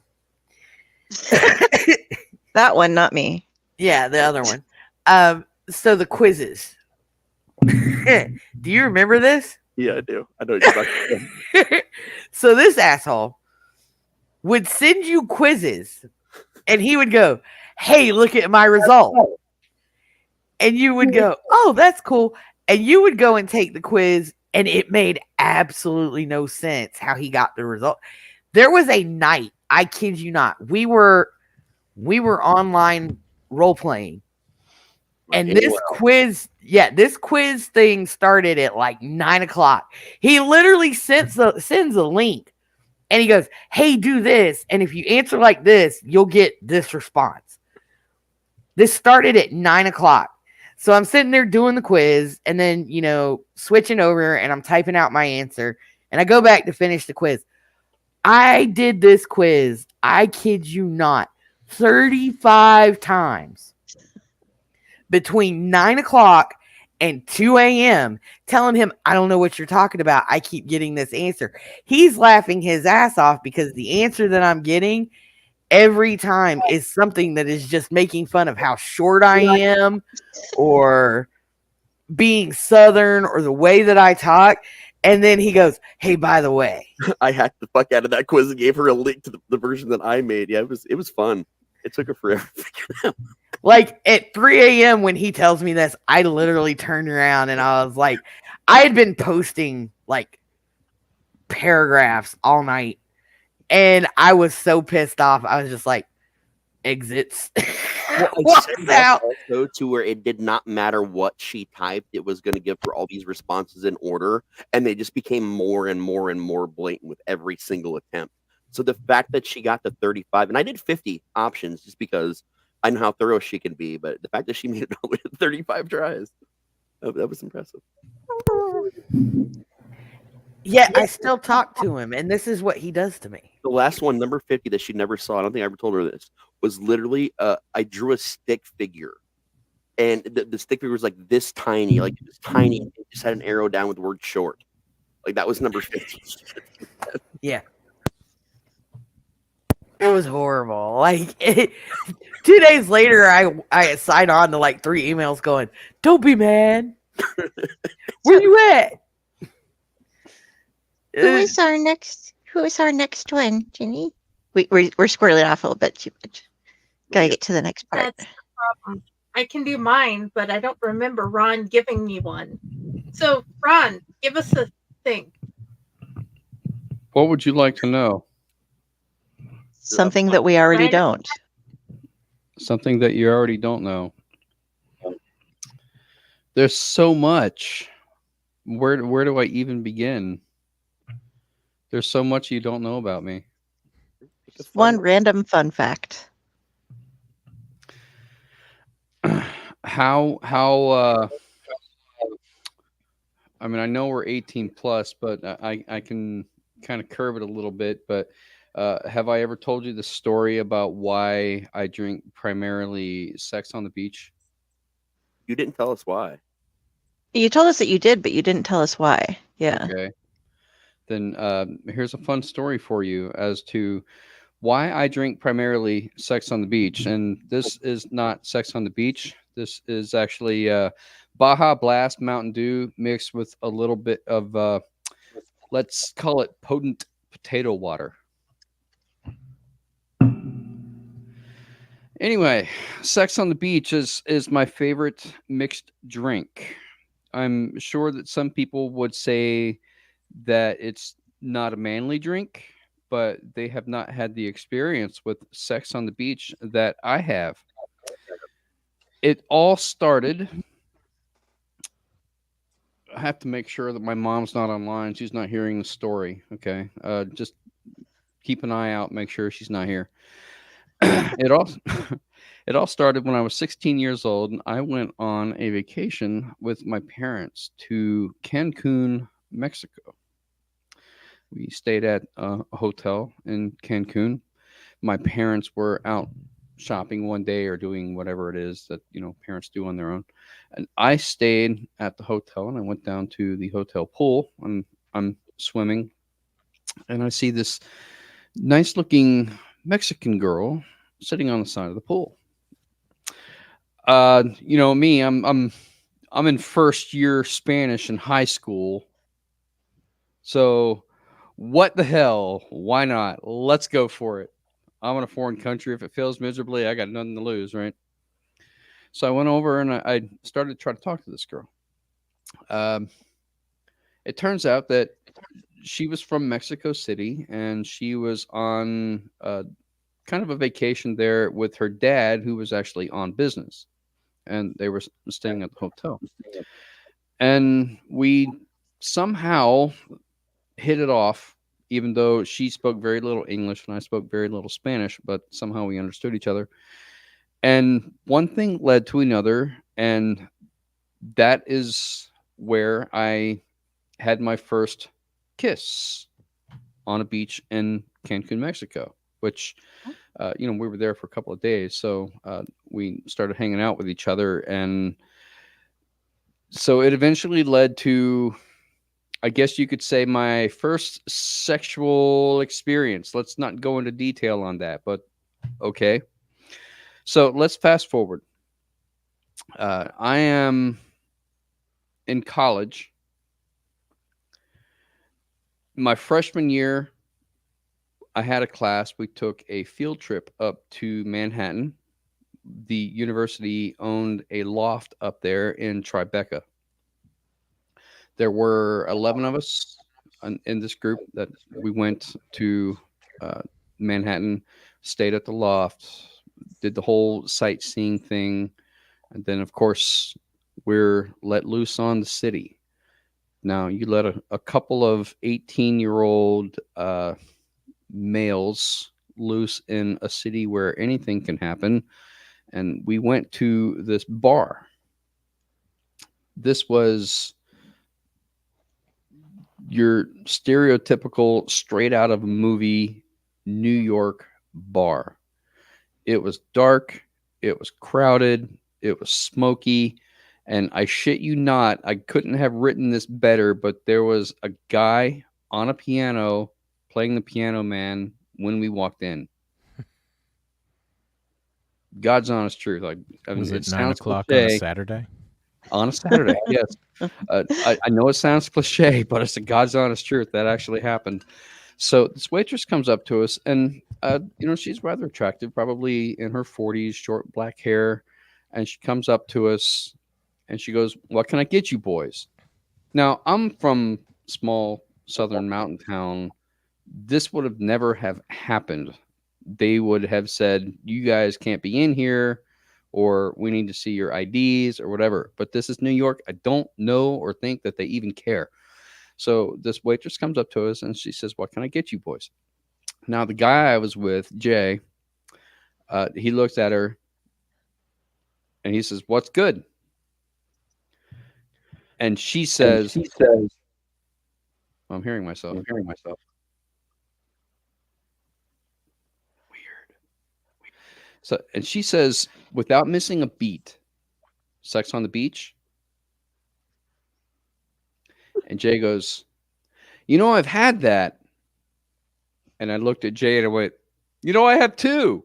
B: That one, not me.
L: Yeah, the other one. So the quizzes. Do you remember this?
E: Yeah, I do. I know what you're talking about.
L: So this asshole would send you quizzes and he would go, "Hey, look at my result." And you would go, "Oh, that's cool." And you would go and take the quiz and it made absolutely no sense how he got the result. There was a night, I kid you not, we were online role playing. And this quiz thing started at like 9:00. He literally sends a link and he goes, "Hey, do this. And if you answer like this, you'll get this response." This started at 9:00. So I'm sitting there doing the quiz and then, switching over and I'm typing out my answer and I go back to finish the quiz. I did this quiz, I kid you not, 35 times between 9:00 and 2 a.m. telling him, "I don't know what you're talking about. I keep getting this answer." He's laughing his ass off because the answer that I'm getting every time is something that is just making fun of how short I am or being Southern or the way that I talk. And then he goes, "Hey, by the way."
E: I hacked the fuck out of that quiz and gave her a link to the version that I made. Yeah, it was fun. It took her forever to figure it out.
L: Like at 3 a.m. when he tells me this, I literally turned around and I was like, I had been posting like paragraphs all night. And I was so pissed off. I was just like, exits.
E: Walks out. Also, to where it did not matter what she typed, it was going to give her all these responses in order, and they just became more and more and more blatant with every single attempt. So the fact that she got to 35, and I did 50 options just because I know how thorough she can be, but the fact that she made it all the way to 35 tries, that was impressive.
L: Yeah, I still talk to him, and this is what he does to me.
E: The last one, number 50, that she never saw, I don't think I ever told her this, was literally I drew a stick figure. And the stick figure was like this tiny, like it was tiny. It just had an arrow down with the word short. Like that was number 50.
L: Yeah. It was horrible. Like 2 days later, I signed on to like 3 emails going, "Don't be mad. Where you at?"
P: Who is our next one, Jenny?
B: We're squirreling off a little bit too much. Gotta get to the next part.
A: That's the problem. I can do mine, but I don't remember Ron giving me one. So, Ron, give us a thing.
H: What would you like to know?
B: Something that we already don't.
H: Something that you already don't know. There's so much. Where do I even begin? There's so much you don't know about me.
B: One random fun fact.
H: How I mean, I know we're 18 plus, but I can kind of curve it a little bit. But have I ever told you the story about why I drink primarily Sex on the Beach?
E: You didn't tell us why.
B: You told us that you did, but you didn't tell us why. Yeah.
H: Okay. Then here's a fun story for you as to why I drink primarily Sex on the Beach. And this is not Sex on the Beach. This is actually Baja Blast Mountain Dew mixed with a little bit of, let's call it potent potato water. Anyway, Sex on the Beach is my favorite mixed drink. I'm sure that some people would say that it's not a manly drink, but they have not had the experience with Sex on the Beach that I have. It all started. I have to make sure that my mom's not online. She's not hearing the story. Okay. Just keep an eye out. Make sure she's not here. It all started when I was 16 years old, and I went on a vacation with my parents to Cancun, Mexico. We stayed at a hotel in Cancun. My parents were out shopping one day or doing whatever it is that, you know, parents do on their own. And I stayed at the hotel, and I went down to the hotel pool, and I'm swimming, and I see this nice looking Mexican girl sitting on the side of the pool. You know me, I'm in first year Spanish in high school. So what the hell? Why not? Let's go for it. I'm in a foreign country. If it fails miserably, I got nothing to lose, right? So I went over and I started to try to talk to this girl. It turns out that she was from Mexico City, and she was on kind of a vacation there with her dad, who was actually on business, and they were staying at the hotel. And we somehow hit it off, even though she spoke very little English and I spoke very little Spanish, but somehow we understood each other. And one thing led to another, and that is where I had my first kiss on a beach in Cancun, Mexico, which, you know, we were there for a couple of days. So we started hanging out with each other. And so it eventually led to, I guess you could say, my first sexual experience. Let's not go into detail on that, but okay. So let's fast forward. I am in college. My freshman year, I had a class. We took a field trip up to Manhattan. The university owned a loft up there in Tribeca. There were 11 of us in this group that we went to Manhattan, stayed at the loft, did the whole sightseeing thing. And then, of course, we're let loose on the city. Now, you let a couple of 18-year-old males loose in a city where anything can happen. And we went to this bar. This was your stereotypical, straight out of a movie, New York bar. It was dark. It was crowded. It was smoky. And I shit you not, I couldn't have written this better, but there was a guy on a piano playing the piano man when we walked in. God's honest truth. Like, I mean,
J: Was it 9
H: sounds
J: o'clock
H: cliche.
J: on a Saturday?
H: On a Saturday, yes. I know it sounds cliche, but it's the God's honest truth. That actually happened. So this waitress comes up to us, and you know, she's rather attractive, probably in her 40s, short black hair, and she comes up to us, and she goes, "What can I get you boys?" Now, I'm from small southern mountain town. This would have never have happened. They would have said, "You guys can't be in here," or "We need to see your IDs," or whatever. But this is New York. I don't know or think that they even care. So this waitress comes up to us and she says, "What can I get you boys?" Now, the guy I was with, Jay, he looks at her and he says, "What's good?" And she says, I'm hearing myself. So, and she says, without missing a beat, "Sex on the beach?" And Jay goes, "You know, I've had that." And I looked at Jay and I went, "You know, I have too."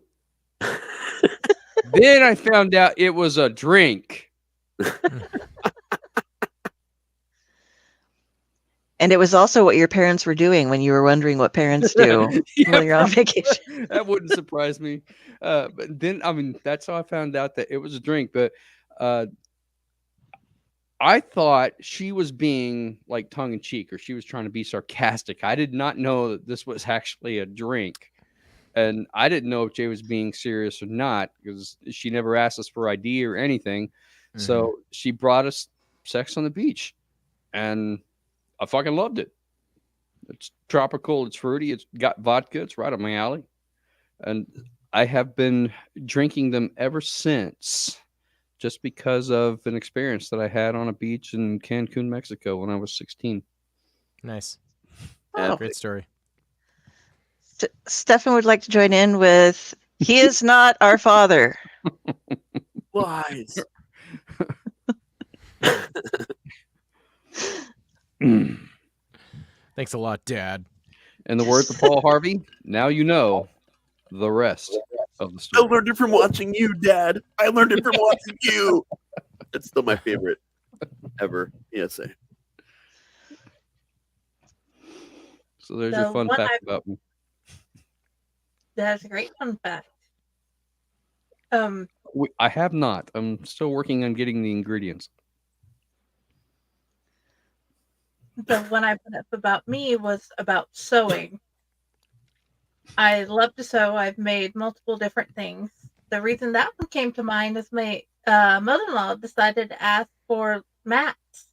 H: Then I found out it was a drink.
B: And it was also what your parents were doing when you were wondering what parents do when you're on vacation.
H: That wouldn't surprise me. But then, I mean, that's how I found out that it was a drink. But I thought she was being like tongue in cheek, or she was trying to be sarcastic. I did not know that this was actually a drink. And I didn't know if Jay was being serious or not, because she never asked us for ID or anything. Mm-hmm. So she brought us Sex on the Beach. And I fucking loved it. It's tropical. It's fruity. It's got vodka. It's right up my alley. And I have been drinking them ever since, just because of an experience that I had on a beach in Cancun, Mexico when I was 16.
J: Nice.
B: Oh.
J: Great story.
B: Stefan would like to join in with He is not our father.
E: Lies.
J: Thanks a lot, Dad.
H: In the words of Paul Harvey, now you know the rest of the
E: I
H: story.
E: learned it from watching you, Dad. I learned it from watching you. It's still my favorite ever PSA.
H: So there's
A: So
H: your fun
A: what
H: fact
A: I-
H: about me.
A: That's a great fun fact.
H: I have not. I'm still working on getting the ingredients.
A: The one I put up about me was about sewing. I love to sew. I've made multiple different things. The reason that one came to mind is my mother-in-law decided to ask for mats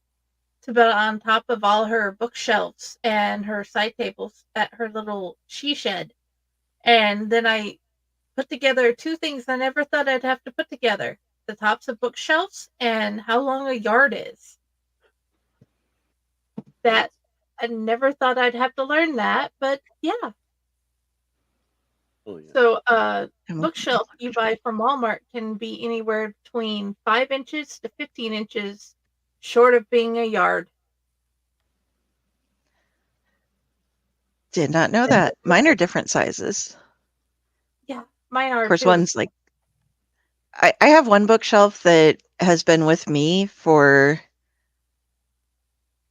A: to put on top of all her bookshelves and her side tables at her little she shed. And then I put together two things I never thought I'd have to put together: the tops of bookshelves and how long a yard is. That I never thought I'd have to learn that, but yeah.
E: Oh, yeah.
A: So bookshelf you buy from Walmart can be anywhere between 5 inches to 15 inches short of being a yard.
B: Did not know that. Mine are different sizes.
A: Yeah, mine are
B: Of course,
A: too.
B: one's like I have one bookshelf that has been with me for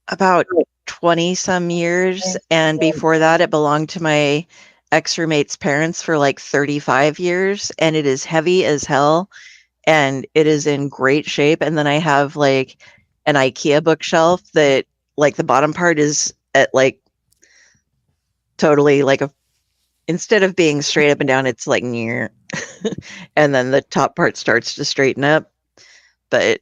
B: about 20 some years, and before that it belonged to my ex-roommate's parents for like 35 years, and it is heavy as hell and it is in great shape. And then I have like an IKEA bookshelf that like the bottom part is at like totally like a, instead of being straight up and down, it's like near and then the top part starts to straighten up. But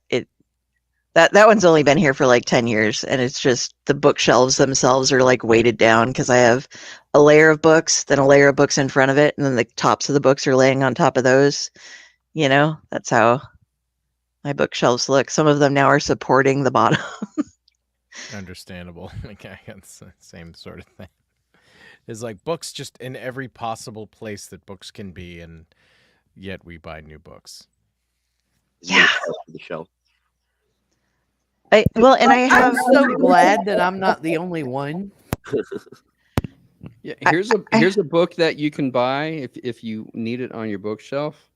B: that one's only been here for like 10 years, and it's just the bookshelves themselves are like weighted down because I have a layer of books, then a layer of books in front of it, and then the tops of the books are laying on top of those. You know, that's how my bookshelves look. Some of them now are supporting the bottom.
J: Understandable. Like, it's the same sort of thing. It's like books just in every possible place that books can be, and yet we buy new books.
B: Yeah.
E: The shelf.
B: And I have.
L: I'm so glad that I'm not the only one.
H: Yeah, here's a book that you can buy if you need it on your bookshelf.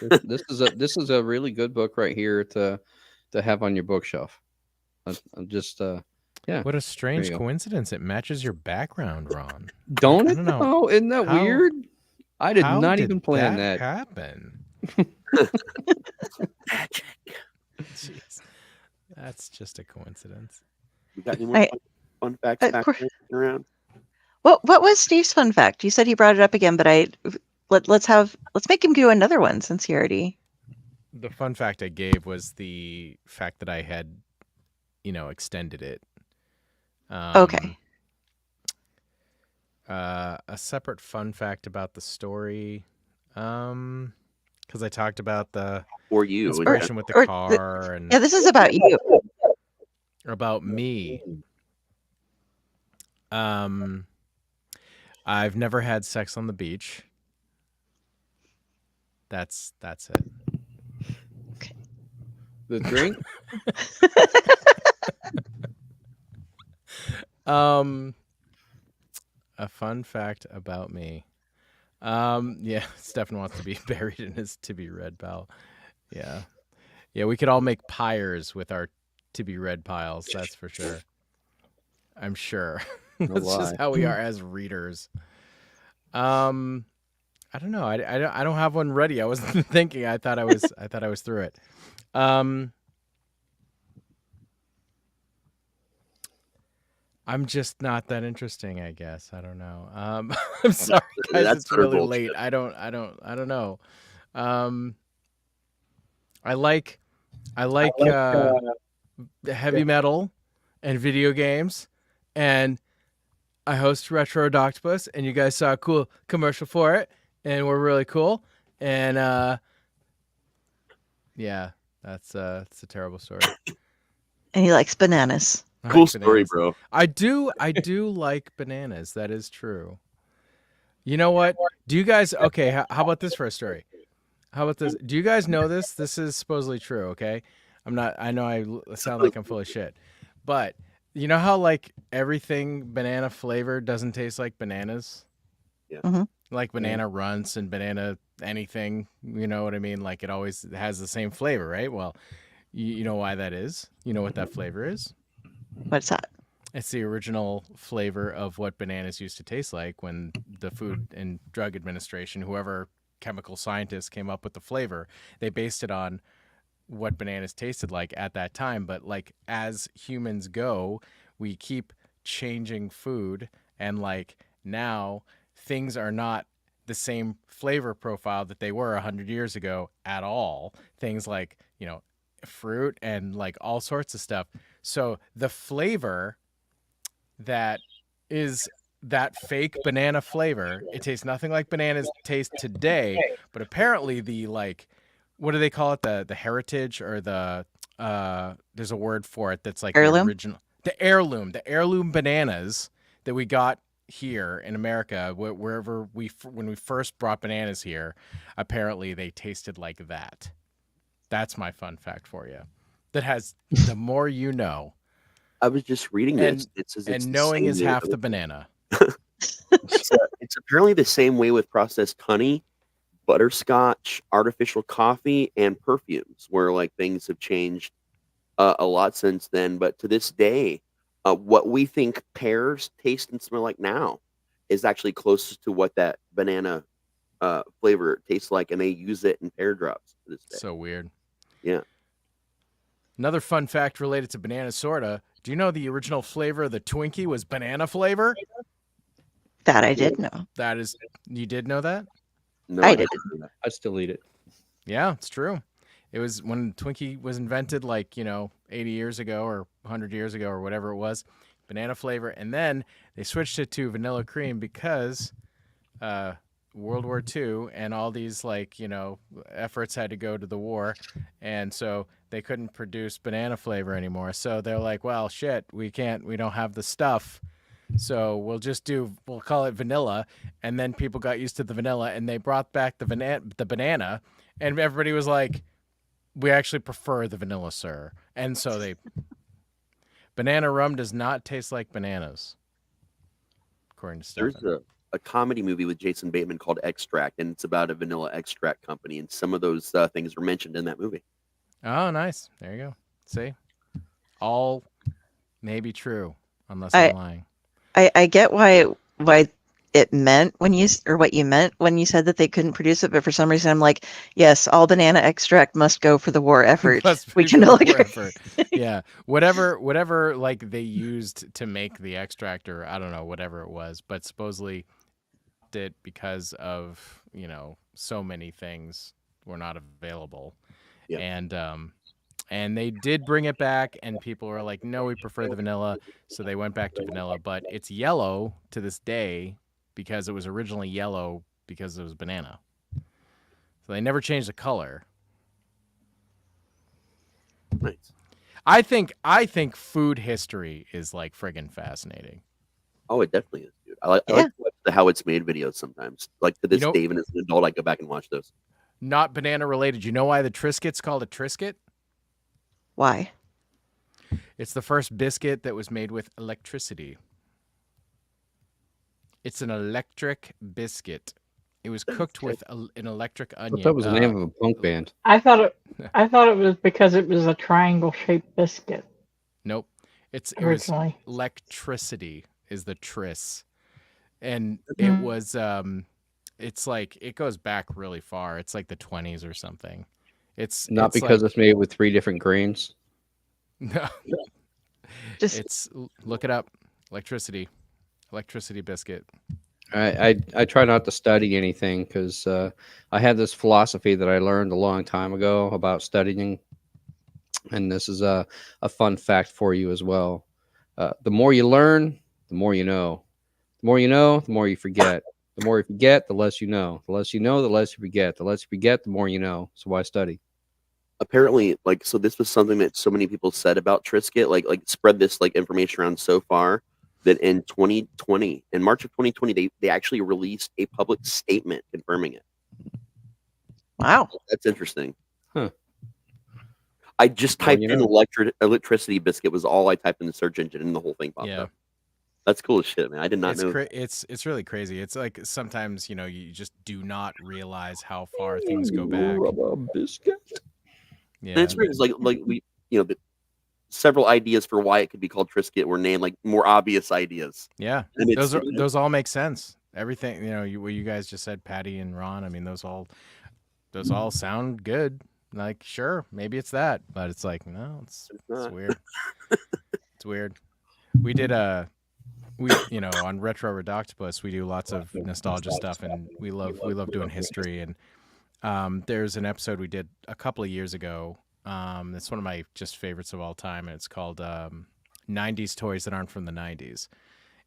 H: This is a really good book right here to have on your bookshelf. I'm just yeah.
J: What a strange coincidence! It matches your background, Ron.
H: Don't
J: I
H: it?
J: don't know.
H: Oh, isn't that weird? I did
J: how
H: not
J: did
H: even plan that.
J: Happen. Magic. Jeez. That's just a coincidence.
E: We got any more fun facts back around?
B: What was Steve's fun fact? You said he brought it up again, but let's make him do another one since he already.
J: The fun fact I gave was the fact that I had, extended it.
B: Okay.
J: A separate fun fact about the story, because I talked about the inspiration with the car and
B: this is about you.
J: About me. I've never had sex on the beach. That's it.
B: Okay.
H: The drink?
J: A fun fact about me. Yeah, Stefan wants to be buried in his to be read pile. Yeah. Yeah, we could all make pyres with our to be read piles, that's for sure. I'm sure. That's just how we are as readers. I don't know. I don't have one ready. I wasn't thinking. I thought I was through it. I'm just not that interesting, I guess. I don't know. I'm sorry, guys. It's really late. I don't know. I like heavy metal and video games, and I host Retro Octopus, and you guys saw a cool commercial for it, and we're really cool. And yeah, it's a terrible story.
B: And he likes bananas.
E: Cool story, bro.
J: I do like bananas. That is true. You know what? Do you guys? Okay, how about this for a story? How about this? Do you guys know this? This is supposedly true. Okay, I'm not. I know I sound like I'm full of shit, but you know how like everything banana flavored doesn't taste like bananas.
E: Yeah.
B: Mhm.
J: Like banana runts and banana anything. You know what I mean? Like it always has the same flavor, right? Well, you know why that is? You know what that flavor is?
B: What's that?
J: It's the original flavor of what bananas used to taste like when the Food and Drug Administration, whoever chemical scientists came up with the flavor, they based it on what bananas tasted like at that time. But like as humans go, we keep changing food, and like now things are not the same flavor profile that they were 100 years ago at all. Things like, you know, fruit and like all sorts of stuff. So the flavor that is that fake banana flavor, it tastes nothing like bananas taste today, but apparently the like, what do they call it, the heritage or the there's a word for it that's like
B: Heirloom?
J: the original, the heirloom bananas that we got here in America, wherever when we first brought bananas here, apparently they tasted like that. That's my fun fact for you, that has the more you know.
E: I was just reading this. It says it's
J: and
E: the
J: knowing
E: same
J: is
E: way
J: half
E: with-
J: the banana.
E: It's apparently the same way with processed honey, butterscotch, artificial coffee, and perfumes, where like things have changed a lot since then. But to this day, what we think pears taste and smell like now is actually closest to what that banana flavor tastes like, and they use it in pear drops to this day.
J: So weird.
E: Yeah.
J: Another fun fact related to banana soda. Do you know the original flavor of the Twinkie was banana flavor?
B: That I did know.
J: That is, you did know that?
E: No,
B: I did.
H: I'd still eat it.
J: Yeah, it's true. It was when Twinkie was invented, like, 80 years ago or 100 years ago or whatever it was, banana flavor. And then they switched it to vanilla cream because World War II and all these, efforts had to go to the war. And so they couldn't produce banana flavor anymore. So they're like, well, shit, we don't have the stuff. So we'll call it vanilla. And then people got used to the vanilla and they brought back the banana, and everybody was like, we actually prefer the vanilla, sir. And so banana rum does not taste like bananas, according to Stefan.
E: There's a comedy movie with Jason Bateman called Extract, and it's about a vanilla extract company, and some of those things were mentioned in that movie.
J: Oh, nice. There you go. See? All may be true, unless I'm lying.
B: I get why it meant what you meant when you said that they couldn't produce it, but for some reason I'm like, yes, all banana extract must go for the war effort. We can all agree.
J: Yeah, whatever like they used to make the extract, or I don't know, whatever it was, but supposedly it because of so many things were not available.
E: Yeah.
J: And they did bring it back, and people were like, no, we prefer the vanilla. So they went back to vanilla, but it's yellow to this day because it was originally yellow because it was banana. So they never changed the color.
E: Nice.
J: I think food history is like friggin' fascinating.
E: Oh, it definitely is, dude. I like to watch the How It's Made videos sometimes. Like to this day, even as an adult, I go back and watch those.
J: Not banana related. You know why the Triscuit's called a Triscuit?
B: Why?
J: It's the first biscuit that was made with electricity. It's an electric biscuit. It was cooked with an electric onion.
H: That was the name of a punk band.
F: I thought it was because it was a triangle-shaped biscuit.
J: Nope. It was
F: Originally.
J: electricity is the tris. And it was it's like it goes back really far. It's like the 20s or something. It's
H: because it's made with 3 different grains.
J: No. Look it up. Electricity biscuit.
H: I try not to study anything because I had this philosophy that I learned a long time ago about studying, and this is a fun fact for you as well. The more you learn, the more you know. The more you know, the more you forget. The more you forget, the less you know. The less you know, the less you forget. The less you forget, the more you know. So why study?
E: Apparently, so this was something that so many people said about Triscuit, like spread this information around so far. that in 2020, in March of 2020, they actually released a public statement confirming it.
B: Wow.
E: That's interesting.
H: Huh.
E: I just
H: Well,
E: typed
H: you
E: in
H: know.
E: electricity biscuit was all I typed in the search engine, and the whole thing popped
J: Yeah.
E: up. That's cool as shit, man. I did not know.
J: It's really crazy. It's like sometimes, you know, you just do not realize how far things go back.
H: Biscuit.
J: Yeah.
E: And it's weird. It's like we, you know, several ideas for why it could be called Triscuit were named, like more obvious ideas.
J: Yeah.
E: And it's,
J: Those all make sense. Everything, you know, what you guys just said, Patty and Ron, I mean, those all sound good. Like, sure, maybe it's that, but it's like, no, it's weird. It's weird. We did you know, on Retro Redoctopus, we do lots of nostalgia stuff, and we love doing history. And there's an episode we did a couple of years ago. It's one of my just favorites of all time, and it's called 90s Toys That Aren't from the 90s.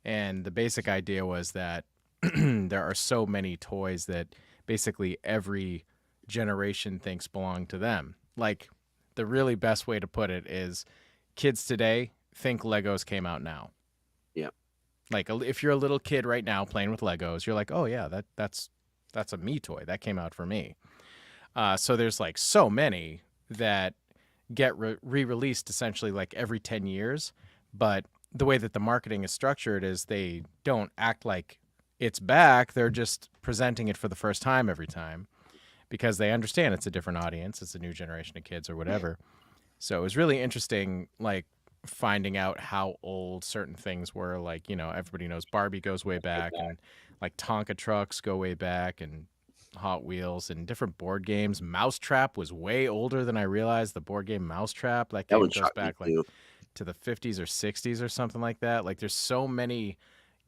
J: And the basic idea was that there are so many toys that basically every generation thinks belong to them. Like, the really best way to put it is kids today think Legos came out now.
E: Yeah.
J: Like, if you're a little kid right now playing with Legos, you're like, oh yeah, that's a me toy. That came out for me. So there's like so many that get re-released essentially like every 10 years. But the way that the marketing is structured is they don't act like it's back. They're just presenting it for the first time every time because they understand it's a different audience. It's a new generation of kids or whatever. So it was really interesting, like, finding out how old certain things were. Like, you know, everybody knows Barbie goes way back, and like Tonka trucks go way back, and Hot Wheels and different board games. Mousetrap was way older than I realized. The board game Mousetrap, that game goes back like to the 50s or 60s or something like that. Like, there's so many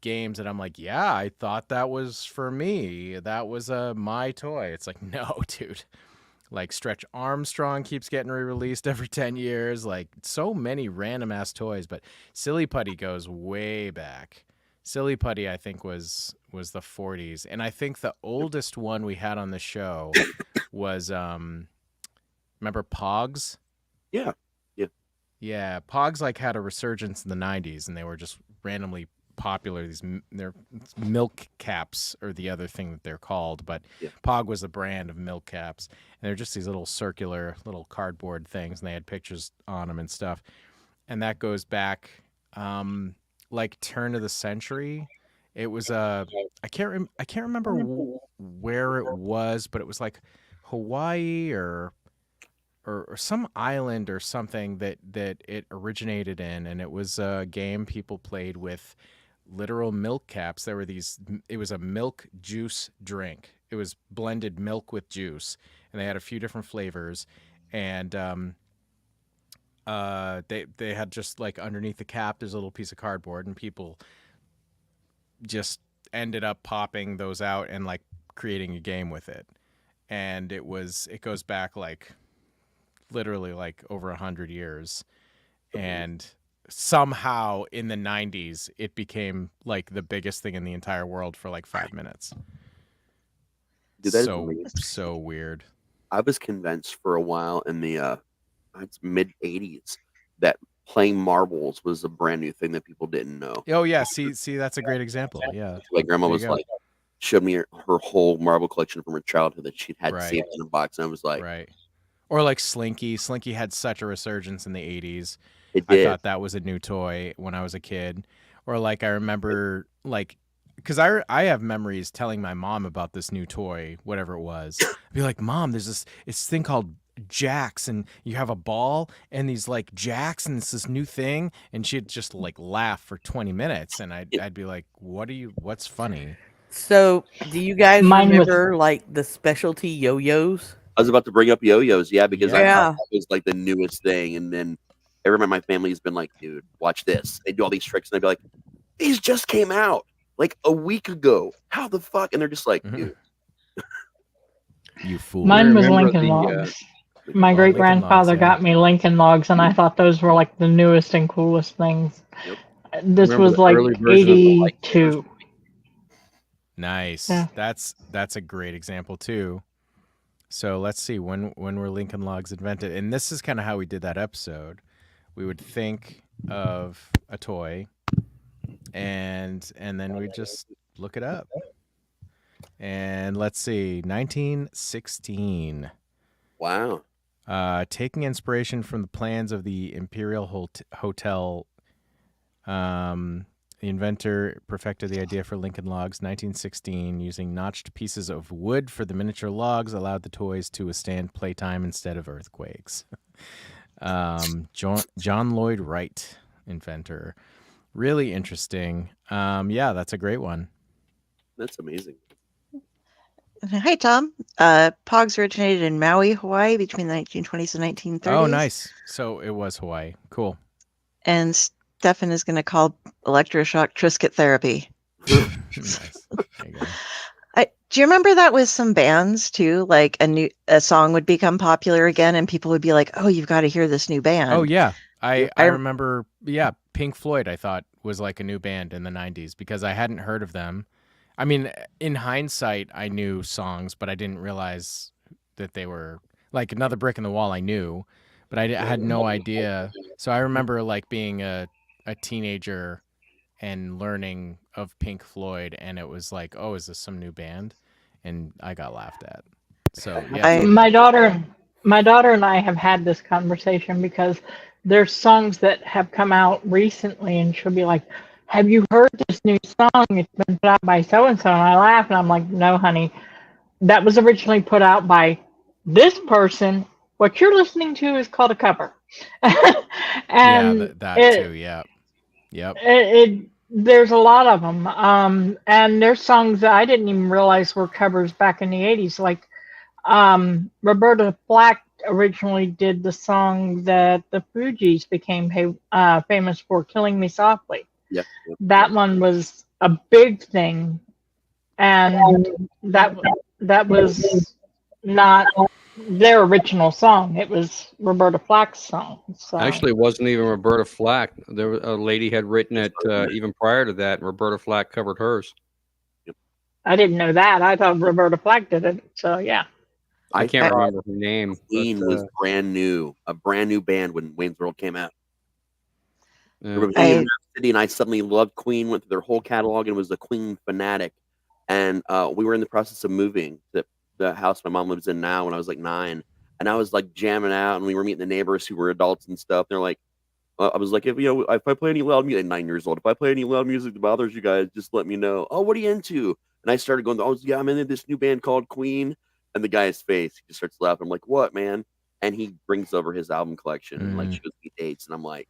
J: games that I'm like, yeah, I thought that was for me. That was my toy. It's like, no, dude. Like, Stretch Armstrong keeps getting re-released every 10 years. Like, so many random ass toys. But Silly Putty goes way back. Silly Putty, I think, was the 40s. And I think the oldest one we had on the show was, remember Pogs?
E: Yeah.
J: Yeah, Pogs like had a resurgence in the 90s, and they were just randomly popular. They're milk caps or the other thing that they're called, but Pog was the brand of milk caps, and they're just these little circular little cardboard things, and they had pictures on them and stuff. And that goes back like turn of the century. It was I can't remember where it was, but it was like Hawaii or some island or something that it originated in, and it was a game people played with literal milk caps. There were it was a milk juice drink. It was blended milk with juice, and they had a few different flavors, and they had just like underneath the cap there's a little piece of cardboard, and people just ended up popping those out and like creating a game with it. And it goes back like literally like over 100 years, and somehow in the 90s it became like the biggest thing in the entire world for like 5 minutes.
E: Dude, that is
J: so weird.
E: I was convinced for a while in the mid 80s that playing marbles was a brand new thing that people didn't know.
J: Oh yeah, see that's a great example. Yeah,
E: my grandma was like, showed me her whole marble collection from her childhood that she'd had
J: Right.
E: saved in a box, and I was like,
J: right. Or like Slinky. Slinky had such a resurgence in the 80s.
E: It
J: I
E: did.
J: thought that was a new toy when I was a kid. Or like I remember like, because I have memories telling my mom about this new toy, whatever it was. I'd be like, Mom, there's this thing called jacks, and you have a ball and these like jacks, and it's this new thing, and she'd just like laugh for 20 minutes, and I'd be like, what's funny?
L: So, do you guys remember like the specialty yo-yos?
E: I was about to bring up yo-yos, because I
L: Yeah.
E: thought that was like the newest thing, and then everyone in my family has been like, dude, watch this. They do all these tricks, and I'd be like, these just came out like a week ago. How the fuck? And they're just like, dude.
J: You fool.
F: Mine was Lincoln Logs. My great grandfather got me Lincoln Logs, and I thought those were like the newest and coolest things. This
H: Remember
F: was
H: the
F: like
H: early version of the Light
F: 82.
J: Nice.
F: Yeah.
J: That's a great example too. So let's see, when were Lincoln Logs invented? And this is kind of how we did that episode. We would think of a toy, and then we just look it up. And let's see, 1916.
E: Wow.
J: Taking inspiration from the plans of the Imperial Hotel, the inventor perfected the idea for Lincoln Logs. 1916, using notched pieces of wood for the miniature logs, allowed the toys to withstand playtime instead of earthquakes. John Lloyd Wright, inventor. Really interesting. Yeah, that's a great one.
E: That's amazing.
B: Hi, Tom. Pogs originated in Maui, Hawaii between the 1920s and 1930s.
J: Oh, nice. So it was Hawaii. Cool.
B: And Stefan is going to call electroshock Trisket therapy.
J: Nice. There you go.
B: Do you remember that with some bands too? Like a song would become popular again, and people would be like, "Oh, you've got to hear this new band."
J: Oh yeah, I remember. Yeah, Pink Floyd. I thought was like a new band in the 90s because I hadn't heard of them. I mean, in hindsight, I knew songs, but I didn't realize that they were like Another Brick in the Wall. I knew, but I had no idea. So I remember like being a teenager and learning of Pink Floyd, and it was like, oh, is this some new band? And I got laughed at. So yeah,
F: my daughter and I have had this conversation because there's songs that have come out recently, and she'll be like, "Have you heard this new song? It's been put out by so and so." And I laugh, and I'm like, "No, honey, that was originally put out by this person. What you're listening to is called a cover." And
J: yeah, that too. Yeah, yep.
F: There's a lot of them, and there's songs that I didn't even realize were covers back in the 80s. Like Roberta Flack originally did the song that the Fugees became famous for, "Killing Me Softly."
E: Yeah.
F: That one was a big thing, and that was not their original song. It was Roberta Flack's song. So.
H: Actually, it wasn't even Roberta Flack. There was a lady had written it even prior to that, and Roberta Flack covered hers.
F: I didn't know that. I thought Roberta Flack did it. So yeah.
H: I can't remember her name.
E: Queen was brand new, a brand new band when Wayne's World came out.
H: Yeah.
E: I remember being in that city, and I suddenly loved Queen. Went through their whole catalog and was a Queen fanatic. And we were in the process of moving to the house my mom lives in now when I was like 9, and I was like jamming out, and we were meeting the neighbors who were adults and stuff. They're like, I was like, if I play any loud music, 9 years old, if I play any loud music that bothers you guys, just let me know. Oh, what are you into? And I started going, oh yeah, I'm into this new band called Queen. And the guy's face, he just starts laughing. I'm like, what, man? And he brings over his album collection and like shows me dates, and I'm like,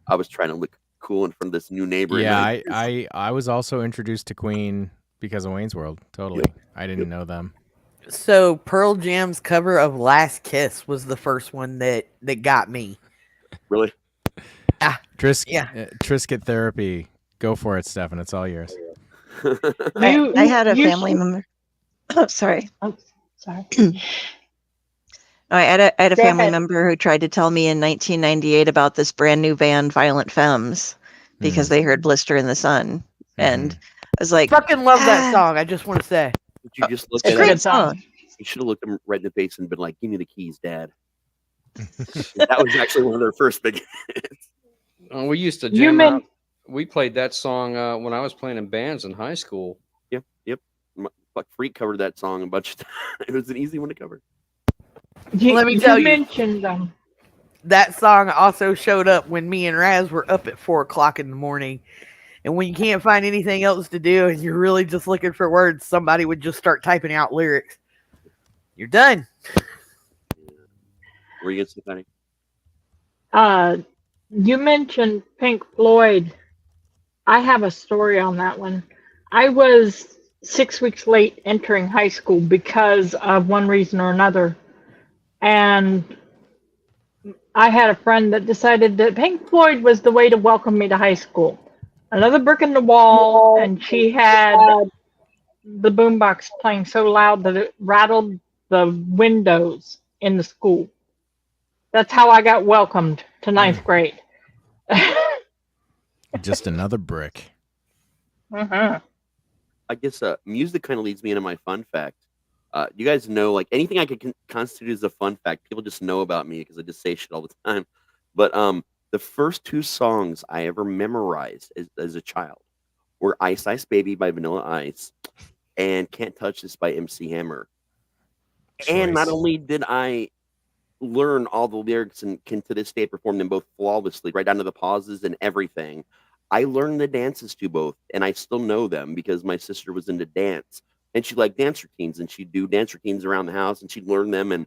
E: I was trying to look cool in front of this new neighbor.
J: Yeah, I was also introduced to Queen because of Wayne's World. Totally. Yep. I didn't know them.
L: So Pearl Jam's cover of Last Kiss was the first one that got me.
E: Really?
J: Trisket therapy. Go for it, Stefan. It's all yours.
B: I had a family member. Oh, sorry.
F: Oh, sorry.
B: I had a family member who tried to tell me in 1998 about this brand new band, Violent Femmes, because they heard "Blister in the Sun," and I was like,
L: "Fucking love that song." I just want to say,
E: did you just look
B: at
E: that
B: song?
E: You should have looked them right in the face and been like, "Give me the keys, Dad." That was actually one of their first big hits.
H: We used to jam out. We played that song when I was playing in bands in high school.
E: Yep. Fuck Freak covered that song a bunch of times. It was an easy one to cover.
L: Let me tell you,
F: mentioned
L: that song also showed up when me and Raz were up at 4:00 in the morning. And when you can't find anything else to do and you're really just looking for words, somebody would just start typing out lyrics. You're done.
E: Were you getting something?
F: You mentioned Pink Floyd. I have a story on that one. I was 6 weeks late entering high school because of one reason or another. And I had a friend that decided that Pink Floyd was the way to welcome me to high school. Another brick in the wall, and she had the boombox playing so loud that it rattled the windows in the school. That's how I got welcomed to 9th grade.
J: Just another brick.
F: Uh-huh.
E: I guess music kind of leads me into my fun fact. You guys know, like, anything I could constitute as a fun fact, people just know about me because I just say shit all the time. But The first 2 songs I ever memorized as a child were Ice Ice Baby by Vanilla Ice and Can't Touch This by MC Hammer. And not only did I learn all the lyrics and can to this day perform them both flawlessly, right down to the pauses and everything, I learned the dances to both, and I still know them because my sister was into dance. And she liked dance routines, and she'd do dance routines around the house, and she'd learn them, and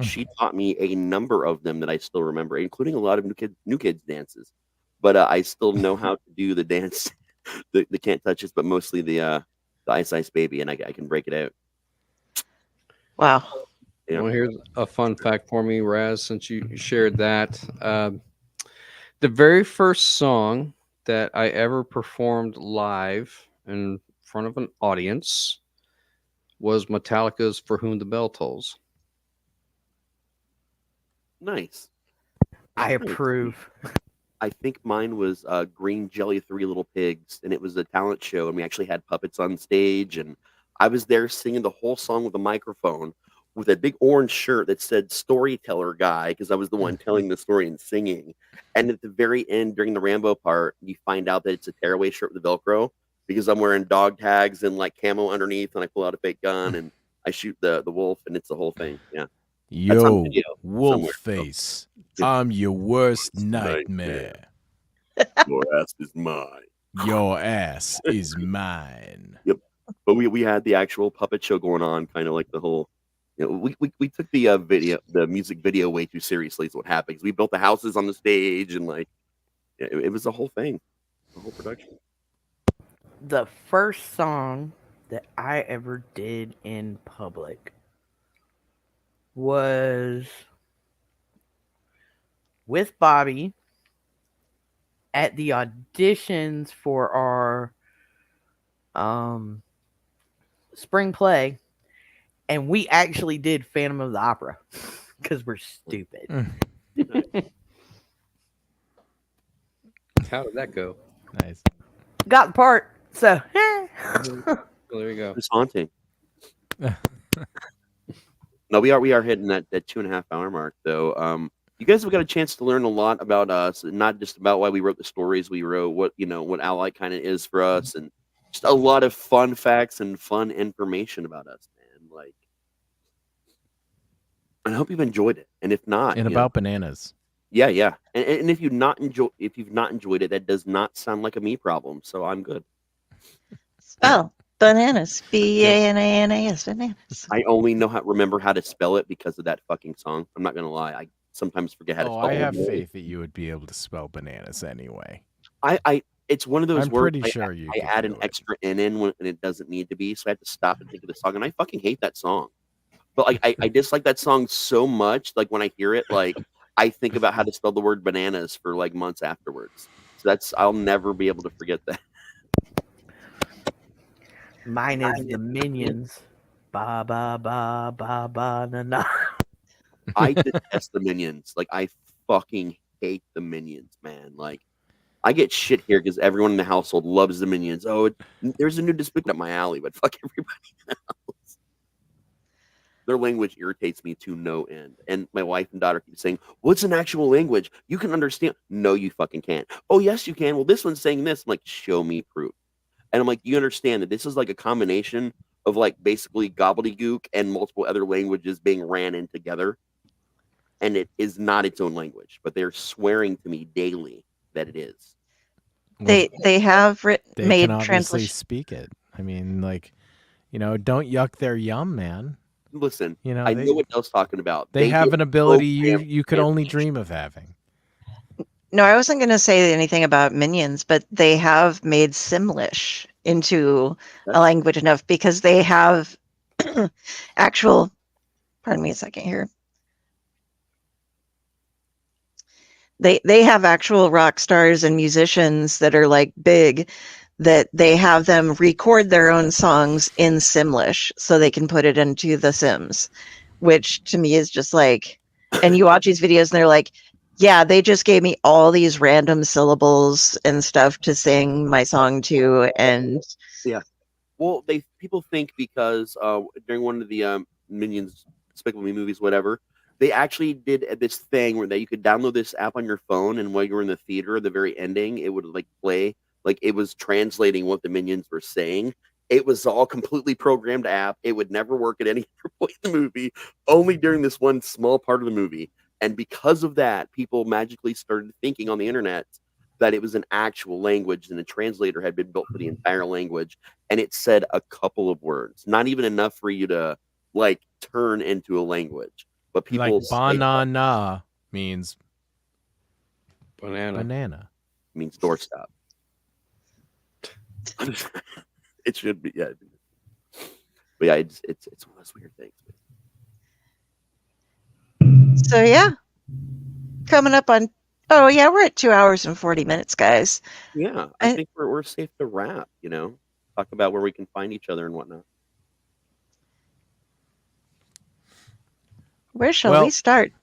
E: she taught me a number of them that I still remember, including a lot of new kids dances. But I still know how to do the dance, the Can't Touch This, but mostly the Ice Ice Baby, and I can break it out.
B: Wow.
H: Well, here's a fun fact for me, Raz, since you shared that. The very first song that I ever performed live in front of an audience was Metallica's For Whom the Bell Tolls.
E: Nice.
L: I approve.
E: I think mine was Green Jelly 3 Little Pigs, and it was a talent show, and we actually had puppets on stage, and I was there singing the whole song with a microphone with a big orange shirt that said storyteller guy, because I was the one telling the story and singing. And at the very end, during the Rambo part, you find out that it's a tearaway shirt with a Velcro, because I'm wearing dog tags and like camo underneath, and I pull out a fake gun and I shoot the wolf, and it's the whole thing. Yeah.
J: Yo, wolf face, I'm your worst nightmare.
E: Your ass is mine.
J: Your ass is mine.
E: Yep. But we had the actual puppet show going on, kind of like the whole. You know, we took the music video way too seriously. Is what happens. We built the houses on the stage, and like it was a whole thing, the whole production.
L: The first song that I ever did in public was with Bobby at the auditions for our spring play, and we actually did Phantom of the Opera because we're stupid.
H: How did that go?
J: Nice.
L: Got the part, so
H: well, there you go.
E: It's haunting. No, we are hitting that 2.5 hour mark though. You guys have got a chance to learn a lot about us, not just about why we wrote the stories we wrote, what Ally kind of is for us, and just a lot of fun facts and fun information about us, man. Like, I hope you've enjoyed it, and if not,
J: and about bananas.
E: Yeah. And if you've not enjoyed it, that does not sound like a me problem. So I'm good.
B: Oh, bananas. BANANAS. Bananas.
E: I only remember how to spell it because of that fucking song. I'm not gonna lie. I sometimes forget how to spell it.
J: I have faith that you would be able to spell bananas anyway.
E: It's one of those
J: I'm
E: words
J: pretty sure you
E: I add an extra N in when it doesn't need to be, so I have to stop and think of the song, and I fucking hate that song. But like I dislike that song so much, like when I hear it, like I think about how to spell the word bananas for like months afterwards. So I'll never be able to forget that.
L: Mine is the Minions. Ba ba ba ba ba na na.
E: I detest the Minions. Like I fucking hate the Minions, man. Like I get shit here because everyone in the household loves the Minions. Oh, there's a new Despicable up my alley, but fuck everybody else. Their language irritates me to no end. And my wife and daughter keep saying, what's an actual language? You can understand. No, you fucking can't. Oh, yes, you can. Well, this one's saying this. I'm like, show me proof. And I'm like, you understand that this is like a combination of like basically gobbledygook and multiple other languages being ran in together. And it is not its own language, but they're swearing to me daily that it is.
B: They have
J: They
B: made
J: can obviously
B: translation.
J: speak it. I mean, like, don't yuck their yum, man.
E: Listen,
J: know
E: I know what Dell's talking about.
J: They have
E: get
J: an ability you could
E: programmed
J: only dream of having.
B: No, I wasn't going to say anything about Minions, but they have made Simlish into a language enough because they have actual. Pardon me a second here. They have actual rock stars and musicians that are like big, that they have them record their own songs in Simlish so they can put it into The Sims, which to me is just like, and you watch these videos and they're like, yeah, they just gave me all these random syllables and stuff to sing my song to, and
E: yeah. Well, people think because during one of the Minions Despicable Me movies, whatever, They actually did this thing where you could download this app on your phone, and while you were in the theater, the very ending, it would like play like it was translating what the minions were saying. It was all completely programmed app. It would never work at any other point in the movie, only during this one small part of the movie. And because of that, people magically started thinking on the internet that it was an actual language, and a translator had been built for the entire language, and it said a couple of words, not even enough for you to like turn into a language. But people
J: like banana means banana
E: means doorstop. It should be, yeah. But yeah, it's one of those weird things.
B: So yeah, coming up on. Oh yeah, we're at 2 hours and 40 minutes, guys.
E: Yeah, I think we're safe to wrap. Talk about where we can find each other and whatnot.
B: Where shall we start?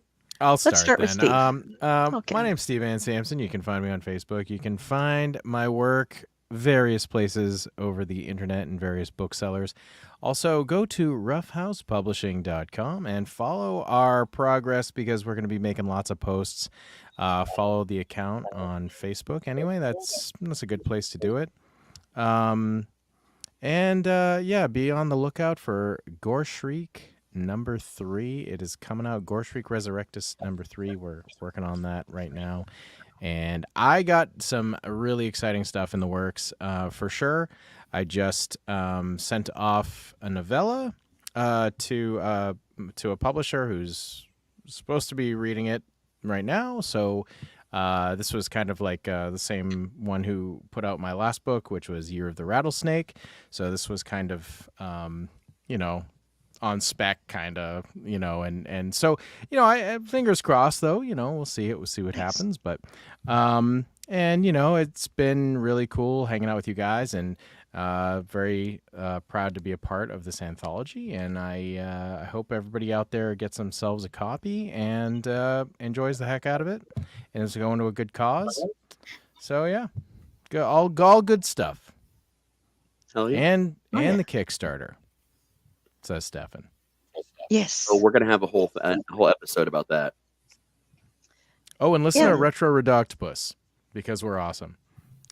J: I'll
B: Let's start with Steve.
J: Okay. My name's Steve Van Samson. You can find me on Facebook. You can find my work various places over the internet and various booksellers. Also, go to roughhousepublishing.com and follow our progress, because we're going to be making lots of posts. Follow the account on Facebook. Anyway, that's a good place to do it. Yeah, be on the lookout for Gore Shriek #3. It is coming out. Gore Shriek Resurrectus #3. We're working on that right now. And I got some really exciting stuff in the works, for sure. I just sent off a novella to a publisher who's supposed to be reading it right now. So this was kind of like the same one who put out my last book, which was Year of the Rattlesnake. So this was kind of, on spec, kind of, and so, I fingers crossed though, we'll see what happens, but, and it's been really cool hanging out with you guys, and very proud to be a part of this anthology, and I hope everybody out there gets themselves a copy and enjoys the heck out of it, and it's going to a good cause. So yeah, all good stuff.
E: Hell yeah.
J: And the Kickstarter, says Stefan.
B: Yes.
E: So we're gonna have a whole episode about that.
J: Oh, and listen to Retro Redoctopus, because we're awesome,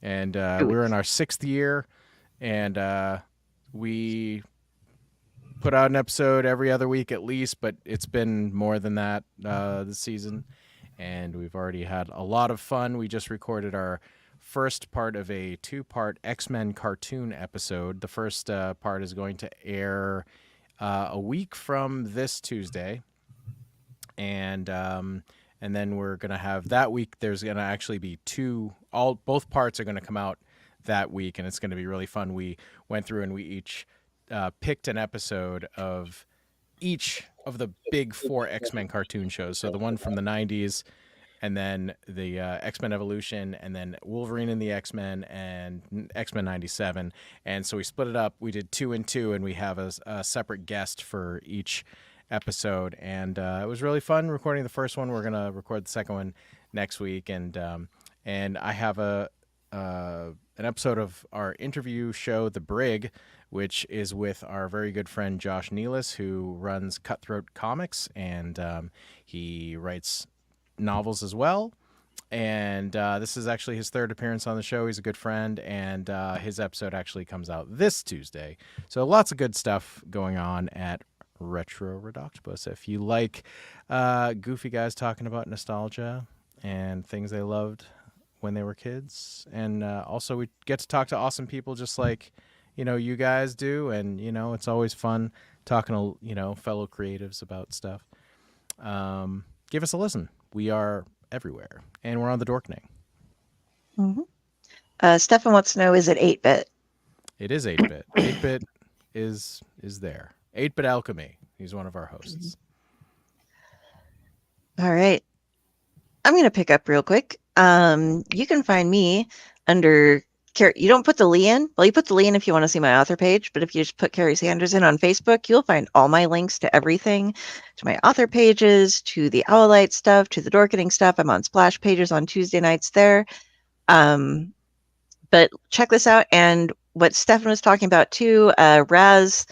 J: and we're in our 6th year, and we put out an episode every other week at least, but it's been more than that this season, and we've already had a lot of fun. We just recorded our first part of a 2-part X-Men cartoon episode. The first part is going to air a week from this Tuesday, and then we're gonna have that week. There's gonna actually be both parts are gonna come out that week, and it's gonna be really fun. We went through and we each picked an episode of each of the big 4 X-Men cartoon shows. So the one from the 90s, and then the X-Men Evolution, and then Wolverine and the X-Men, and X-Men 97. And so we split it up. We did 2 and 2, and we have a separate guest for each episode. And it was really fun recording the first one. We're going to record the second one next week. And I have an episode of our interview show, The Brig, which is with our very good friend Josh Nealis, who runs Cutthroat Comics, and he writes novels as well, and this is actually his 3rd appearance on the show. He's a good friend, and his episode actually comes out this Tuesday. So lots of good stuff going on at Retro Redoctopus. If you like goofy guys talking about nostalgia and things they loved when they were kids, and also we get to talk to awesome people just like you guys do, and it's always fun talking to fellow creatives about stuff. Give us a listen. We are everywhere, and we're on the Dorkening.
B: Mm-hmm. Stefan wants to know, is it 8-bit?
J: It is 8-bit. 8-bit is there. 8-bit Alchemy. He's one of our hosts.
B: All right. I'm going to pick up real quick. You can find me under Kari. You don't put the Leigh in. Well, you put the Leigh in if you want to see my author page, but if you just put Kari Sanders in on Facebook, you'll find all my links to everything, to my author pages, to the Owlite stuff, to the Dorkening stuff. I'm on Splash Pages on Tuesday nights there. But check this out. And what Stefan was talking about too, Raz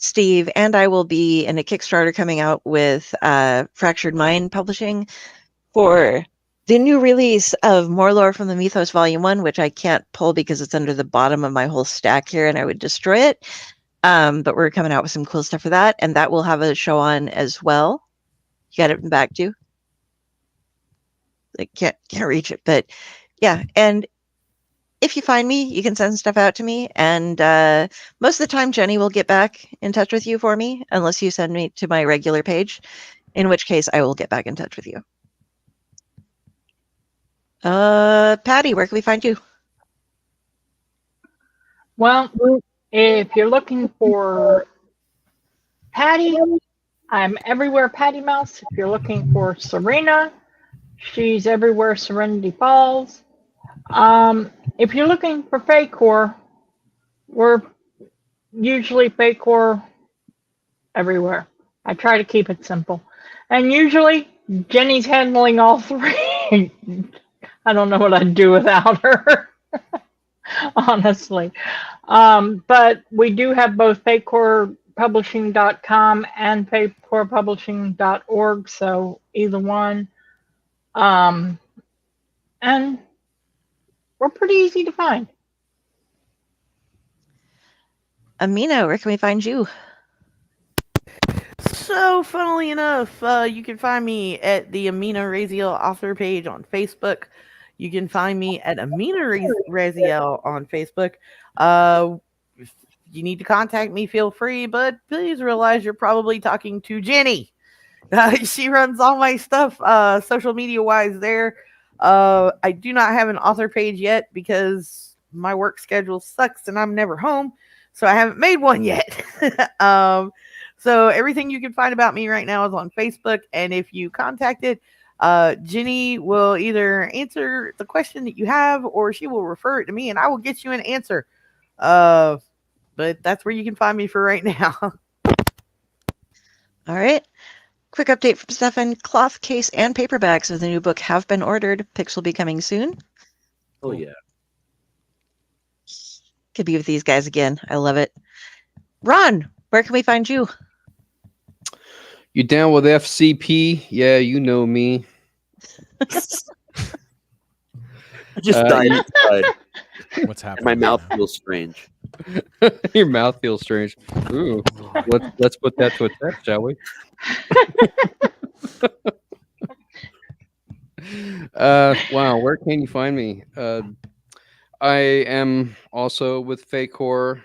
B: Steve, and I will be in a Kickstarter coming out with Fractured Mind Publishing for the new release of More Lore from the Mythos Volume 1, which I can't pull because it's under the bottom of my whole stack here and I would destroy it. But we're coming out with some cool stuff for that, and that will have a show on as well. You got it back too. I can't reach it, but yeah. And if you find me, you can send stuff out to me, and most of the time Jenny will get back in touch with you for me, unless you send me to my regular page, in which case I will get back in touch with you. Patty, where can we find you?
F: Well, if you're looking for Patty, I'm everywhere Patty Mouse. If you're looking for Serena, she's everywhere Serenity Falls. If you're looking for Fae Corps, we're usually Fae Corps everywhere. I try to keep it simple. And usually Jenny's handling all three. I don't know what I'd do without her, honestly. But we do have both FaeCorpsPublishing.com and FaeCorpsPublishing.org, so either one. And we're pretty easy to find.
B: Amina, where can we find you?
L: So, funnily enough, you can find me at the Amina Raziel author page on Facebook. You can find me at Amina Raziel on Facebook. If you need to contact me, feel free, but please realize you're probably talking to Jenny. She runs all my stuff social media-wise there. I do not have an author page yet because my work schedule sucks and I'm never home, so I haven't made one yet. So everything you can find about me right now is on Facebook, and if you contact it, Jenny will either answer the question that you have or she will refer it to me and I will get you an answer. But that's where you can find me for right now.
B: All right. Quick update from Stefan. Cloth case and paperbacks of the new book have been ordered. Picks will be coming soon.
E: Oh, yeah.
B: Could be with these guys again. I love it. Ron, where can we find you?
H: You down with FCP? Yeah, you know me.
E: Just died inside.
J: What's happening?
E: My mouth feels strange.
H: Your mouth feels strange. Ooh, let's put that to a test, shall we? Wow, where can you find me? I am also with Fae Corps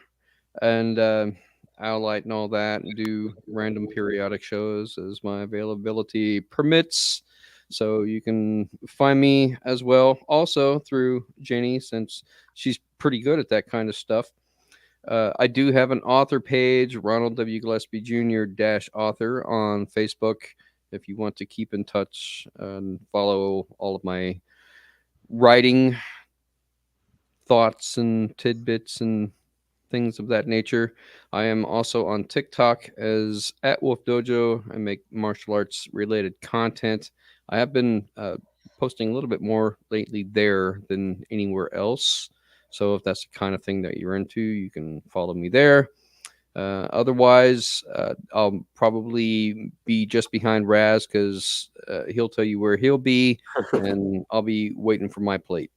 H: and Light and all that, and do random periodic shows as my availability permits. So you can find me as well, also through Jenny, since she's pretty good at that kind of stuff. I do have an author page, Ronald W. Gillespie Jr. -author on Facebook, if you want to keep in touch and follow all of my writing thoughts and tidbits and things of that nature. I am also on TikTok as @WolfDojo. I make martial arts related content. I have been posting a little bit more lately there than anywhere else. So if that's the kind of thing that you're into, you can follow me there. Otherwise, I'll probably be just behind Raz because he'll tell you where he'll be, and I'll be waiting for my plate.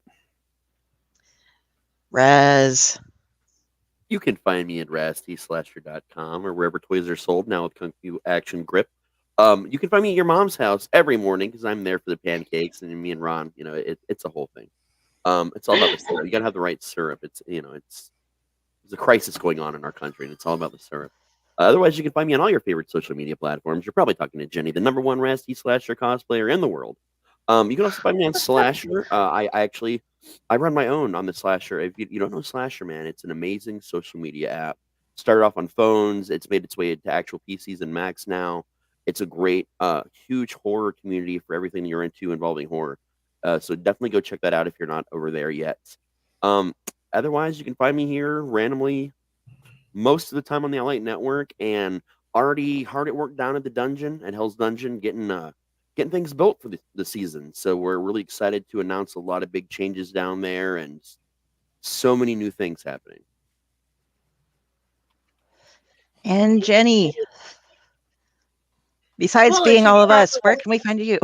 B: Raz.
E: You can find me at rastslasher.com or wherever toys are sold now with Kung Fu Action Grip. You can find me at your mom's house every morning because I'm there for the pancakes, and me and Ron, it's a whole thing. It's all about the syrup. You gotta have the right syrup. There's a crisis going on in our country, and it's all about the syrup. Otherwise, you can find me on all your favorite social media platforms. You're probably talking to Jenny, the #1 Rasty Slasher cosplayer in the world. You can also find me on Slasher. I run my own on the Slasher. If you don't know Slasher, man, it's an amazing social media app. Started off on phones. It's made its way into actual PCs and Macs now. It's a great, huge horror community for everything you're into involving horror. So definitely go check that out if you're not over there yet. Otherwise, you can find me here randomly most of the time on the Light Network, and already hard at work down at the dungeon, at Hell's Dungeon, getting things built for the season. So we're really excited to announce a lot of big changes down there and so many new things happening.
B: And Jenny, besides
A: Well,
B: being
A: as you
B: all of
A: can
B: us, where can we find you?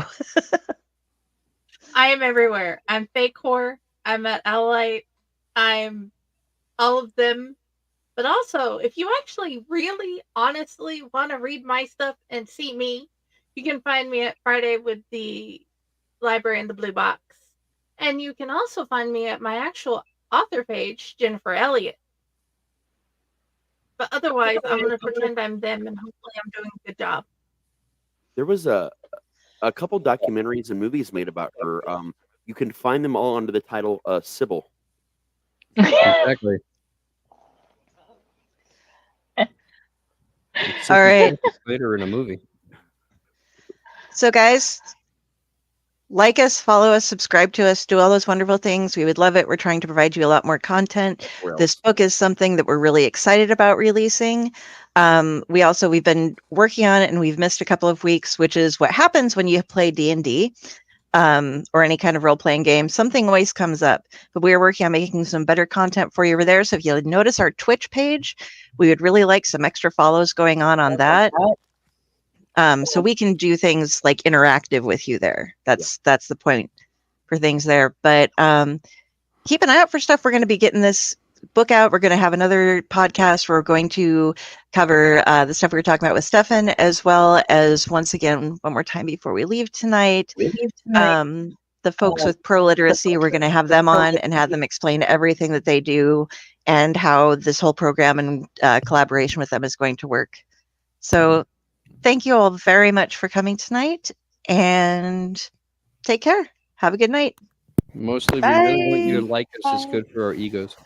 A: I am everywhere. I'm Fae Corps. I'm at Elliott. I'm all of them. But also, if you actually really honestly want to read my stuff and see me, you can find me at Friday with the Library in the Blue Box. And you can also find me at my actual author page, Jennifer Elliott. But otherwise, I'm going to pretend I'm them and hopefully I'm doing a good job.
E: There was a couple documentaries and movies made about her. You can find them all under the title Sybil.
H: Exactly.
B: All right.
H: Later in a movie.
B: So, guys, like us, follow us, subscribe to us, do all those wonderful things. We would love it. We're trying to provide you a lot more content. This book is something that we're really excited about releasing. We've been working on it and we've missed a couple of weeks, which is what happens when you play D&D or any kind of role-playing game. Something always comes up, but we are working on making some better content for you over there. So if you notice our Twitch page, we would really like some extra follows going on that. So we can do things like interactive with you there. That's the point for things there. But keep an eye out for stuff. We're going to be getting this book out. We're going to have another podcast where we're going to cover the stuff we were talking about with Stefan, as well as, once again, one more time before we leave tonight, the folks with Proliteracy. We're going to have them on and have them explain everything that they do and how this whole program and collaboration with them is going to work. So thank you all very much for coming tonight, and take care. Have a good night.
H: Mostly, we really want you to like us. It's good for our egos.